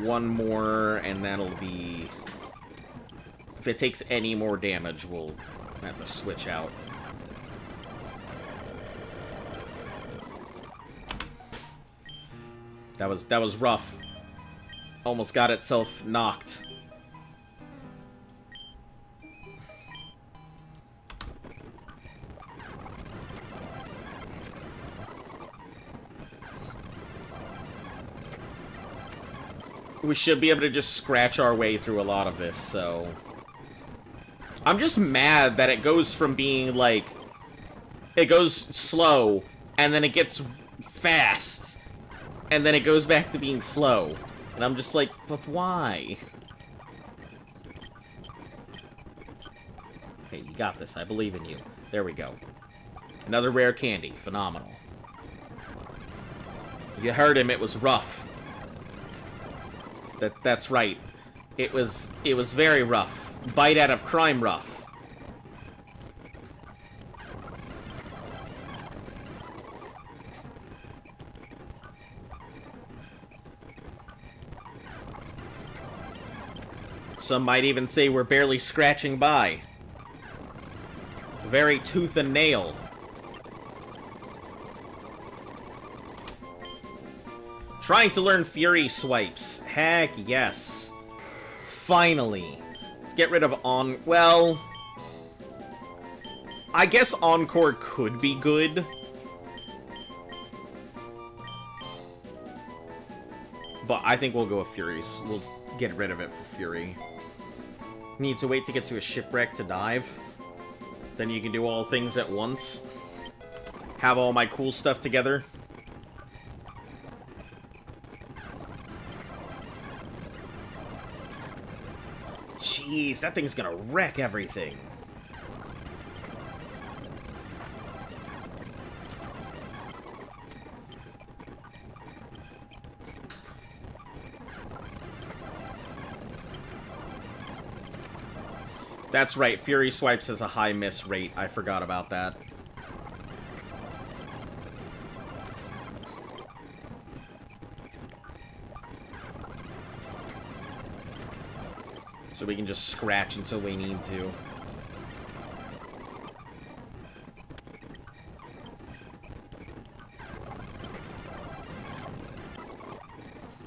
One more, and that'll be... If it takes any more damage, we'll have to switch out. That was rough. Almost got itself knocked. We should be able to just scratch our way through a lot of this, so... I'm just mad that it goes from being, like... It goes slow, and then it gets fast, and then it goes back to being slow. And I'm just like, but why? Okay, you got this. I believe in you. There we go. Another rare candy. Phenomenal. You heard him. It was rough. That's right. It was very rough. Bite out of crime rough. Some might even say we're barely scratching by. Very tooth and nail. Trying to learn Fury Swipes. Heck yes. Finally. Let's get rid of well... I guess Encore could be good. But I think we'll go with Fury's. We'll get rid of it for Fury. Need to wait to get to a shipwreck to dive. Then you can do all things at once. Have all my cool stuff together. Jeez, that thing's gonna wreck everything. That's right, Fury Swipes has a high miss rate. I forgot about that. So we can just scratch until we need to.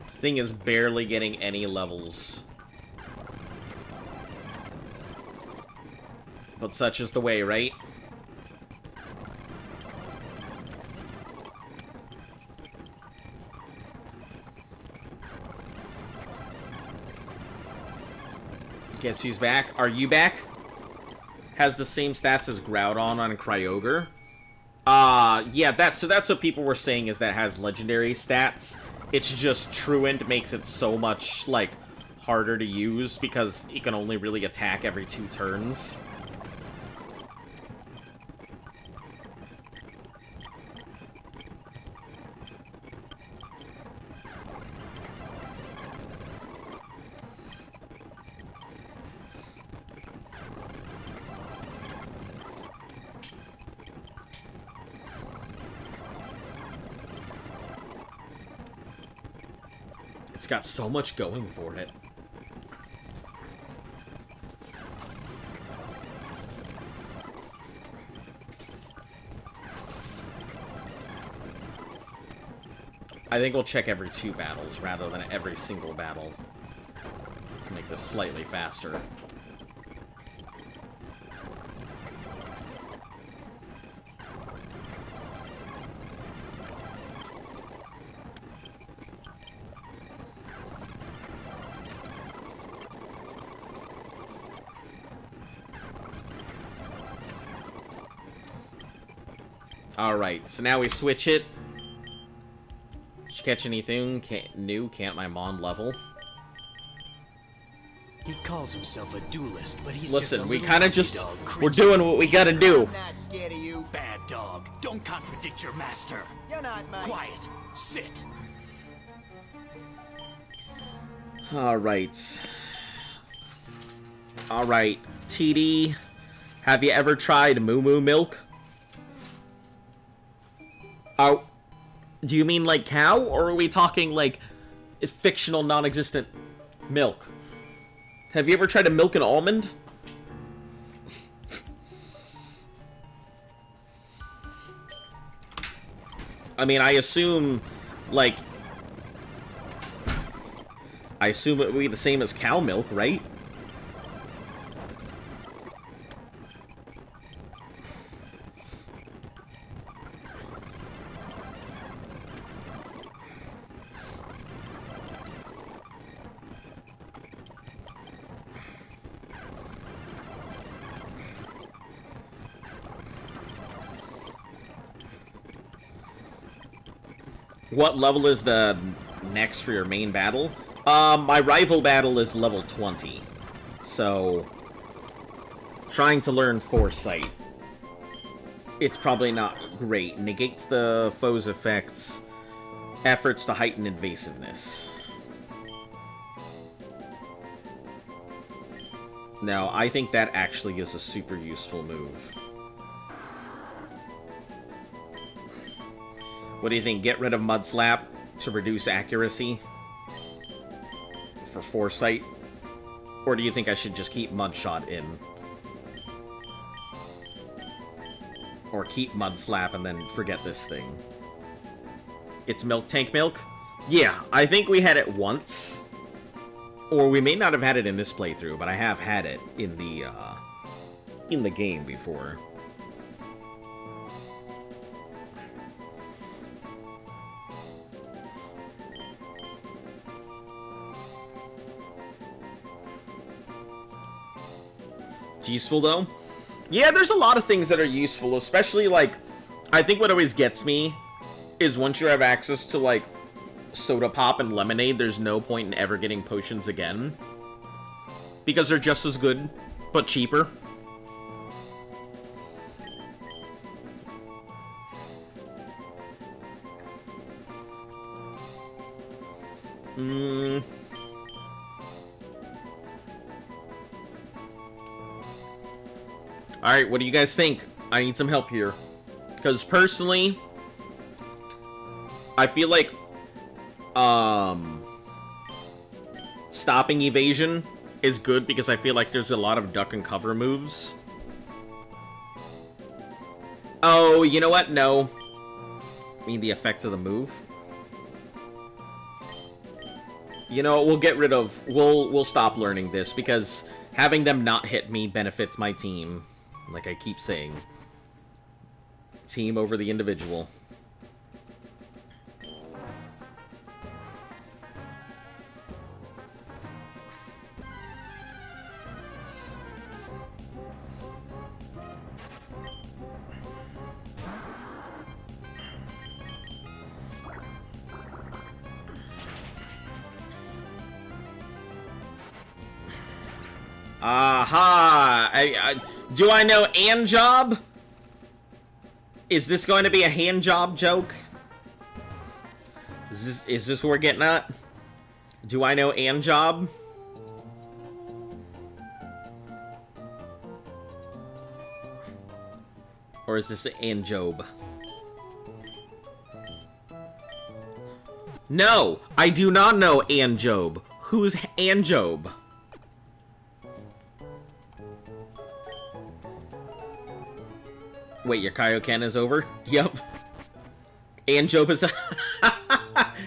This thing is barely getting any levels. But such is the way, right? Guess who's back? Are you back? Has the same stats as Groudon on Kyogre. Yeah, that's what people were saying, is that it has legendary stats. It's just Truant makes it so much, like, harder to use because it can only really attack every 2 turns. got so much going for it. I think we'll check every 2 battles rather than every single battle. Make this slightly faster. Alright, so now we switch it. Did you catch anything new? Can't my mom level? He calls himself a duelist, but he's Listen, just a we little kind of puppy just... dog We're cringing. doing what we gotta do. I'm not scared of you. Bad dog. Don't contradict your master. You're not mine. Quiet. Sit. Alright. Alright, TD. Have you ever tried Moo Moo milk? Oh, do you mean like cow, or are we talking like fictional, non-existent milk? Have you ever tried to milk an almond? I mean, I assume it would be the same as cow milk, right? What level is the next for your main battle? My rival battle is level 20. So, trying to learn Foresight. It's probably not great. Negates the foe's effects. Efforts to heighten invasiveness. No, I think that actually is a super useful move. What do you think? Get rid of Mud Slap to reduce accuracy for Foresight? Or do you think I should just keep Mud Shot in? Or keep Mud Slap and then forget this thing? It's Milk Tank Milk? Yeah, I think we had it once. Or we may not have had it in this playthrough, but I have had it in the game before. Useful though? Yeah, there's a lot of things that are useful, especially like, I think what always gets me is once you have access to like soda pop and lemonade, there's no point in ever getting potions again, because they're just as good but cheaper. Alright, what do you guys think? I need some help here. Because personally, I feel like stopping evasion is good because I feel like there's a lot of duck and cover moves. Oh, you know what? No. I mean the effects of the move. You know, we'll get rid of... We'll stop learning this because having them not hit me benefits my team. Like I keep saying. Team over the individual. Aha! Do I know and job? Is this going to be a hand job joke? Is this what we're getting at? Do I know and job? Or is this and job? No, I do not know Anjob. Who's Anjob? Wait, your Kaioken is over? Yup. Anjob is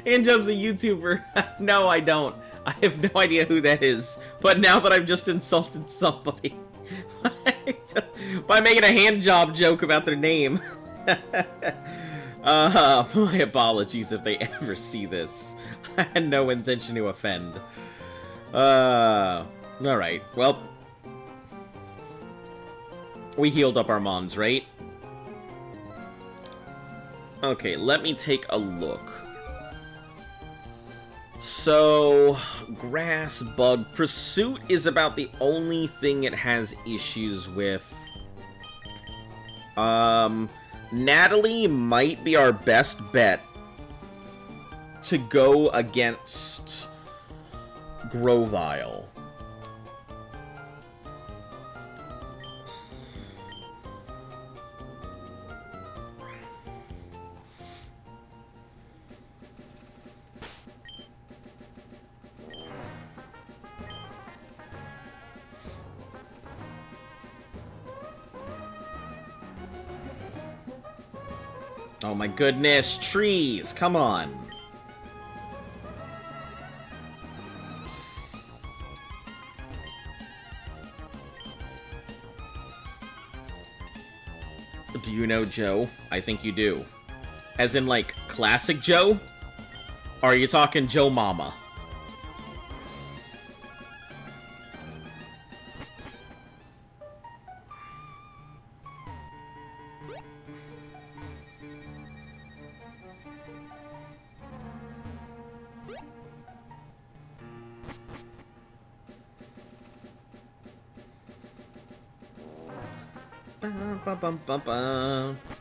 Anjob's a YouTuber. No, I don't. I have no idea who that is. But now that I've just insulted somebody by making a hand job joke about their name. My apologies if they ever see this. I had no intention to offend. Alright, well. We healed up our mons, right? Okay, let me take a look. So, Grass Bug. Pursuit is about the only thing it has issues with. Natalie might be our best bet to go against Grovile. Oh my goodness, trees, come on. Do you know Joe? I think you do. As in, like, classic Joe? Or are you talking Joe Mama?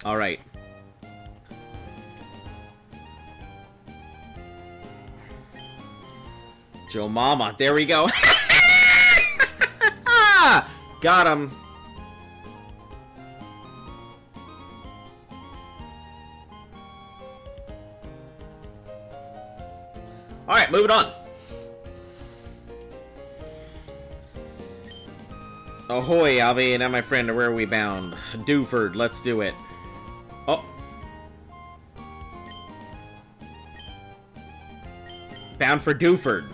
Alright. Joe Mama, there we go. Got him. Alright, moving on. Ahoy, Albie, and my friend, where are we bound? Dewford, let's do it. Oh. Bound for Dewford.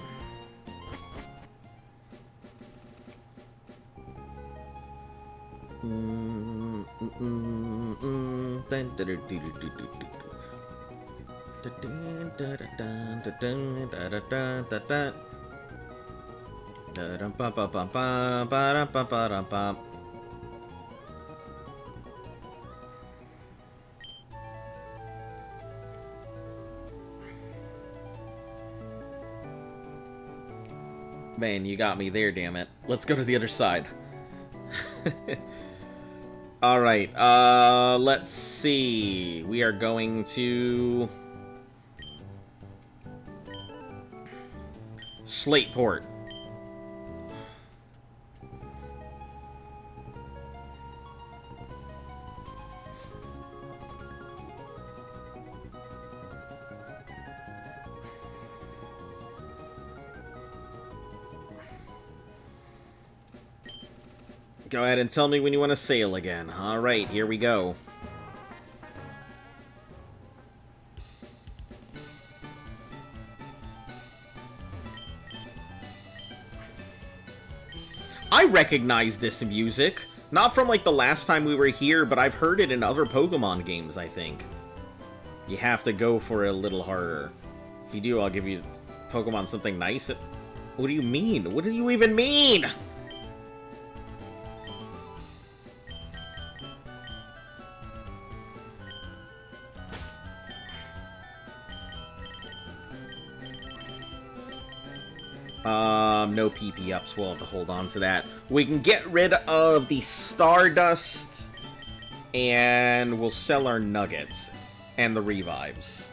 Man, you got me there, damn it. Let's go to the other side. Alright, let's see. We are going to Slateport. Go ahead and tell me when you want to sail again. Alright, here we go. I recognize this music. Not from, like, the last time we were here, but I've heard it in other Pokemon games, I think. You have to go for it a little harder. If you do, I'll give you Pokemon something nice. What do you mean? What do you even mean? No PP ups, we'll have to hold on to that. We can get rid of the Stardust, and we'll sell our Nuggets and the Revives.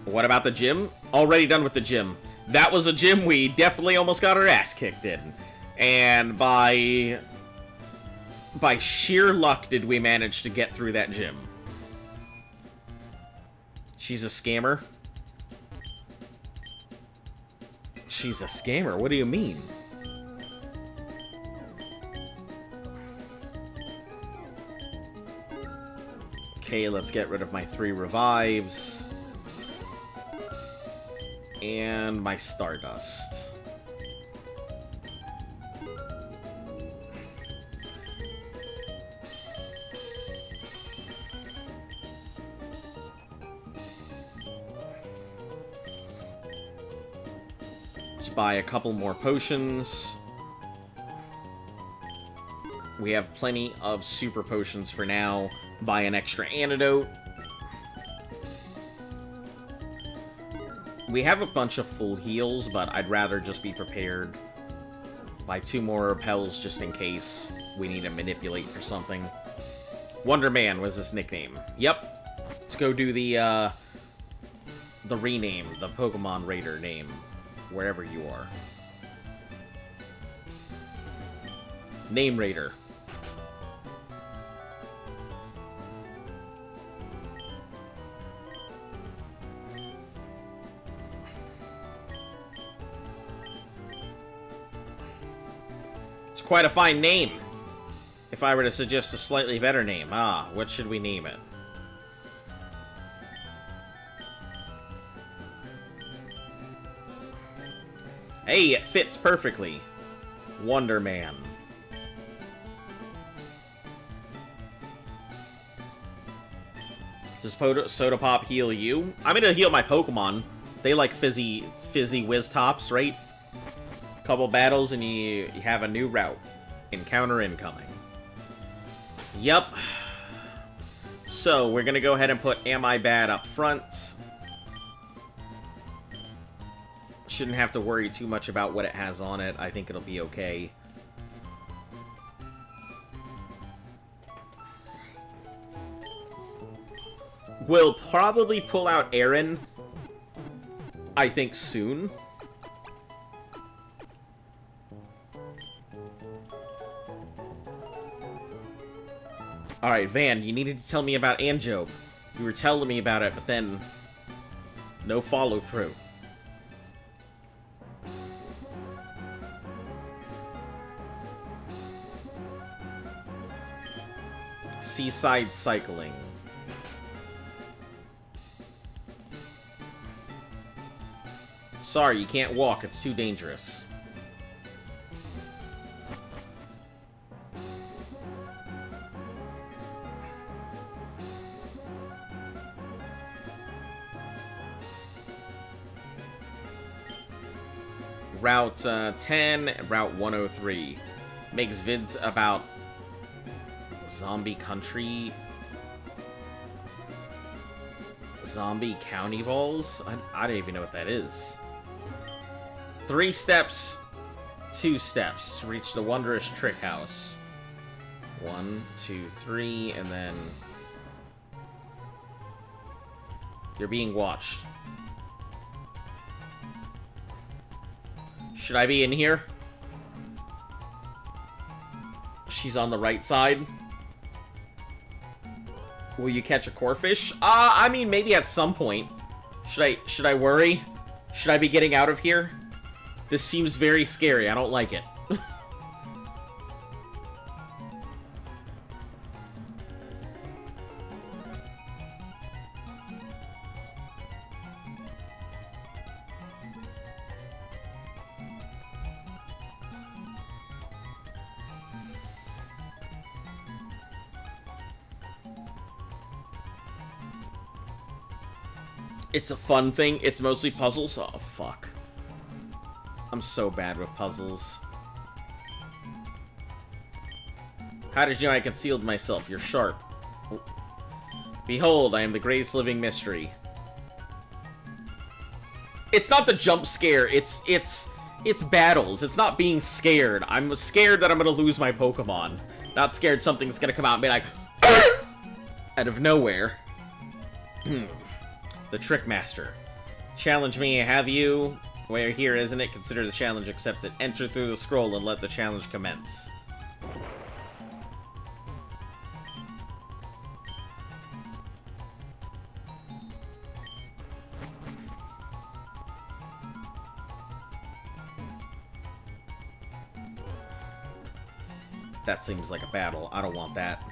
What about the gym? Already done with the gym. That was a gym we definitely almost got our ass kicked in. And by sheer luck did we manage to get through that gym. She's a scammer. She's a scammer. What do you mean? Okay, let's get rid of my 3 revives. And my Stardust. Let's buy a couple more potions. We have plenty of super potions for now. Buy an extra antidote. We have a bunch of full heals, but I'd rather just be prepared. Buy 2 more repels just in case we need to manipulate for something. Wonder Man was his nickname. Yep. Let's go do the rename, the Pokemon Raider name, wherever you are. Name Raider. Quite a fine name. If I were to suggest a slightly better name. What should we name it? Hey, it fits perfectly. Wonder Man. Does Soda Pop heal you? I'm gonna heal my Pokemon. They like fizzy whiz tops, right? Couple battles and you have a new route. Encounter incoming. Yep. So, we're gonna go ahead and put Am I Bad up front. Shouldn't have to worry too much about what it has on it. I think it'll be okay. We'll probably pull out Aaron, I think, soon. Alright, Van, you needed to tell me about Anjob. You were telling me about it, but then no follow-through. Seaside cycling. Sorry, you can't walk. It's too dangerous. Route 10, Route 103. Makes vids about zombie country. Zombie county balls? I don't even know what that is. 3 steps, 2 steps to reach the wondrous trick house. 1, 2, 3, and then you're being watched. Should I be in here? She's on the right side. Will you catch a corefish? I mean, maybe at some point. Should I worry? Should I be getting out of here? This seems very scary. I don't like it. It's a fun thing. It's mostly puzzles. Oh, fuck. I'm so bad with puzzles. How did you know I concealed myself? You're sharp. Behold, I am the greatest living mystery. It's not the jump scare. It's battles. It's not being scared. I'm scared that I'm gonna lose my Pokemon. Not scared something's gonna come out and be like out of nowhere. The Trick Master. Challenge me, have you? We're here, isn't it? Consider the challenge accepted. Enter through the scroll and let the challenge commence. That seems like a battle. I don't want that.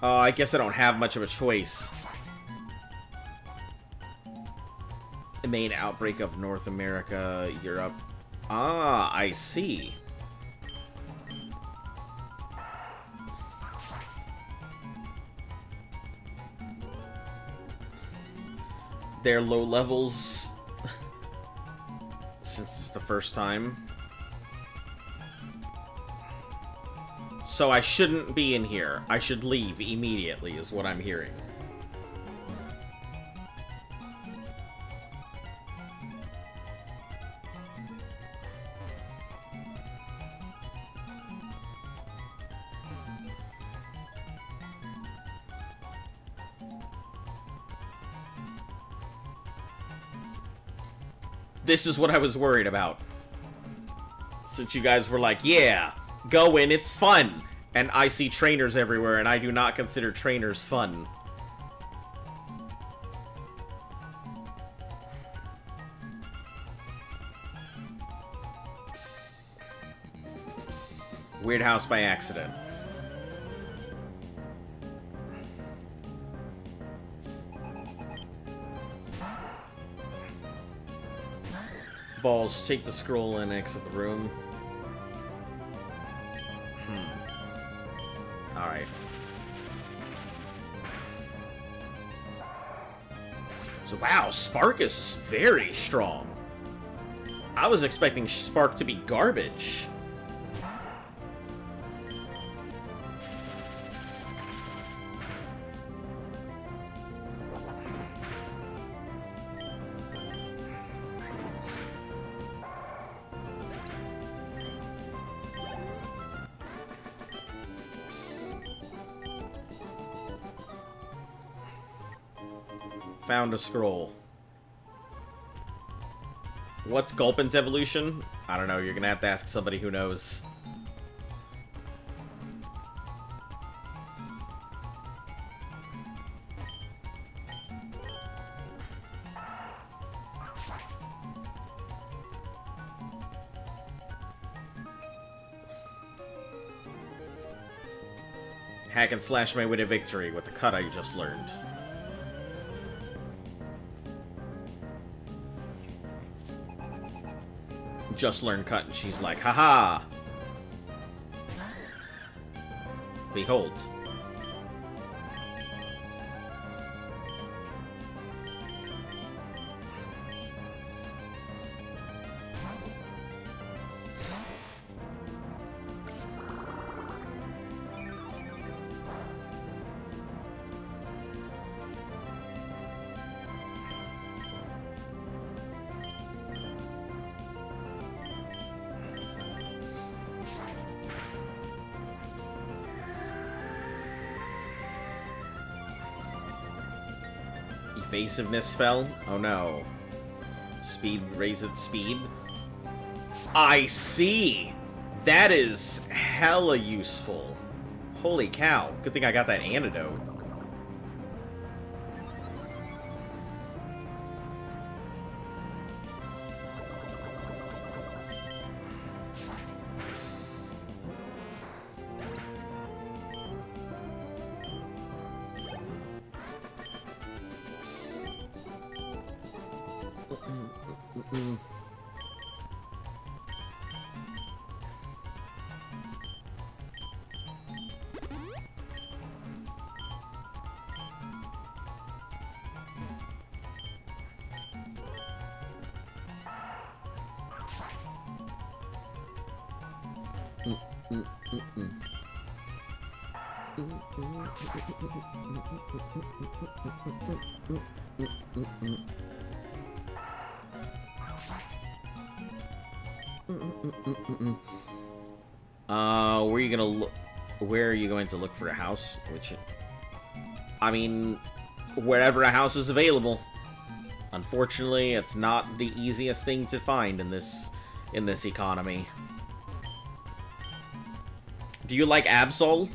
I guess I don't have much of a choice. The main outbreak of North America, Europe. Ah, I see. They're low levels since it's the first time. So I shouldn't be in here. I should leave immediately, is what I'm hearing. This is what I was worried about. Since you guys were like, yeah, go in, it's fun. And I see trainers everywhere, and I do not consider trainers fun. Weird house by accident. Balls, take the scroll and exit the room. Alright. So, wow, Spark is very strong. I was expecting Spark to be garbage. Found a scroll. What's Gulpin's evolution? I don't know, you're gonna have to ask somebody who knows. Hack and slash my way to victory with the cut I just learned. Just learned cut, and she's like, haha! Behold. Evasiveness fell? Oh no. Speed, raise its speed? I see! That is hella useful. Holy cow. Good thing I got that antidote. Where are you gonna look? Where are you going to look for a house? Which, I mean, wherever a house is available. Unfortunately, it's not the easiest thing to find in this economy. Do you like Absol?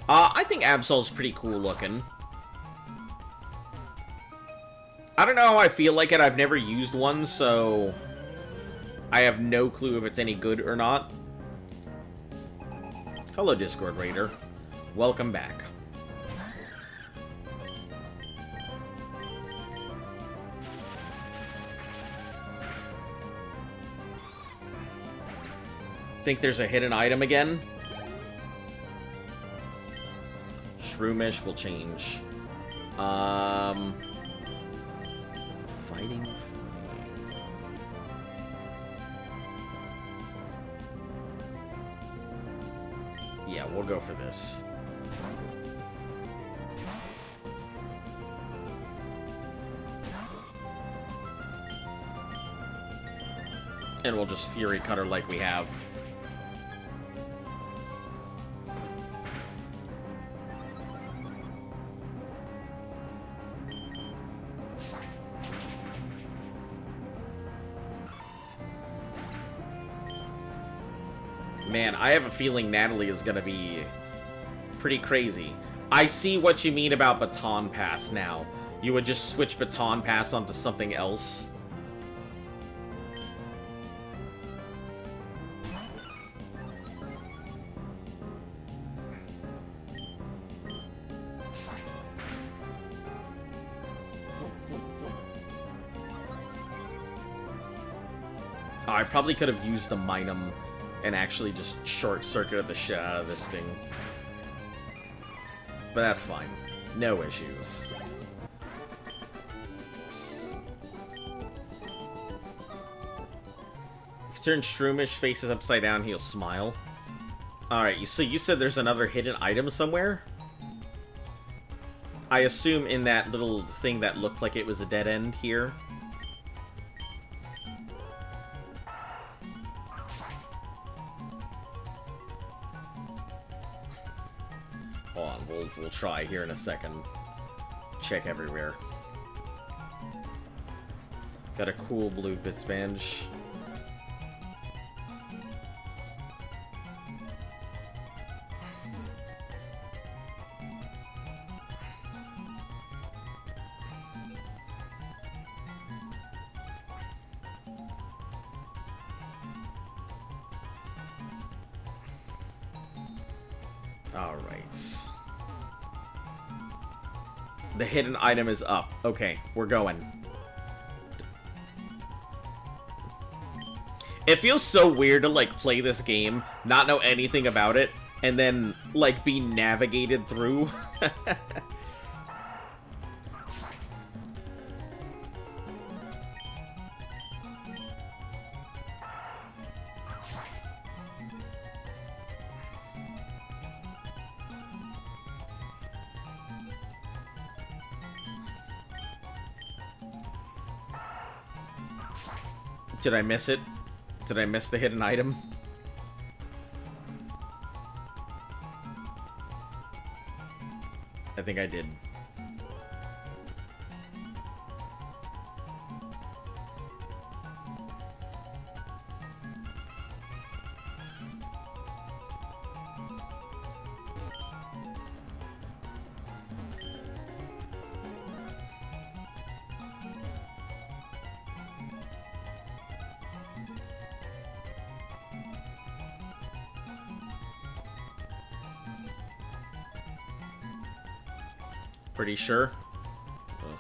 I think Absol's pretty cool looking. I don't know how I feel like it. I've never used one, so I have no clue if it's any good or not. Hello, Discord Raider. Welcome back. Think there's a hidden item again? Shroomish will change. Fighting. Yeah, we'll go for this. And we'll just Fury Cutter like we have. Man, I have a feeling Natalie is gonna be pretty crazy. I see what you mean about Baton Pass now. You would just switch Baton Pass onto something else. Oh, I probably could have used the Minum and actually just short-circuited the shit out of this thing. But that's fine. No issues. If you turn Shroomish faces upside down, he'll smile. Alright, so you said there's another hidden item somewhere? I assume in that little thing that looked like it was a dead end here. Hold on, we'll try here in a second. Check everywhere. Got a cool blue bits bench. Alright. The hidden item is up. Okay, we're going. It feels so weird to, like, play this game, not know anything about it, and then, like, be navigated through. Did I miss it? Did I miss the hidden item? I think I did. Pretty sure. Ugh.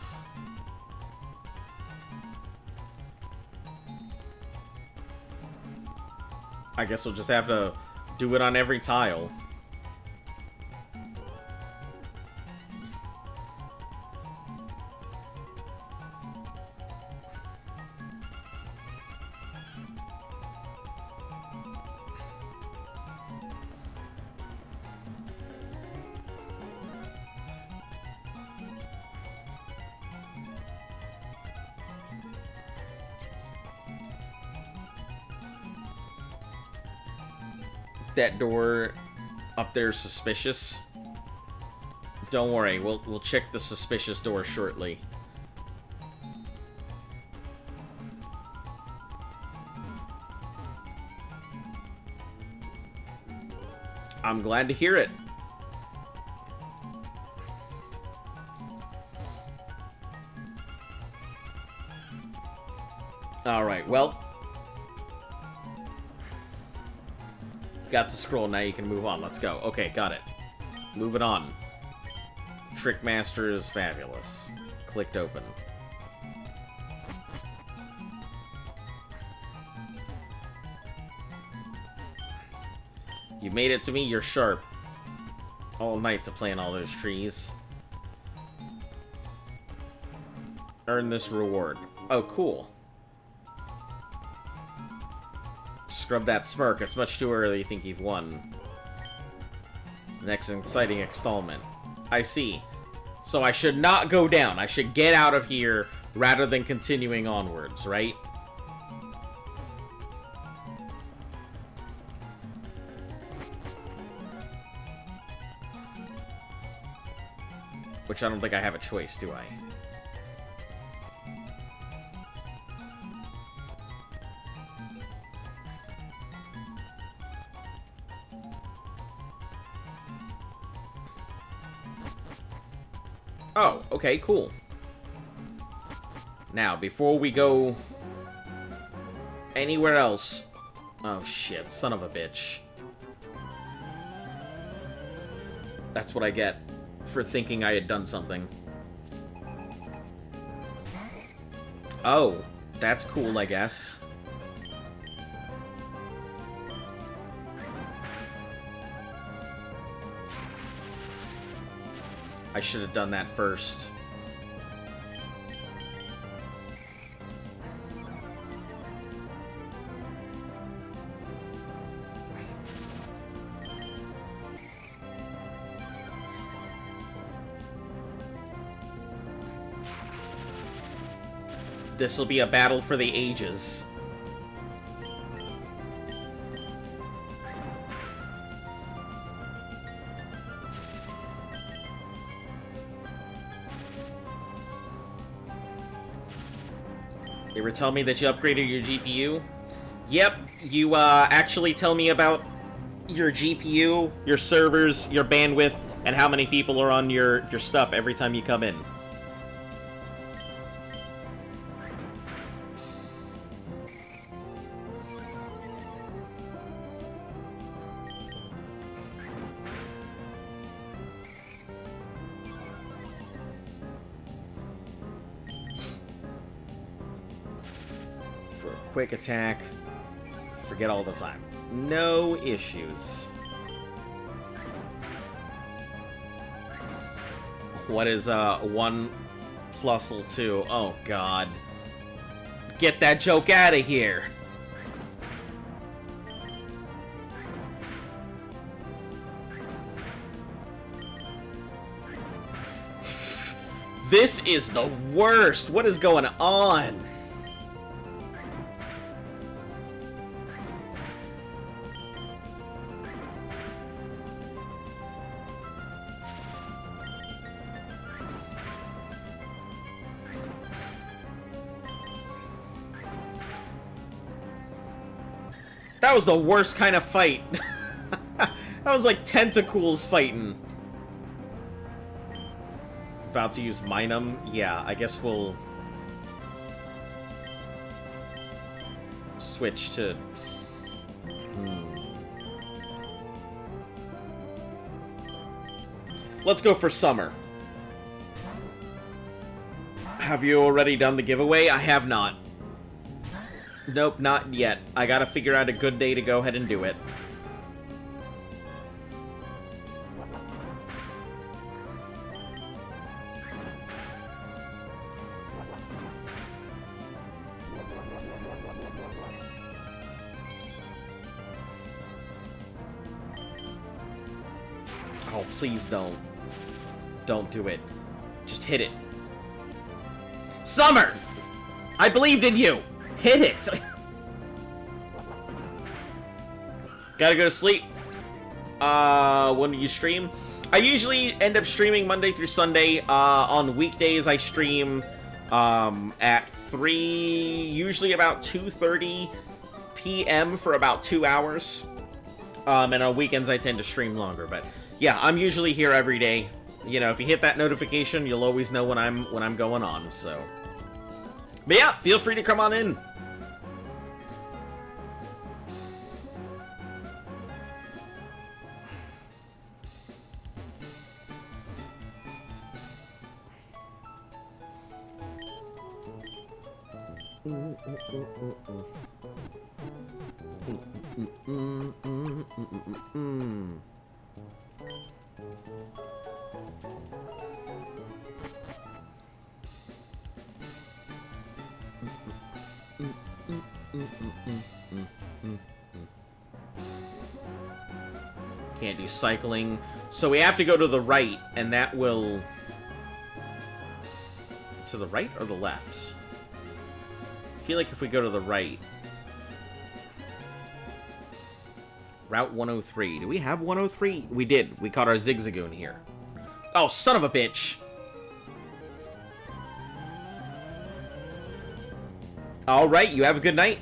I guess we'll just have to do it on every tile. That door up there is suspicious. Don't worry, we'll check the suspicious door shortly. I'm glad to hear it. Alright, well. Got the scroll, now you can move on. Let's go. Okay, got it. Moving on. Trickmaster is fabulous. Clicked open. You made it to me, you're sharp. All night to plant all those trees. Earn this reward. Oh, cool. Scrub that smirk. It's much too early to think you've won. Next exciting installment. I see. So I should not go down. I should get out of here rather than continuing onwards, right? Which I don't think I have a choice, do I? Oh, okay, cool. Now, before we go anywhere else... Oh, shit, son of a bitch. That's what I get for thinking I had done something. Oh, that's cool, I guess. I should have done that first. This will be a battle for the ages. They were telling me that you upgraded your GPU? Yep, you actually tell me about your GPU, your servers, your bandwidth, and how many people are on your stuff every time you come in. Quick attack. Forget all the time. No issues. What is 1 plus 2? Oh god. Get that joke out of here. This is the worst. What is going on? That was the worst kind of fight. That was like tentacles fighting. About to use Minum? Yeah, I guess we'll switch to... Let's go for Summer. Have you already done the giveaway? I have not. Nope, not yet. I gotta figure out a good day to go ahead and do it. Oh, please don't. Don't do it. Just hit it. Summer! I believed in you! Hit it! Gotta go to sleep. When do you stream? I usually end up streaming Monday through Sunday. On weekdays, I stream at 3, usually about 2:30 p.m. for about 2 hours. And on weekends I tend to stream longer, but yeah, I'm usually here every day. You know, if you hit that notification, you'll always know when I'm going on, so. But yeah, feel free to come on in. Can't do cycling. So we have to go to the right, and that will... To the right or the left? I feel like if we go to the right... Route 103. Do we have 103? We did. We caught our Zigzagoon here. Oh, son of a bitch! Alright, you have a good night.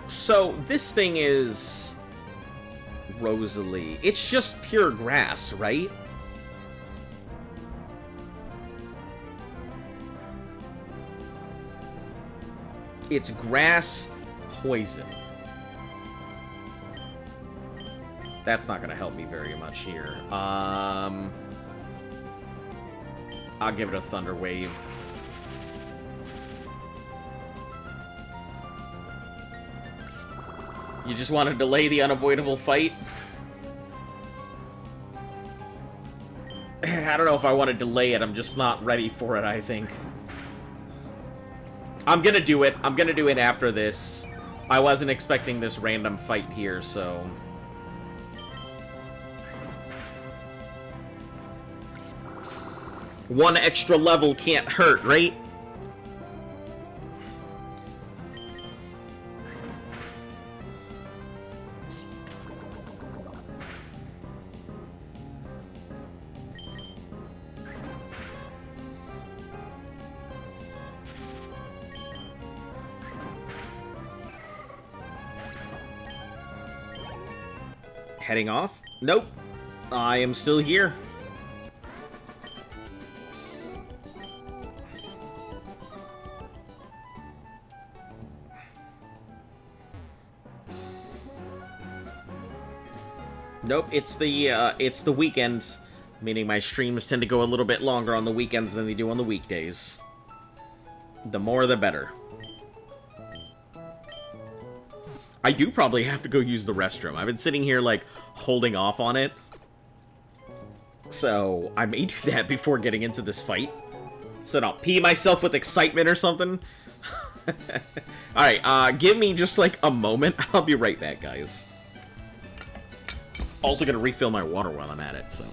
So, this thing is... Rosalie. It's just pure grass, right? It's grass poison. That's not going to help me very much here. I'll give it a Thunder Wave. You just want to delay the unavoidable fight? I don't know if I want to delay it. I'm just not ready for it, I think. I'm gonna do it. I'm gonna do it after this. I wasn't expecting this random fight here, so... One extra level can't hurt, right? Heading off? Nope. I am still here. Nope, it's the weekend, meaning my streams tend to go a little bit longer on the weekends than they do on the weekdays. The more, the better. I do probably have to go use the restroom. I've been sitting here, like, holding off on it. So, I may do that before getting into this fight. So I don't pee myself with excitement or something. Alright, give me just, like, a moment. I'll be right back, guys. Also gonna refill my water while I'm at it, so...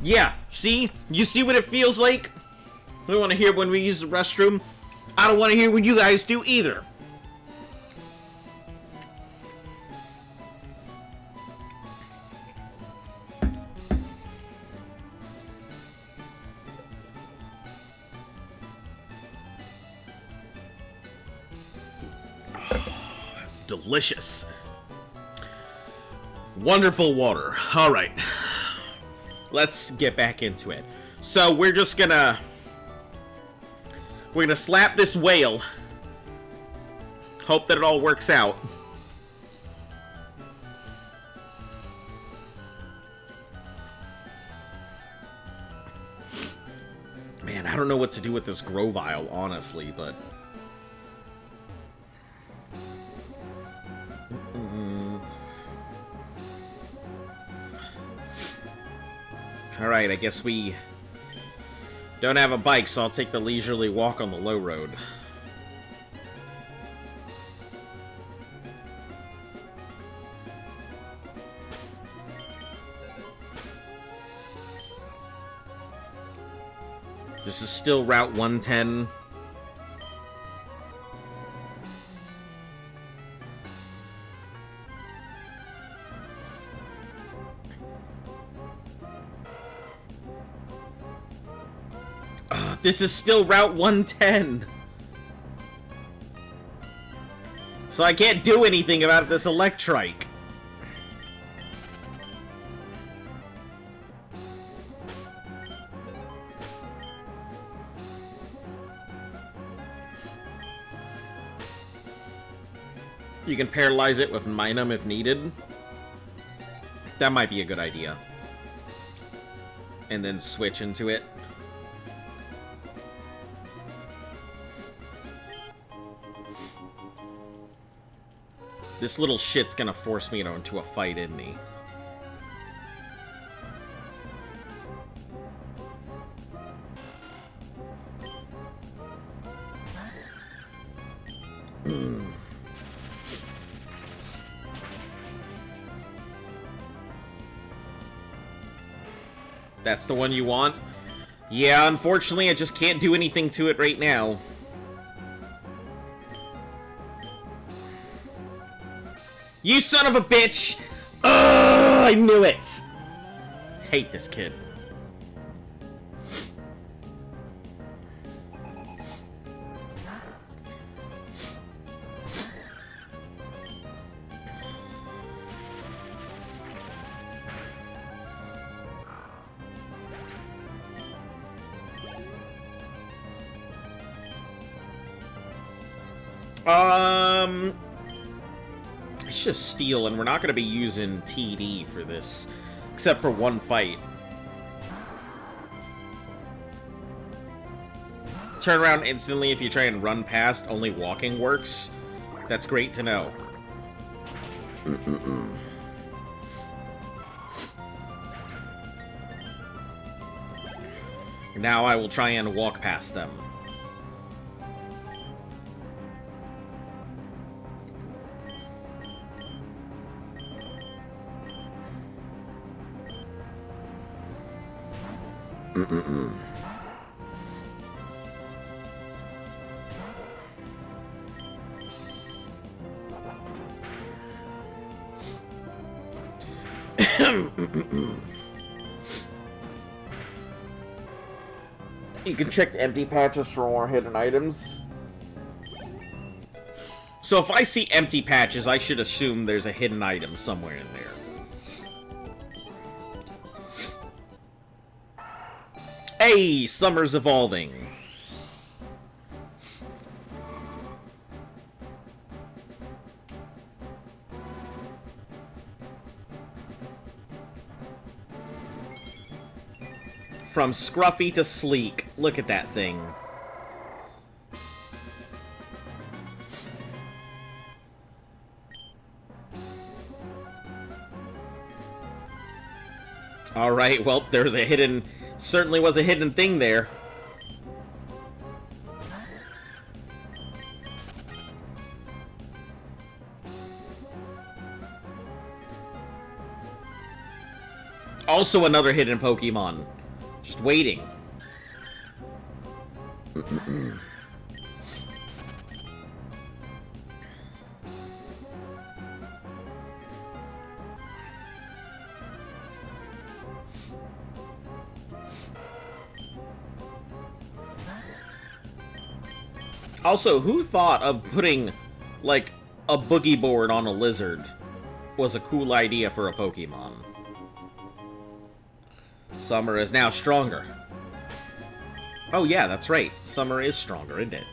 Yeah, see? You see what it feels like? I don't want to hear when we use the restroom. I don't want to hear when you guys do either. Delicious. Wonderful water. All right. Let's get back into it. So we're just gonna... We're gonna slap this whale. Hope that it all works out. Man, I don't know what to do with this Grovile, honestly, but... Alright, I guess we don't have a bike, so I'll take the leisurely walk on the low road. This is still Route 110. This is still Route 110. So I can't do anything about this Electrike. You can paralyze it with Minum if needed. That might be a good idea. And then switch into it. This little shit's gonna force me into a fight, isn't he? That's the one you want? Yeah, unfortunately, I just can't do anything to it right now. You son of a bitch! Ugh, I knew it! Hate this kid. It's just Steel, and we're not going to be using TD for this, except for one fight. Turn around instantly if you try and run past, only walking works. That's great to know. Now I will try and walk past them. You can check empty patches for more hidden items. So if I see empty patches, I should assume there's a hidden item somewhere in there. Hey, summer's evolving. From scruffy to sleek. Look at that thing. Alright, well, there's a hidden... Certainly was a hidden thing there. Also another hidden Pokemon. Just waiting. Also, who thought of putting, like, a boogie board on a lizard was a cool idea for a Pokemon? Summer is now stronger. Oh yeah, that's right. Summer is stronger, isn't it?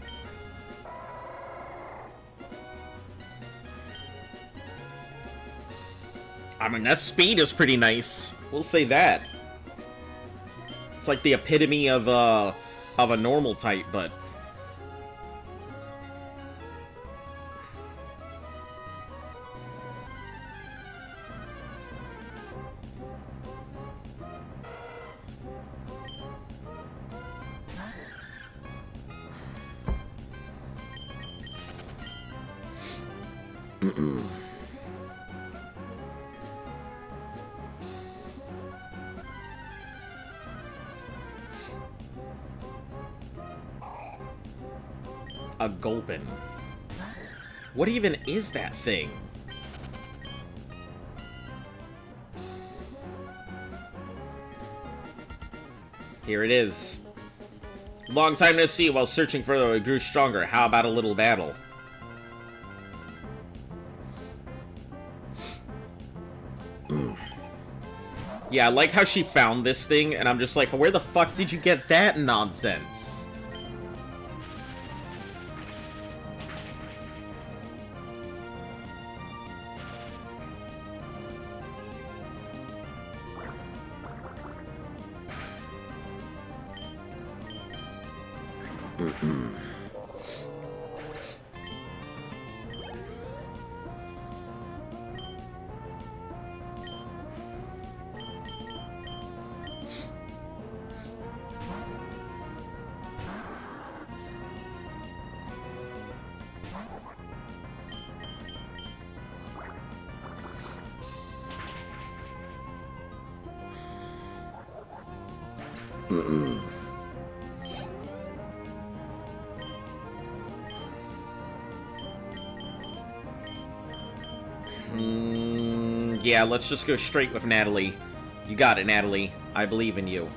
I mean, that speed is pretty nice. We'll say that. It's like the epitome of a normal type, but... A Gulpin. What even is that thing? Here it is. Long time no see. While searching further, it grew stronger. How about a little battle? Yeah, I like how she found this thing, and I'm just like, where the fuck did you get that nonsense? Yeah, let's just go straight with Natalie. You got it, Natalie. I believe in you.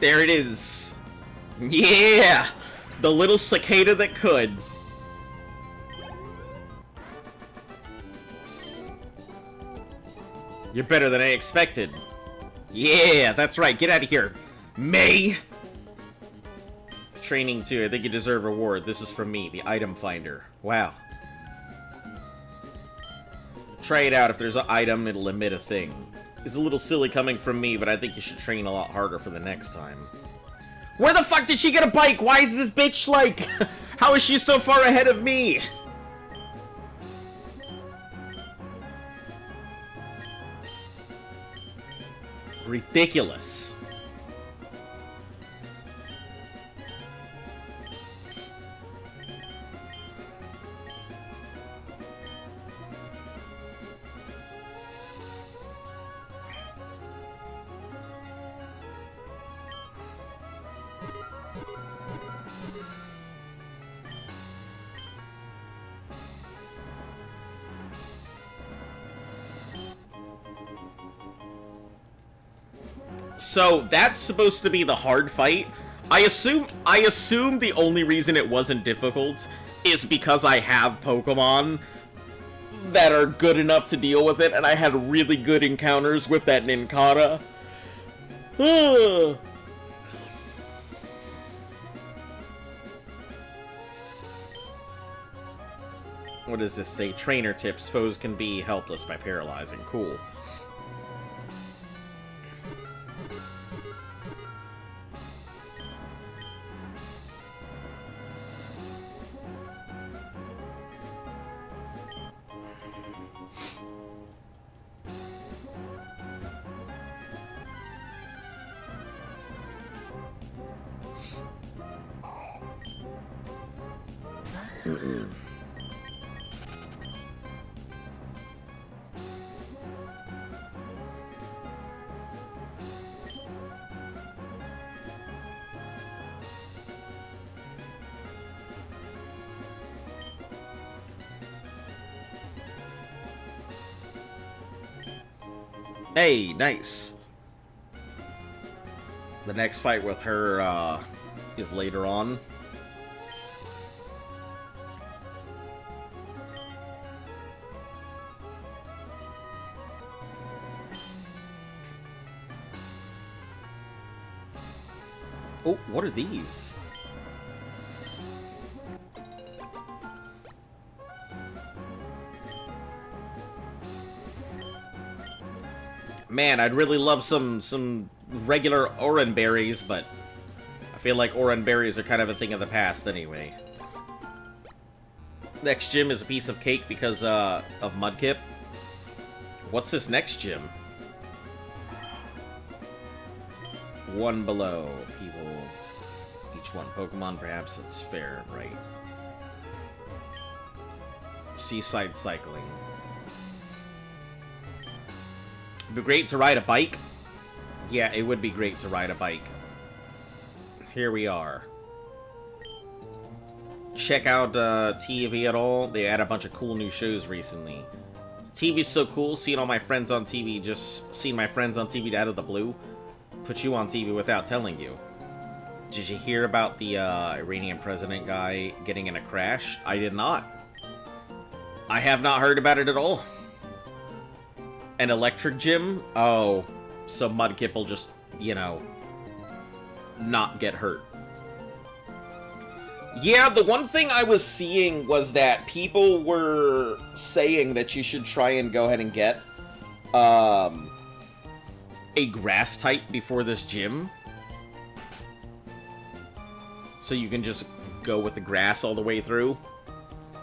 There it is. Yeah! The little cicada that could. You're better than I expected. Yeah, that's right. Get out of here. May! Training too. I think you deserve a reward. This is from me, the item finder. Wow. Try it out. If there's an item, it'll emit a thing. It's a little silly coming from me, but I think you should train a lot harder for the next time. Where the fuck did she get a bike? Why is this bitch like... How is she so far ahead of me? Ridiculous. So that's supposed to be the hard fight. I assume the only reason it wasn't difficult is because I have Pokemon that are good enough to deal with it, and I had really good encounters with that Nincada. What does this say? Trainer tips. Foes can be helpless by paralyzing. Cool. Hey, nice. The next fight with her is later on. Oh, what are these? Man, I'd really love some regular oran berries, but I feel like oran berries are kind of a thing of the past anyway. Next gym is a piece of cake because of Mudkip. What's this next gym? One below. People, each one Pokemon, perhaps it's fair, right? Seaside cycling. It'd be great to ride a bike. Yeah, it would be great to ride a bike. Here we are. Check out TV at all. They had a bunch of cool new shows recently. TV's so cool, seeing all my friends on TV, just seeing my friends on TV out of the blue. Put you on TV without telling you. Did you hear about the Iranian president guy getting in a crash? I did not. I have not heard about it at all. An electric gym? Oh, so Mudkip will just, you know, not get hurt. Yeah, the one thing I was seeing was that people were saying that you should try and go ahead and get a grass type before this gym. So you can just go with the grass all the way through.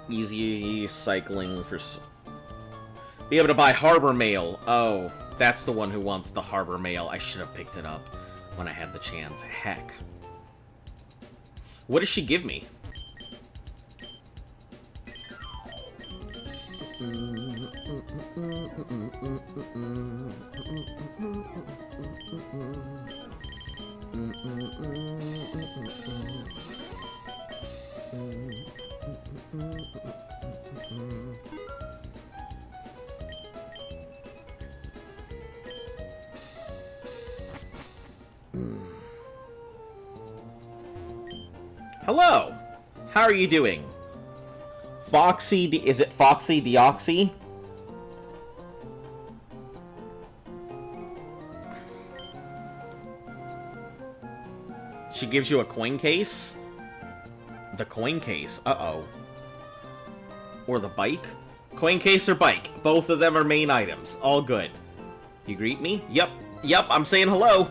Easy cycling for... Be able to buy Harbor Mail. Oh, that's the one who wants the Harbor Mail. I should have picked it up when I had the chance. Heck. What does she give me? Hello! How are you doing? Foxy, is it Foxy Deoxy? She gives you a coin case? The coin case, uh-oh. Or the bike? Coin case or bike? Both of them are main items. All good. You greet me? Yep, I'm saying hello.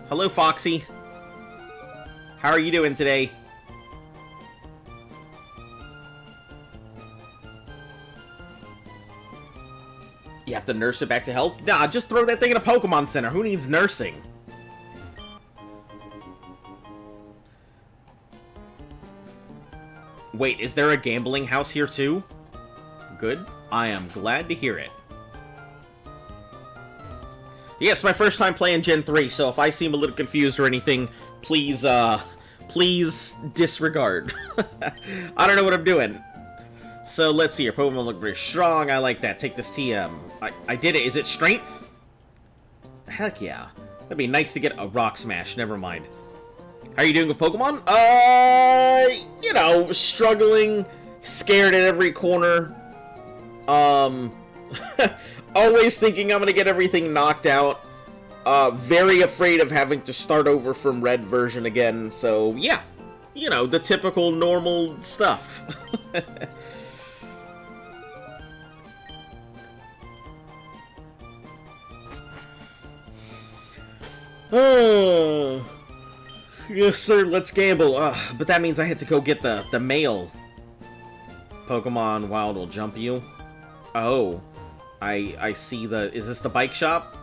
Hello, Foxy. How are you doing today? You have to nurse it back to health? Nah, just throw that thing in a Pokemon Center. Who needs nursing? Wait, is there a gambling house here too? Good. I am glad to hear it. Yes, my first time playing Gen 3, so if I seem a little confused or anything, please, please disregard. I don't know what I'm doing. So, let's see, your Pokemon look very strong. I like that. Take this TM. I did it. Is it strength? Heck yeah. That'd be nice to get a Rock Smash. Never mind. How are you doing with Pokemon? You know, struggling, scared at every corner. Always thinking I'm gonna get everything knocked out. Very afraid of having to start over from Red version again. So, yeah. You know, the typical normal stuff. Oh, yes, sir, let's gamble. But that means I had to go get the mail. Pokemon Wild will jump you. Oh, I see the... Is this the bike shop?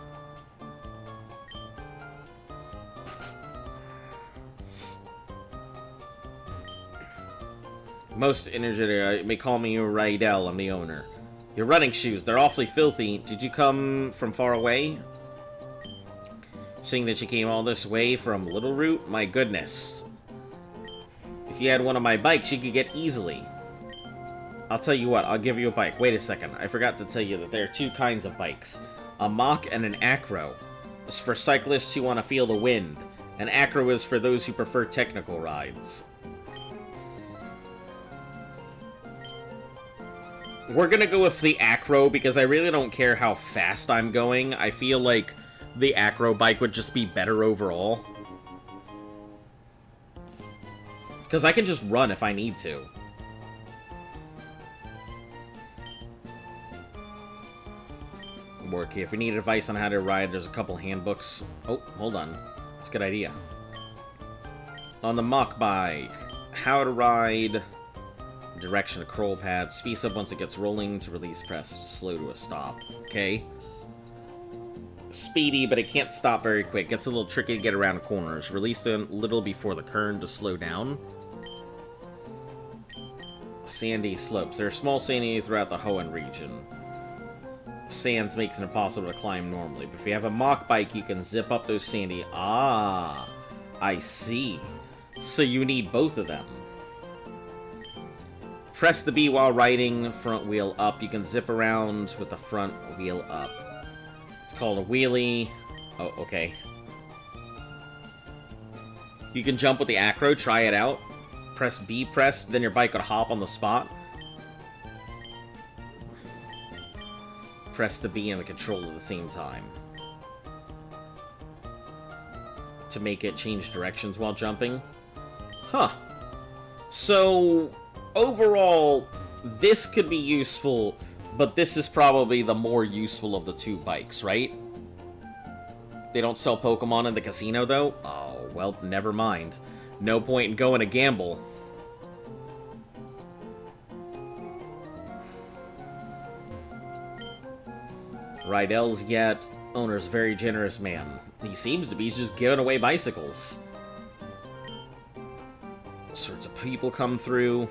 Most energetic, may call me Rydell, I'm the owner. Your running shoes, they're awfully filthy. Did you come from far away? Seeing that you came all this way from Little Root? My goodness. If you had one of my bikes, you could get easily. I'll tell you what, I'll give you a bike. Wait a second, I forgot to tell you that there are two kinds of bikes. A Mach and an Acro. It's for cyclists who want to feel the wind. An Acro is for those who prefer technical rides. We're gonna go with the Acro because I really don't care how fast I'm going. I feel like the Acro bike would just be better overall. Because I can just run if I need to. Work. If you need advice on how to ride, there's a couple handbooks. Oh, hold on. That's a good idea. On the Mach bike, how to ride, direction of scroll pad, speed up once it gets rolling, to release press, slow to a stop. Okay. Speedy, but it can't stop very quick. Gets a little tricky to get around corners. Release a little before the current to slow down. Sandy slopes. There are small sandy throughout the Hoenn region. Sands makes it impossible to climb normally, but if you have a Mach bike, you can zip up those sandy. Ah, I see. So you need both of them. Press the B while riding, front wheel up. You can zip around with the front wheel up. It's called a wheelie. Oh, okay. You can jump with the Acro, try it out. Press B, then your bike would hop on the spot. Press the B and the control at the same time. To make it change directions while jumping. Huh. So, overall, this could be useful, but this is probably the more useful of the two bikes, right? They don't sell Pokemon in the casino, though? Oh, well, never mind. No point in going to gamble. Rydell's yet. Owner's very generous man. He seems to be just giving away bicycles. Sorts of people come through.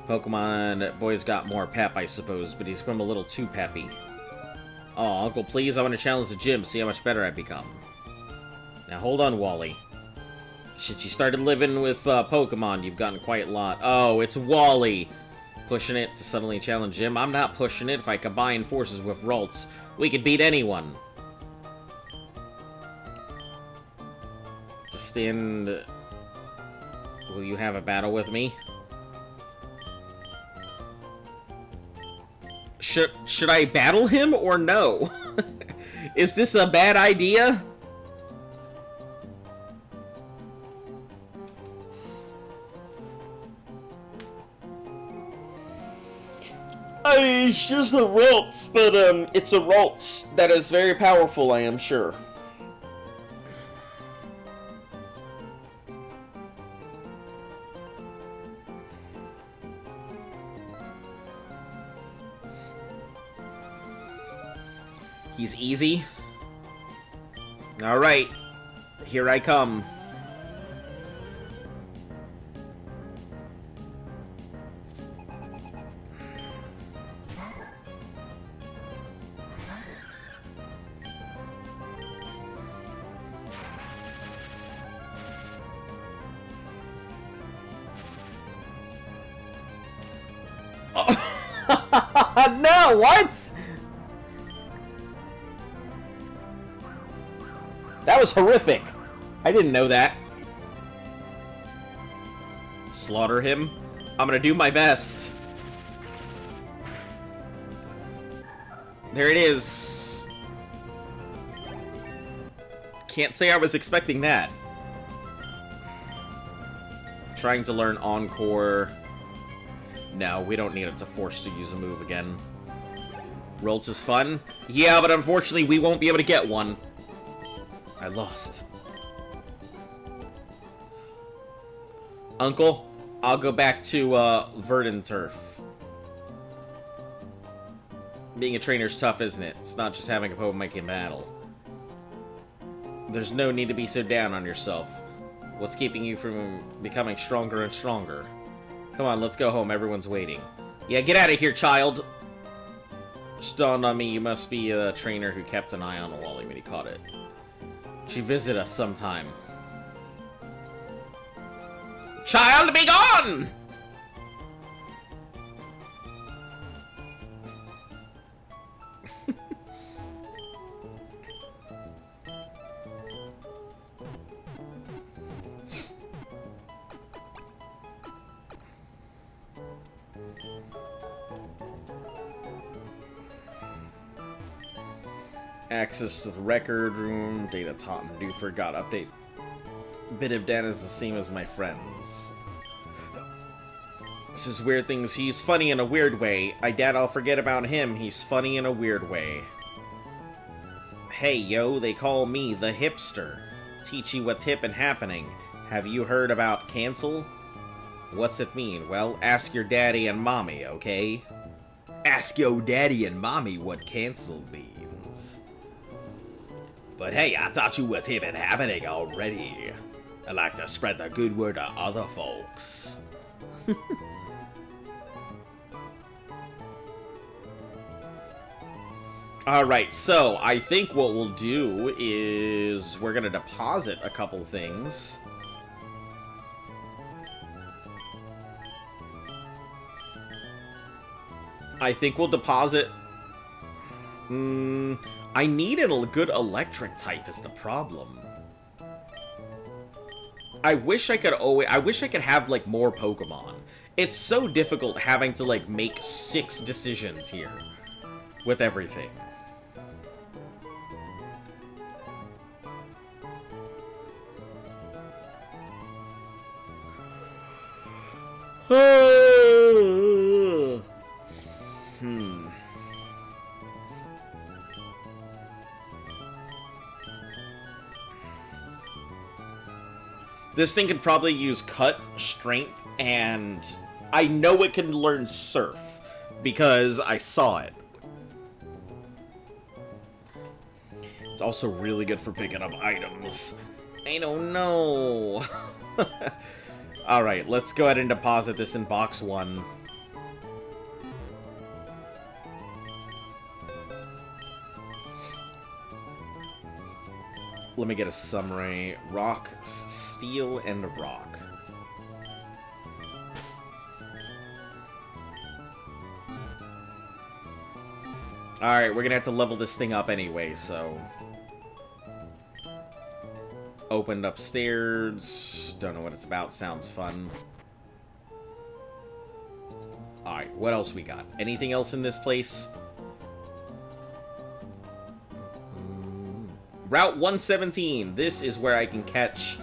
Pokemon boy's got more pep, I suppose, but he's become a little too peppy. Oh, Uncle, please, I want to challenge the gym, see how much better I've become. Now, hold on, Wally. Since you started living with Pokemon, you've gotten quite a lot. Oh, it's Wally! Pushing it to suddenly challenge him. I'm not pushing it. If I combine forces with Ralts, we could beat anyone. To stand... Will you have a battle with me? Should I battle him or no? Is this a bad idea? It's just a Ralts, but it's a Ralts that is very powerful, I am sure. He's easy. Alright. Here I come. No, what? That was horrific. I didn't know that. Slaughter him? I'm gonna do my best. There it is. Can't say I was expecting that. Trying to learn Encore. No, we don't need it to force to use a move again. Ralts is fun. Yeah, but unfortunately we won't be able to get one. I lost. Uncle, I'll go back to Verdant Turf. Being a trainer's tough, isn't it? It's not just having a Pokemon in battle. There's no need to be so down on yourself. What's keeping you from becoming stronger and stronger? Come on, let's go home. Everyone's waiting. Yeah, get out of here, child! Just dawned on me you must be a trainer who kept an eye on a Wally when he caught it. She visit us sometime. Child, be gone! Access to the record room. Data's hot and due for God update. Bit of Dan is the same as my friends. This is weird things. He's funny in a weird way. I doubt I'll forget about him. He's funny in a weird way. Hey, yo, they call me the hipster. Teach you what's hip and happening. Have you heard about cancel? What's it mean? Well, ask your daddy and mommy, okay? Ask your daddy and mommy what cancel means. But hey, I thought you was hip and happening already. I like to spread the good word to other folks. Alright, so I think what we'll do is we're gonna deposit a couple things. I think we'll deposit... I need a good electric type is the problem. I wish I could have, like, more Pokemon. It's so difficult having to, like, make 6 decisions here with everything. This thing could probably use Cut, Strength, and I know it can learn Surf, because I saw it. It's also really good for picking up items. I don't know. Alright, let's go ahead and deposit this in box 1. Let me get a summary. Rock, steel, and rock. Alright, we're gonna have to level this thing up anyway, so... Opened upstairs. Don't know what it's about. Sounds fun. Alright, what else we got? Anything else in this place? Route 117. This is where I can catch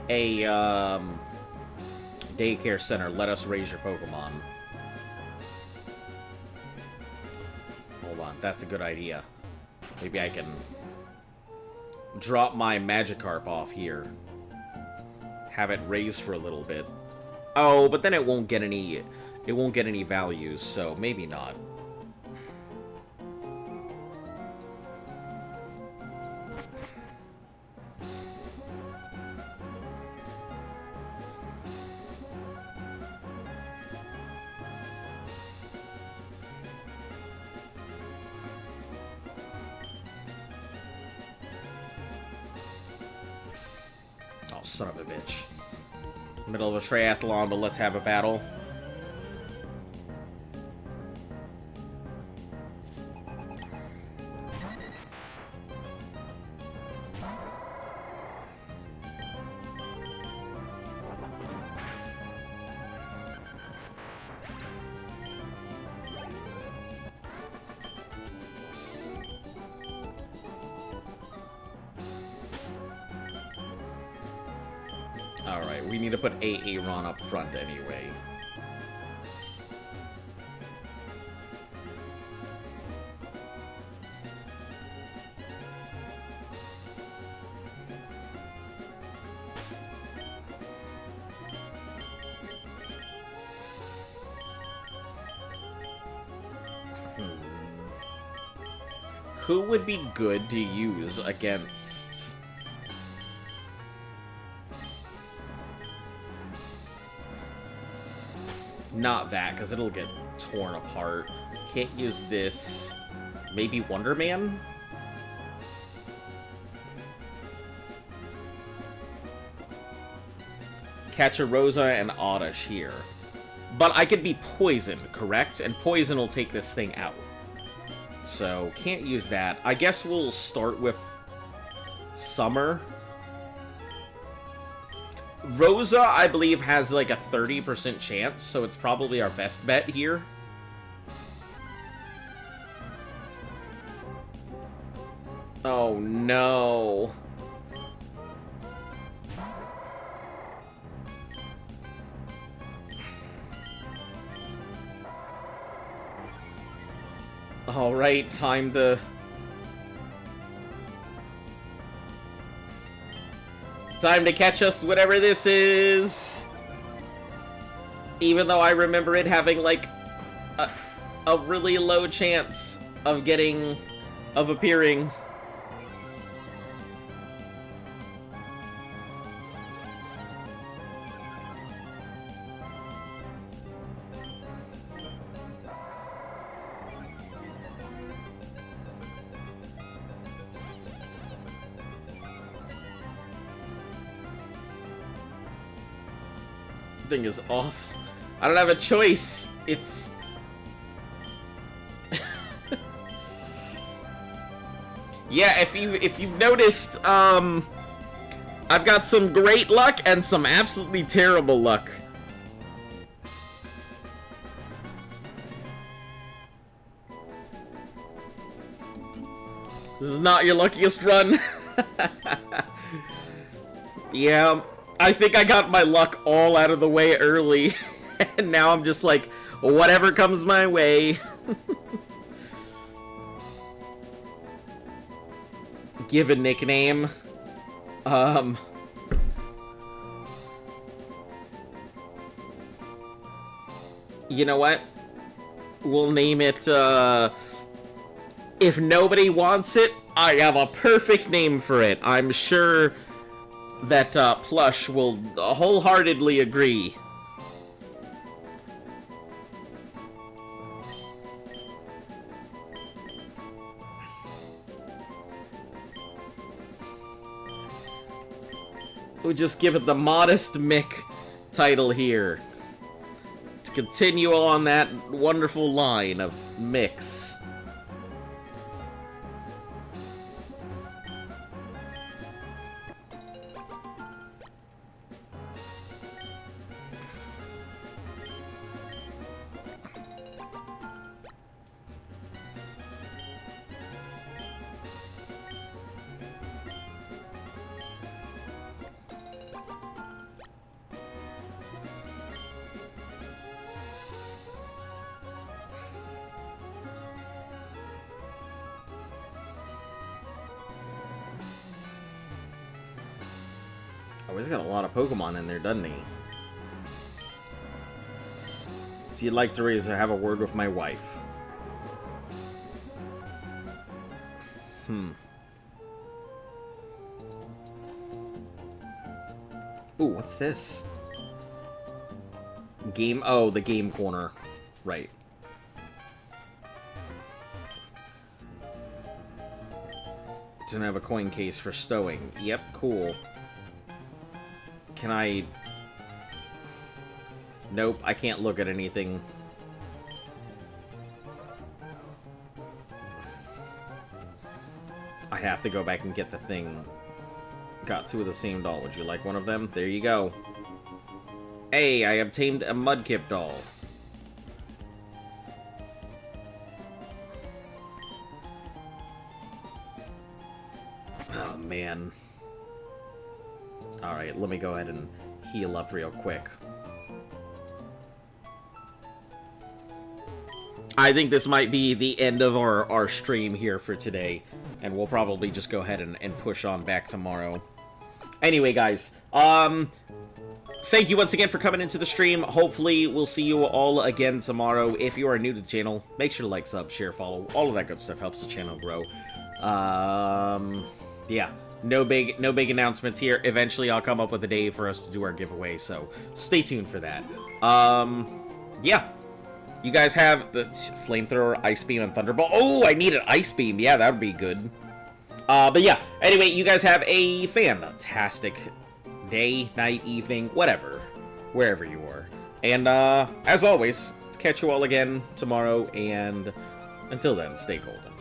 a daycare center. Let us raise your Pokemon. Hold on, that's a good idea. Maybe I can drop my Magikarp off here. Have it raised for a little bit. Oh, but then it won't get any values, so maybe not. Son of a bitch. Middle of a triathlon, but let's have a battle. Alright, we need to put Aaron up front anyway. Who would be good to use against... Not that, because it'll get torn apart. Can't use this. Maybe Wonder Man? Catch a Rosa and Oddish here. But I could be Poison, correct? And Poison will take this thing out. So, can't use that. I guess we'll start with Summer. Rosa, I believe, has like a 30% chance, so it's probably our best bet here. Oh, no. Alright, time to... Time to catch us, whatever this is! Even though I remember it having, like, a really low chance of getting... of appearing. Thing is off. I don't have a choice. It's... Yeah, if you've noticed, I've got some great luck and some absolutely terrible luck. This is not your luckiest run. Yeah, I think I got my luck all out of the way early, and now I'm just like, whatever comes my way. Give a nickname. You know what? We'll name it, if nobody wants it, I have a perfect name for it. I'm sure that Plush will wholeheartedly agree. We'll just give it the Modest Mick title here. To continue on that wonderful line of mix. Oh, he's got a lot of Pokemon in there, doesn't he? So you'd like to have a word with my wife. Ooh, what's this? Game... Oh, the game corner. Right. Didn't have a coin case for stowing. Yep, cool. Can I... Nope, I can't look at anything. I have to go back and get the thing. Got two of the same doll. Would you like one of them? There you go. Hey, I obtained a Mudkip doll. Oh, man. Alright, let me go ahead and heal up real quick. I think this might be the end of our stream here for today. And we'll probably just go ahead and push on back tomorrow. Anyway, guys, thank you once again for coming into the stream. Hopefully, we'll see you all again tomorrow. If you are new to the channel, make sure to like, sub, share, follow. All of that good stuff helps the channel grow. Yeah, no big announcements here. Eventually, I'll come up with a day for us to do our giveaway, so stay tuned for that. yeah. You guys have the Flamethrower, Ice Beam, and Thunderbolt. Oh, I need an Ice Beam. Yeah, that would be good. But yeah, anyway, you guys have a fantastic day, night, evening, whatever. Wherever you are. And, as always, catch you all again tomorrow, and until then, stay golden.